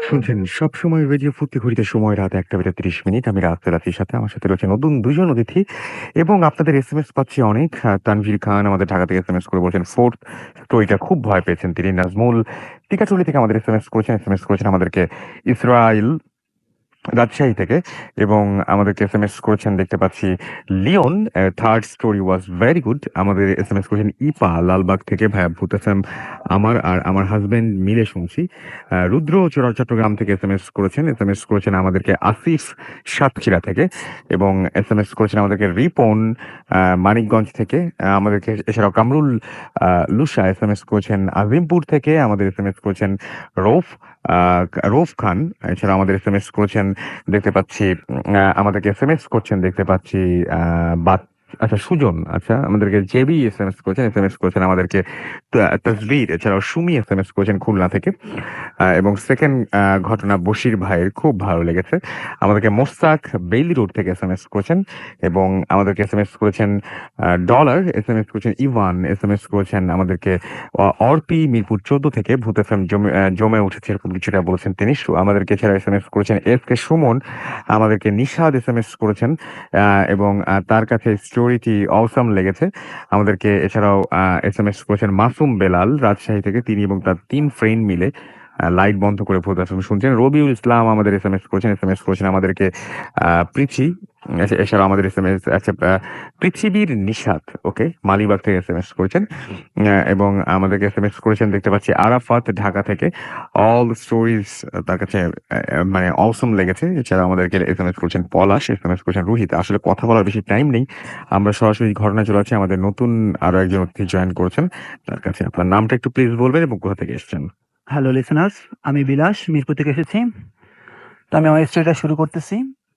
শুনছেন সবসময় রেডিও ফুর্তি ঘড়িতে সময় রাত ১টা বেজে ৩০ মিনিট। আমি রাসেল আতির সাথে, আমার সাথে রয়েছে নতুন ২ জন অতিথি এবং আপনাদের এসএমএস পাচ্ছি অনেক। তানভীর খান আমাদের ঢাকা থেকে এসএমএস করে বলছেন 4th স্টোরিটা খুব ভয় পেয়েছেন তিনি। নাজমুল টিকাটুলি থেকে আমাদের এসএমএস করেছেন আমাদেরকে ইসরাইল রাজশাহী থেকে এবং আমাদেরকে এসএমএস করেছেন দেখতে পাচ্ছি Leon. Third story was very good. আমাদের এসএমএস করেছেন ইপা লালবাগ থেকে। ভাইয়া ভূত এফএম আমার আর আমার হাজবেন্ড মিলে শুনছি। রুদ্র চট্টগ্রাম থেকে এসএমএস করেছেন আমাদেরকে আসিফ সাতক্ষীরা থেকে এবং এসএমএস করেছেন আমাদেরকে রিপন মানিকগঞ্জ থেকে। আমাদেরকে এছাড়াও কামরুল লুসা এসএমএস করেছেন আজিমপুর থেকে। আমাদের এসএমএস করেছেন রৌফ রৌফ খান। এছাড়া আমাদের এসএমএস করেছেন দেখতে পাচ্ছি আমাদেরকে এসএমএস করছেন দেখতে পাচ্ছি আচ্ছা সুজন, আচ্ছা আমাদেরকে জেবি এসএমএস করেছেন আমাদেরকে তাসবির। এছাড়াও সুমি এসএমএস করেছেন খুলনা থেকে। এবং সেকেন্ড ঘটনা বশির ভাইয়ের খুব ভালো লেগেছে। আমাদেরকে মোস্তাক বেইলি রোড থেকে এসএমএস করেছেন এবং আমাদেরকে এসএমএস করেছেন ডলার, এসএমএস করেছেন ইভান, এসএমএস করেছেন আমাদেরকে অর্পি মিরপুর 14 থেকে। ভূত এফএম জমে উঠেছে এরকম কিছুটা বলেছেন তিনি। আমাদেরকে এছাড়া এসএমএস করেছেন এস কে সুমন, আমাদেরকে নিশাদ এসএমএস করেছেন এবং তার কাছে স্টোরিটি অসাম লেগেছে। আমাদেরকে এছাড়াও এসএমএস করেছেন মাসুম বেলাল রাজশাহী থেকে। তিনি এবং তার 3 ফ্রেন্ড মিলে লাইট বন্ধ করে ভূত এফএম শুনছেন। রবিউল ইসলাম আমাদের এসএমএস করেছেন আমাদেরকে পৃথি। এছাড়াও আমাদের এসএমএস আচ্ছা পৃথিবীর নিশাত, ওকে, মালিবাগ থেকে এসএমএস করেছেন এবং আমাদেরকে এসএমএস করেছেন দেখতে পাচ্ছি আরাফাত ঢাকা থেকে। অল স্টোরিজ তার কাছে মানে অসম লেগেছে। এছাড়া আমাদেরকে এসএমএস করেছেন পলাশ, এসএমএস করেছেন রুহিত। আসলে কথা বলার বেশি টাইম নেই, আমরা সরাসরি ঘটনা চলে যাচ্ছি। আমাদের নতুন আরো একজন অতিথি জয়েন করেছেন, তার কাছে আপনার নামটা একটু প্লিজ বলবেন এবং কোথা থেকে এসেছেন? হ্যালো লিসেনার্স, আমি বিলাস মিরপুর থেকে এসেছি। তো আমি আমার স্টোরিটা শুরু করতেছি।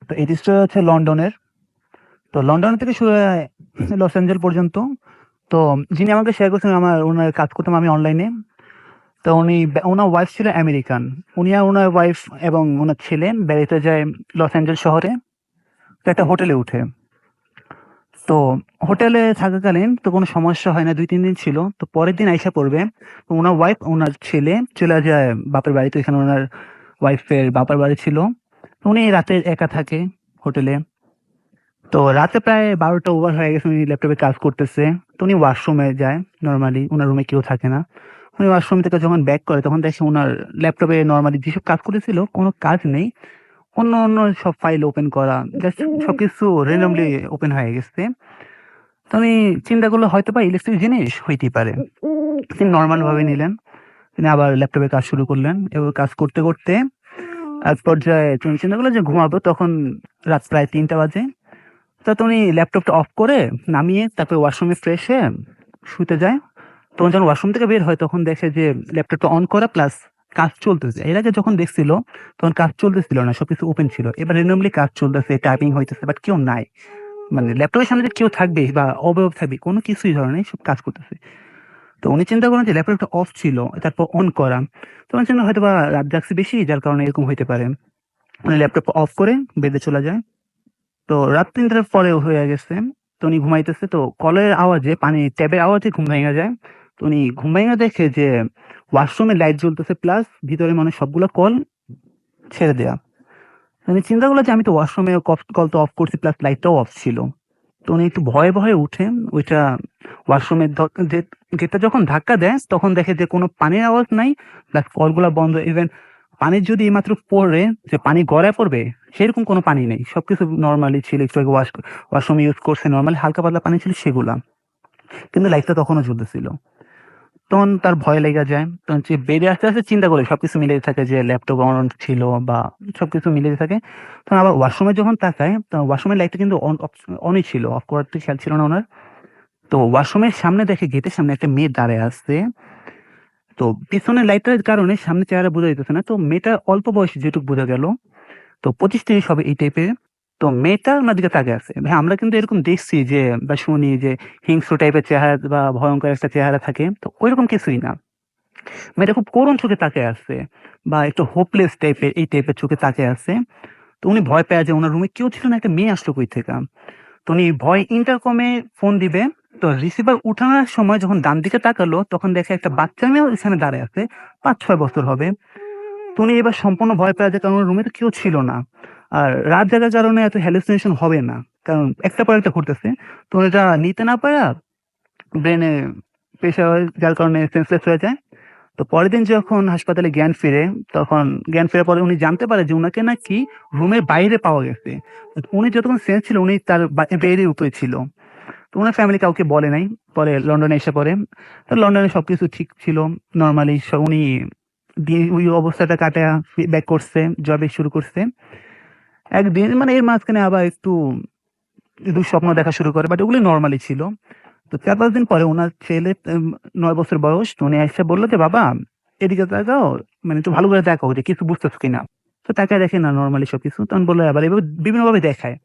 তো এই স্টোরি হচ্ছে লন্ডনের। তো লন্ডন থেকে শুরু হয় লস অ্যাঞ্জেল পর্যন্ত। তো যিনি আমাকে শেয়ার করছেন, ওনার কাজ করতাম আমি অনলাইনে। তো ওনার ওয়াইফ ছিল আমেরিকান। উনি আর ওনার ওয়াইফ এবং ওনার ছেলে বেড়াতে যায় লস অ্যাঞ্জেল শহরে। তো একটা হোটেলে উঠে, তো হোটেলে থাকাকালীন তো কোনো সমস্যা হয় না, 2-3 দিন ছিল। তো পরের দিন আইসা পড়বে, তো ওনার ওয়াইফ ওনার ছেলে চলে যায় বাপের বাড়িতে। এখানে ওনার ওয়াইফের বাপের বাড়ি ছিল। উনি রাতে একা থাকে হোটেলে। তো রাতে প্রায় 12টা ওভার হয়ে গেছে, উনি ল্যাপটপে কাজ করতেছে। তো উনি ওয়াশরুমে যায়, নর্মালি ওনার রুমে কেউ থাকে না। উনি ওয়াশরুম থেকে যখন ব্যাক করে তখন দেখে ওনার ল্যাপটপে নর্মালি যেসব কাজ করেছিল কোনো কাজ নেই। অন্য অন্য সব ফাইল ওপেন করা, জাস্ট সবকিছু র্যান্ডমলি ওপেন হয়ে গেছে। তো উনি চিন্তা করলো হয়তো বা ইলেকট্রিক জিনিস হইতেই পারে। তিনি নর্মাল ভাবে নিলেন। তিনি আবার ল্যাপটপে কাজ শুরু করলেন এবং কাজ করতে করতে এক পর্যায়ে তিনি চিন্তা করলেন যে ঘুমাবো। তখন রাত প্রায় 3টা বাজে। তো উনি ল্যাপটপটা অফ করে নামিয়ে তারপরে ওয়াশরুমে ফ্রেশ হয়ে শুতে যায়। তখন যখন ওয়াশরুম থেকে বের হয় তখন দেখে যে ল্যাপটপটা অন করা প্লাস কাজ চলতেছে। এর আগে যখন দেখছিল তখন কাজ চলতেছিল না, সবকিছু ওপেন ছিল। এবার র্যান্ডমলি কাজ চলতেছে, টাইপিং হইতেছে, বাট কেউ নাই। মানে ল্যাপটপের সামনে যে কেউ থাকবে বা অবয়ব থাকবে কোনো কিছুই ধরনের সব কাজ করতেছে। তো উনি চিন্তা করেন যে ল্যাপটপটা অফ ছিল, তারপর অন করা। তো উনি চিন্তা হয়তো বা রাত জাগছে বেশি, যার কারণে এরকম হইতে পারে। উনি ল্যাপটপ অফ করে বেডে চলে যায়। তো রাত 3টার পরে হয়ে গেছে। তো উনি ঘুমাইতেছে, তো কলের আওয়াজে, পানি ট্যাবের আওয়াজে ঘুম ভেঙে যায়। তো উনি ঘুম ভেঙে দেখে যে ওয়াশরুমে লাইট জ্বলতেছে প্লাস ভিতরে মানে সবগুলো কল ছেড়ে দেয়া। আমি চিন্তা করলাম যে আমি তো ওয়াশরুমে কল তো অফ করছি প্লাস লাইটটাও অফ ছিল। তো উনি একটু ভয়ে ভয়ে উঠে ওইটা ওয়াশরুমের গেটটা যখন ধাক্কা দেয় তখন দেখে যে কোনো পানির আওয়াজ নাই, প্লাস কলগুলা বন্ধ। ইভেন পানির যদি মাত্র পড়ে যে পানি গড়ায় পড়বে সেরকম কোনো পানি নেই, সবকিছু নর্মালি ছিল। একটু আগে ওয়াশরুম ইউজ করছে, নর্মালি হালকা পাতলা পানি ছিল সেগুলা, কিন্তু লাইটটা তখনও জ্বলতেছিল। তখন তার ভয় লেগে যায়। তখন সে বেরিয়ে আস্তে আস্তে চিন্তা করে সবকিছু মিলে থাকে যে ল্যাপটপ অন ছিল বা সবকিছু মিলে থাকে। তখন আবার ওয়াশরুমে যখন তাকায় তো ওয়াশরুমের লাইটটা কিন্তু অনই ছিল, অফ করার তো খেয়াল ছিল না ওনার। তো ওয়াশরুমের সামনে দেখে গেটের সামনে একটা মেয়ে দাঁড়ায় আছে। তো পিছনের লাইটটার কারণে সামনে চেহারা বোঝা যেতেছে না। তো মেয়েটা অল্প বয়সী যেটুকু বোঝা গেল, তো 25-30 হবে এই টাইপের। তো মেয়েটা ওনার দিকে তাকিয়ে আছে। ভাই আমরা কিন্তু এরকম দেখছি যে বা শুনি যে হিংস্র টাইপের চেহারা বা ভয়ঙ্কর একটা চেহারা থাকে, তো ওইরকম কিছুই না। মেয়েটা খুব করুণ চোখে তাকিয়ে আছে বা একটু হোপলেস টাইপের এই টাইপের চোখে তাকিয়ে আছে। তো উনি ভয় পেয়ে যে ওনার রুমে কেউ ছিল না, একটা মেয়ে আসলো কই থেকে। তো উনি ভয় ইন্টারকমে ফোন দিবে। তো রিসিভার উঠানোর সময় যখন ডান দিকে তাকালো তখন দেখে একটা বাচ্চা মেয়ে এখানে দাঁড়ায় আছে, 5-6 বছর হবে। তো উনি এবার সম্পূর্ণ ভয় পেয়ে যায়, কারণ রুমে তো কেউ ছিল না। আর রাত জাগার কারণে এত হ্যালুসিনেশন হবে না, কারণ একটা পর একটা ঘুরতেছে। তো এটা নিতে না পারা ব্রেনে প্রেশার হয়, যার কারণে সেন্সলেস হয়ে যায়। তো পরের দিন যখন হাসপাতালে জ্ঞান ফিরে, তখন জ্ঞান ফেরার পরে উনি জানতে পারে যে উনাকে নাকি রুমের বাইরে পাওয়া গেছে। উনি যতক্ষণ সেন্স ছিল উনি তার বেডের উপরে ছিল। তো উনার ফ্যামিলি কাউকে বলে নাই। পরে লন্ডনে এসে পড়ে। তো লন্ডনে সবকিছু ঠিক ছিল নর্মালি। উনি ওই অবস্থাটা কাটায় ব্যাক করছে, জবে শুরু করছে। একদিন মানে এর মাঝখানে আবার একটু দুঃস্বপ্ন দেখা শুরু করে, বাট ওগুলো নর্মালি ছিল। তো 4-5 দিন পরে উনার ছেলে 9 বছর বয়স, তো উনি এসে বললো যে বাবা এদিকে তাকাও, মানে একটু ভালো করে দেখো যে কিছু বুঝতেছো কিনা। তো তাকায় দেখে না নর্মালি সবকিছু। তখন বললো আবার এভাবে বিভিন্ন ভাবে দেখায়।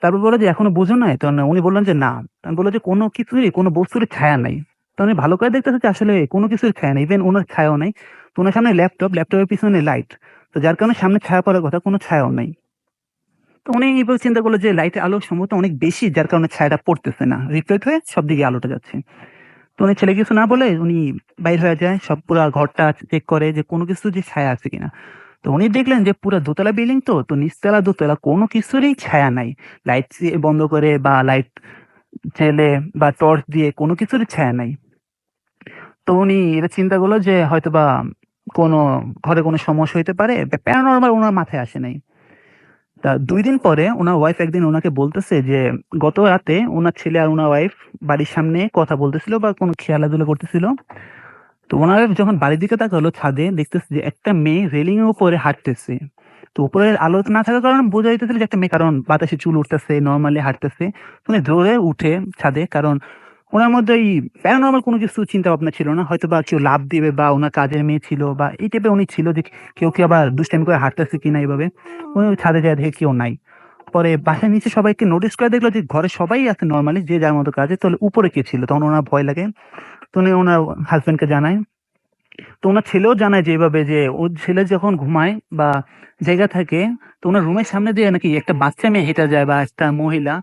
তারপর বললো যে এখনো বুঝো নাই? তখন উনি বললেন যে না। তখন বললো যে কোনো কিছুরই কোনো বস্তুর ছায়া নাই। তখন উনি ভালো করে দেখতেছে যে আসলে কোনো কিছুর ছায়া নেই, ইভেন ওনার ছায়াও নাই। তো ওনার সামনে ল্যাপটপের পিছনে লাইট, তো যার কারণে সামনে ছায়া পড়ার কথা, কোনো ছায়াও নাই। তো উনি এইভাবে চিন্তা করলো যে লাইটের আলো সম্ভবত অনেক বেশি, যার কারণে ছায়াটা পড়তেছে না, রিফ্লেক্ট হয়ে সব দিকে আলোটা যাচ্ছে। তো উনি ছেলে কিছু না বলে উনি বাইর হয়ে যায়, সব পুরা ঘরটা চেক করে যে কোনো কিছু যে ছায়া আছে কিনা। তো উনি দেখলেন যে পুরা দোতলা বিল্ডিং, তো নিচতলা দোতলা কোনো কিছুরই ছায়া নাই। লাইট বন্ধ করে বা লাইট ছেলে বা টর্চ দিয়ে কোনো কিছুরই ছায়া নাই। তো উনি এটা চিন্তা করলো যে হয়তোবা কোনো ঘরে কোনো সমস্যা হইতে পারে, প্যারানরমাল ওনার মাথায় আসে নাই। তা 2 দিন পরে উনার ওয়াইফ একদিন উনাকে বলতেছে যে গত রাতে উনার ছেলে আর উনার ওয়াইফ বাড়ির সামনে কথা বলতেছিল বা কোনো খেলাধুলা করতেছিল। তো উনার wife যখন বাড়ির দিকে তাকালো ছাদে, দেখতেছে যে একটা মেয়ে রেলিং এর উপরে হাঁটতেছে। তো উপরের আলো না থাকার কারণে বোঝা যাইতেছিল যে একটা মেয়ে, কারণ বাতাসে চুল উঠতেছে, নর্মালি হাঁটতেছে। তো উনি জোরে উঠে ছাদে, কারণ ওনার মধ্যে এই প্যারানর্মাল কোনো কিছু চিন্তা ভাবনা ছিল না, হয়তো বা কেউ লাভ দিবে বা ওনার কাজের মেয়ে ছিল বা এই টাইপের উনি ছিল যে কেউ কি আবার দুষ্টামি করে হাঁটতেছে কিনা এইভাবে। উনি ওই ছাদে যায় দেখে কেউ নাই। পরে বাসার নিচে সবাইকে নোটিস করে দেখলো যে ঘরে সবাই আছে নর্মালি, যে যার মতো কাজে। তাহলে উপরে কে ছিল? তখন ওনার ভয় লাগে। তো উনি ওনার হাজবেন্ডকে জানায়। তো ওনার ছেলেও জানায় যে এভাবে যে ওর ছেলে যখন ঘুমায় বা জায়গা থাকে, তো ওনার রুমের সামনে দিয়ে নাকি একটা বাচ্চা মেয়ে হেঁটে যায় বা একটা মহিলা।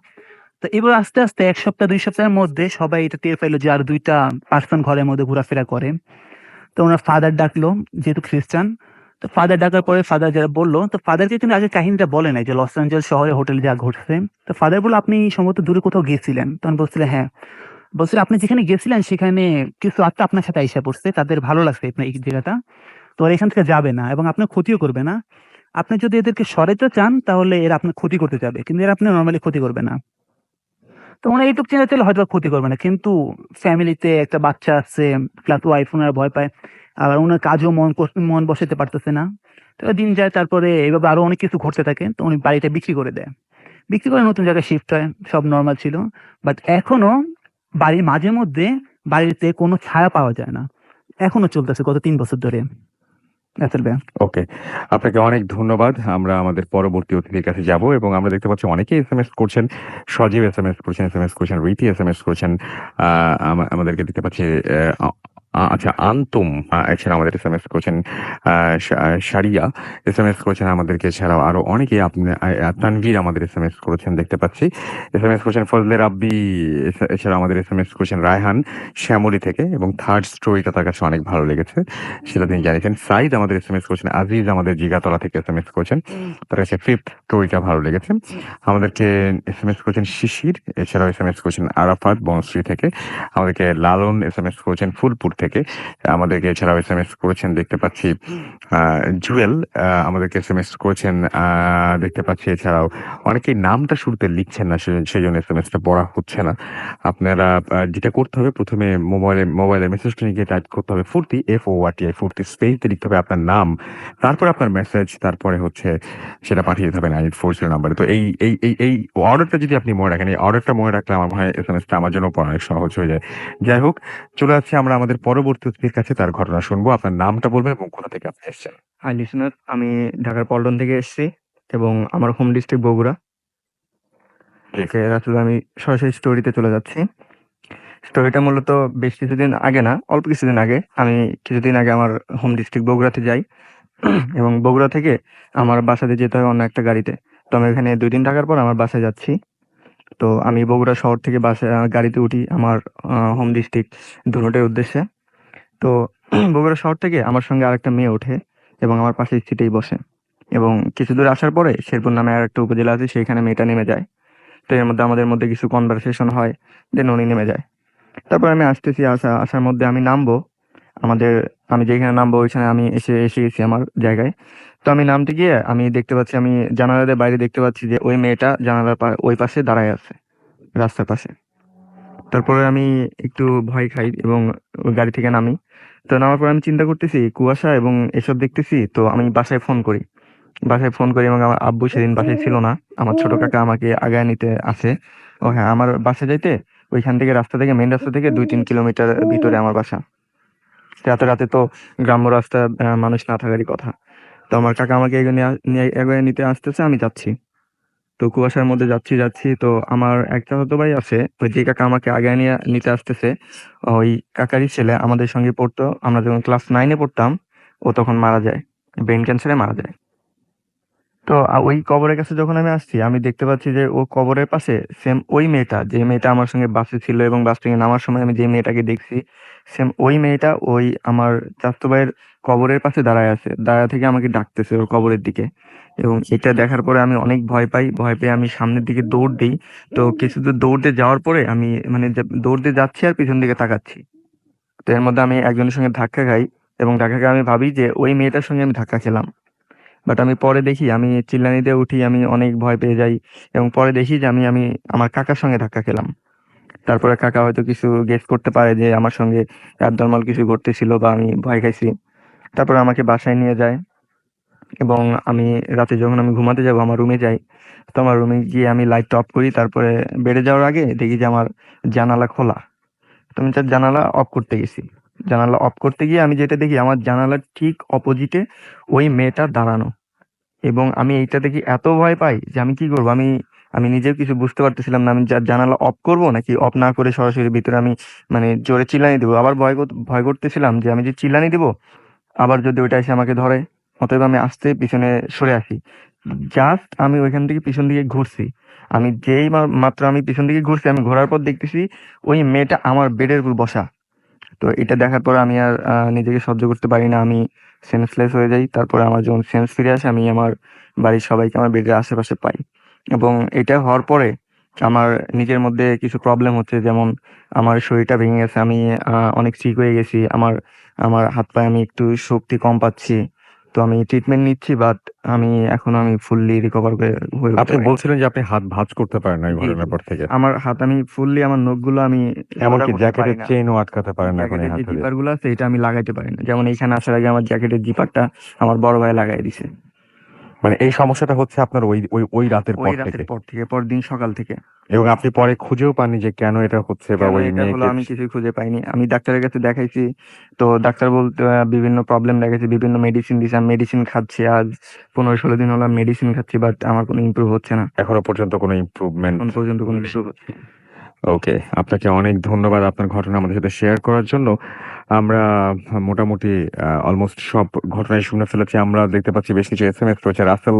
তো এবার আস্তে আস্তে 1 সপ্তাহ 2 সপ্তাহের মধ্যে সবাই এটা টের পাইলো যে আর 2টা পার্সন ঘরের মধ্যে ঘোরাফেরা করে। তো ওনার ফাদার ডাকলো, যেহেতু খ্রিস্টান। তো ফাদার ডাকার পরে ফাদার যারা বললো, তো ফাদারকে কিন্তু আগে কাহিনীটা বলে নাই যে লস এঞ্জেলস শহরে হোটেলে যা ঘটছে। তো ফাদার বললো আপনি সম্ভবত দূরে কোথাও গেছিলেন। তখন বলছিলেন হ্যাঁ। বলছিল আপনি যেখানে গেছিলেন সেখানে কিছু আত্মা আপনার সাথে আইসা পড়ছে, তাদের ভালো লাগছে আপনার এই জায়গাটা। তো ওরা এখান থেকে যাবে না এবং আপনার ক্ষতিও করবে না। আপনি যদি এদেরকে সরাইতে চান তাহলে এরা আপনার ক্ষতি করতে যাবে, কিন্তু এরা আপনার নর্মালি ক্ষতি করবে না। তো ওনার এইটুক চিন্তা ছিল হয়তো বা ক্ষতি করবে না, কিন্তু ফ্যামিলিতে একটা বাচ্চা আছে, প্লাস ওয়াইফ, ওনারা ভয় পায়। আবার ওনার কাজও মন বসাতে পারতেছে না। তো দিন যায়, তারপরে এইভাবে আরো অনেক কিছু ঘটতে থাকে। তো উনি বাড়িটা বিক্রি করে দেয়। বিক্রি করে নতুন জায়গায় শিফট হয়, সব নরমাল ছিল। বাট এখনো বাড়ির মাঝে মধ্যে বাড়িতে কোনো ছায়া পাওয়া যায় না। এখনো চলতেছে গত 3 বছর ধরে। রাসেল ভাই। ওকে। আপনাকে অনেক ধন্যবাদ। আমরা আমাদের পরবর্তী অতিথির কাছে যাব এবং আমরা দেখতে পাচ্ছি অনেকেই এসএমএস করছেন। সজীব এসএমএস করছেন, রীতি এসএমএস করছেন। আমাদেরকে দেখতে পাচ্ছি আচ্ছা, আন্তুম এছাড়া আমাদের এসএমএস করেছেন, সারিয়া এসএমএস করেছেন আমাদেরকে, এছাড়াও আরো অনেকে আপনি তানভীর আমাদের এসএমএস করেছেন দেখতে পাচ্ছি, এসএমএস করেছেন ফজলে রাব্বি, এছাড়া আমাদের এসএমএস করেছেন রায়হান শ্যামলী থেকে, এবং থার্ড স্টোরিটা তার কাছে অনেক ভালো লেগেছে সেটা তিনি জানিয়েছেন। সাইদ আমাদের এসএমএস করেছেন, আজিজ আমাদের জিগাতলা থেকে এসএমএস করেছেন, তার কাছে ফিফথ স্টোরিটা ভালো লেগেছে। আমাদেরকে এসএমএস করেছেন শিশির, এছাড়াও এসএমএস করেছেন আরাফাত বনশ্রী থেকে, আমাদেরকে লালন এসএমএস করেছেন ফুলপুর থেকে, আমাদেরকে এছাড়াও এসএমএস করেছেন দেখতে পাচ্ছি জুয়েল, আমাদেরকে এসএমএস করেছেন দেখতে পাচ্ছি। এছাড়াও অনেকেই নামটা শুরুতে লিখছেন না, সেই জন্য এসএমএসটা পড়া হচ্ছে না। আপনারা যেটা করতে হবে, প্রথমে মোবাইলে মেসেজটা নিয়ে টাইপ করতে হবে ফুর্তি, FORTI ফুর্তি, স্পেস দিয়ে লিখতে হবে আপনার নাম, তারপরে আপনার মেসেজ, তারপরে হচ্ছে সেটা পাঠিয়ে দিতে হবে 9840 নাম্বারে। তো এই অর্ডারটা যদি আপনি মনে রাখেন, এই অর্ডারটা মনে রাখলে আমার মনে হয় এসএমএসটা আমার জন্য পড়া অনেক সহজ হয়ে যায়। যাই হোক, চলে যাচ্ছি আমরা আমাদের পরবর্তী অতিথির কাছে, তার ঘটনা শুনবো। আপনার নামটা বলবেন এবং কোথা থেকে আপনি এসেছেন। হাই লিসনার, আমি ঢাকার পল্টন থেকে এসেছি এবং আমার হোম ডিস্ট্রিক্ট বগুড়া। আসলে আমি সরাসরি স্টোরিতে চলে যাচ্ছি। স্টোরিটা মূলত বেশ কিছুদিন আগে না, অল্প কিছুদিন আগে, আমি কিছুদিন আগে আমার হোম ডিস্ট্রিক্ট বগুড়াতে যাই এবং বগুড়া থেকে আমার বাসাতে যেতে হয় অন্য একটা গাড়িতে। তো আমি এখানে 2 দিন থাকার পর আমার বাসায় যাচ্ছি। তো আমি বগুড়া শহর থেকে গাড়িতে উঠি আমার হোম ডিস্ট্রিক্ট ধুনটের উদ্দেশ্যে। তো বগুড়া শহর থেকে আমার সঙ্গে আরেকটা মেয়ে ওঠে এবং আমার পাশের সিটেই বসে, এবং কিছু দূর আসার পরে শেরপুর নামে আর একটা উপজেলা আছে, সেইখানে মেয়েটা নেমে যায়। তো এর মধ্যে আমাদের মধ্যে কিছু কনভারসেশন হয়, দেন উনি নেমে যায়। তারপর আমি আসতেছি, আসার মধ্যে আমি নামবো, আমাদের আমি যেখানে নামবো ওইখানে আমি এসে গেছি আমার জায়গায়। তো আমি নামতে গিয়ে আমি দেখতে পাচ্ছি, আমি জানালার বাইরে দেখতে পাচ্ছি যে ওই মেয়েটা জানালার ওই পাশে দাঁড়ায় আছে, রাস্তার পাশে। তারপরে আমি একটু ভয় খাই এবং ওই গাড়ি থেকে নামি। তো নামার পর আমি চিন্তা করতেছি কুয়াশা এবং এসব দেখতেছি, তো আমি বাসায় ফোন করি। এবং আমার আব্বু সেদিন বাসায় ছিল না, আমার ছোট কাকা আমাকে আগায় নিতে আসে। ও হ্যাঁ, আমার বাসা যাইতে ওইখান থেকে মেইন রাস্তা থেকে 2-3 কিলোমিটার ভিতরে আমার বাসা। এত রাতে তো গ্রাম্য রাস্তা, মানুষ না থাকারই কথা। তো আমার কাকা আমাকে এগিয়ে নিতে আসতেছে, আমি যাচ্ছি। তো কুয়াশার মধ্যে যাচ্ছি, তো আমার এক চাচাতো ভাই আছে, ওই যে কাকা আমাকে আগে নিতে আসতেছে, ওই কাকারই ছেলে আমাদের সঙ্গে পড়তো, আমরা যখন ক্লাস 9-এ পড়তাম। ও তখন মারা যায়, ব্রেন ক্যান্সারে মারা যায়। তো ওই কবরের কাছে যখন আমি আসছি, আমি দেখতে পাচ্ছি যে ও কবরের পাশে সেম ওই মেয়েটা, যে মেয়েটা আমার সঙ্গে বাসে ছিল এবং বাস থেকে নামার সময় আমি যে মেয়েটাকে দেখছি, সেম ওই মেয়েটা ওই আমার চাচাতো ভাইয়ের কবরের পাশে দাঁড়ায় আছে, দাঁড়া থেকে আমাকে ডাকতেছে ওর কবরের দিকে। এবং এটা দেখার পরে আমি অনেক ভয় পেয়ে আমি সামনের দিকে দৌড় দিই। তো কিছু দূর দৌড়তে যাওয়ার পরে আমি মানে দৌড়তে যাচ্ছি আর পিছন দিকে তাকাচ্ছি। তো এর মধ্যে আমি একজনের সঙ্গে ধাক্কা খাই, এবং ধাক্কা খেয়ে আমি ভাবি যে ওই মেয়েটার সঙ্গে আমি ধাক্কা খেলাম। বাট আমি পরে দেখি, আমি চিল্লানি দিয়ে উঠি, আমি অনেক ভয় পেয়ে যাই, এবং পরে দেখি যে আমি আমি আমার কাকার সঙ্গে ধাক্কা খেলাম। তারপরে কাকা হয়তো কিছু গেস করতে পারে যে আমার সঙ্গে অ্যাবনর্মাল কিছু ঘটতেছিল বা আমি ভয় খাইছি। তারপরে আমাকে বাসায় নিয়ে যায়, এবং আমি রাতে যখন আমি ঘুমাতে যাব আমার রুমে যাই। তো আমার রুমে গিয়ে আমি লাইটটা অফ করি, তারপরে বেডে যাওয়ার আগে দেখি যে আমার জানালা খোলা। তো আমি তার জানালা অফ করতে গেছি। জানালা অফ করতে গিয়ে আমি যেটা দেখি, আমার জানালার ঠিক অপোজিটে ওই মেয়েটা দাঁড়ানো। এবং আমি এইটা দেখি এত ভয় পাই যে আমি কি করবো, আমি আমি নিজেও কিছু বুঝতে পারতেছিলাম না, আমি জানালা অফ করব নাকি অফ না করে সরাসরি ভিতরে আমি মানে জোরে চিল্লানি দিব। আবার ভয় করতেছিলাম যে আমি যে চিল্লানি দিব, আবার যদি ওইটা এসে আমাকে ধরে। অতএব আমি আস্তে পিছনে সরে আসি। জাস্ট আমি ওইখান থেকে পিছন দিকে ঘুরছি, আমি যেই মাত্র আমি পিছন দিকে ঘুরছি, আমি ঘোরার পর দেখতেছি ওই মেয়েটা আমার বেডের উপর বসা। তো এটা দেখার পর আমি আর নিজেকে সহ্য করতে পারি না, আমি সেন্সলেস হয়ে যাই। তারপরে আমার যখন সেন্স ফিরে আসে, আমি আমার বাড়ির সবাইকে আমার বেডের আশেপাশে পাই। এবং এটা হওয়ার পরে আমার নিজের মধ্যে কিছু প্রবলেম হচ্ছে, যেমন আমার শরীরটা ভেঙে গেছে, আমি অনেক সিক হয়ে গেছি, আমার আমার হাত পায়ে আমি একটু শক্তি কম পাচ্ছি। তো আমি ট্রিটমেন্ট নিচ্ছি, বাট আমি ফুললি রিকভার হয়ে উঠতে আপনি পারি। বলছিলেন যে আপনি হাত ভাঁজ করতে পারেন না এই জি, ঘটনার জি। পর থেকে, আমার হাত, আমি ফুললি আমার নখগুলো আমি এমনকি সোজা করতে পারি জ্যাকেটের না। চেইনও আটকাতে পারেন না এখন এই জ্যাকেটের যে হাত দিয়ে। জিপার গুলো আছে এটা আমি লাগাইতে পারি না, যেমন এইখানে আসার আগে আমার জ্যাকেটের জিপারটা আমার বড় ভাই লাগাই দিছে মানে এই সমস্যাটা হচ্ছে আপনার ওই রাতের ওই পর রাতের থেকে, পর থেকে, পরদিন সকাল থেকে। এবং আপনি পরে খুঁজেও পাননি যে কেন এটা হচ্ছে, বা কেন ওই এটা হলো মেয়েকে। আমি কিছুই খুঁজে পাইনি। আমি ডাক্তারের কাছে দেখাইছি, তো ডাক্তার বলতে বিভিন্ন প্রবলেম দেখাইছে, বিভিন্ন মেডিসিন দিছে, আমি মেডিসিন খাচ্ছি, আজ 15-16 দিন হলো মেডিসিন খাচ্ছি, বাট আমার কোনো ইমপ্রুভ হচ্ছে না, এখনো পর্যন্ত কোনো ইমপ্রুভমেন্ট। এখন পর্যন্ত কোনো ইমপ্রুভ হচ্ছে না। ওকে, আপনাকে অনেক ধন্যবাদ আপনার ঘটনা আমাদের সাথে শেয়ার করার জন্য। আমরা মোটামুটি অলমোস্ট সব ঘটনাই শুনে ফেলেছি। আমরা দেখতে পাচ্ছি বেশ কিছু এসএমএস করেছে রাসেল,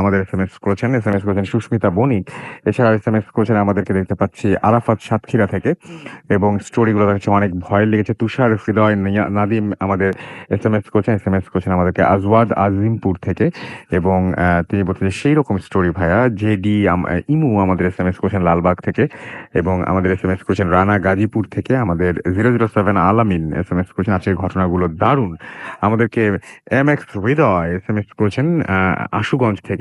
আমাদের এসএমএস করেছেন, সুস্মিতা বণিক। এছাড়া এসএমএস করেছেন আমাদেরকে দেখতে পাচ্ছি আরাফাত সাতক্ষীরা থেকে, এবং স্টোরিগুলো দেখছি অনেক ভয় লেগেছে। তুষার হৃদয় নাদিম আমাদের এসএমএস করেছেন আমাদেরকে আজওয়াদ আজিমপুর থেকে, এবং তিনি বলছেন যে সেই রকম স্টোরি ভাইয়া। ইমু আমাদের এসএমএস করেছেন লালবাগ থেকে, এবং আমাদের এসএমএস করেছেন রানা গাজীপুর থেকে। আমাদের 007 আলামিন এসএমএস করেছেন আজকের ঘটনাগুলো দারুণ। আমাদেরকে এমএক্স হৃদয় এসএমএস করেছেন আশুগঞ্জ থেকে।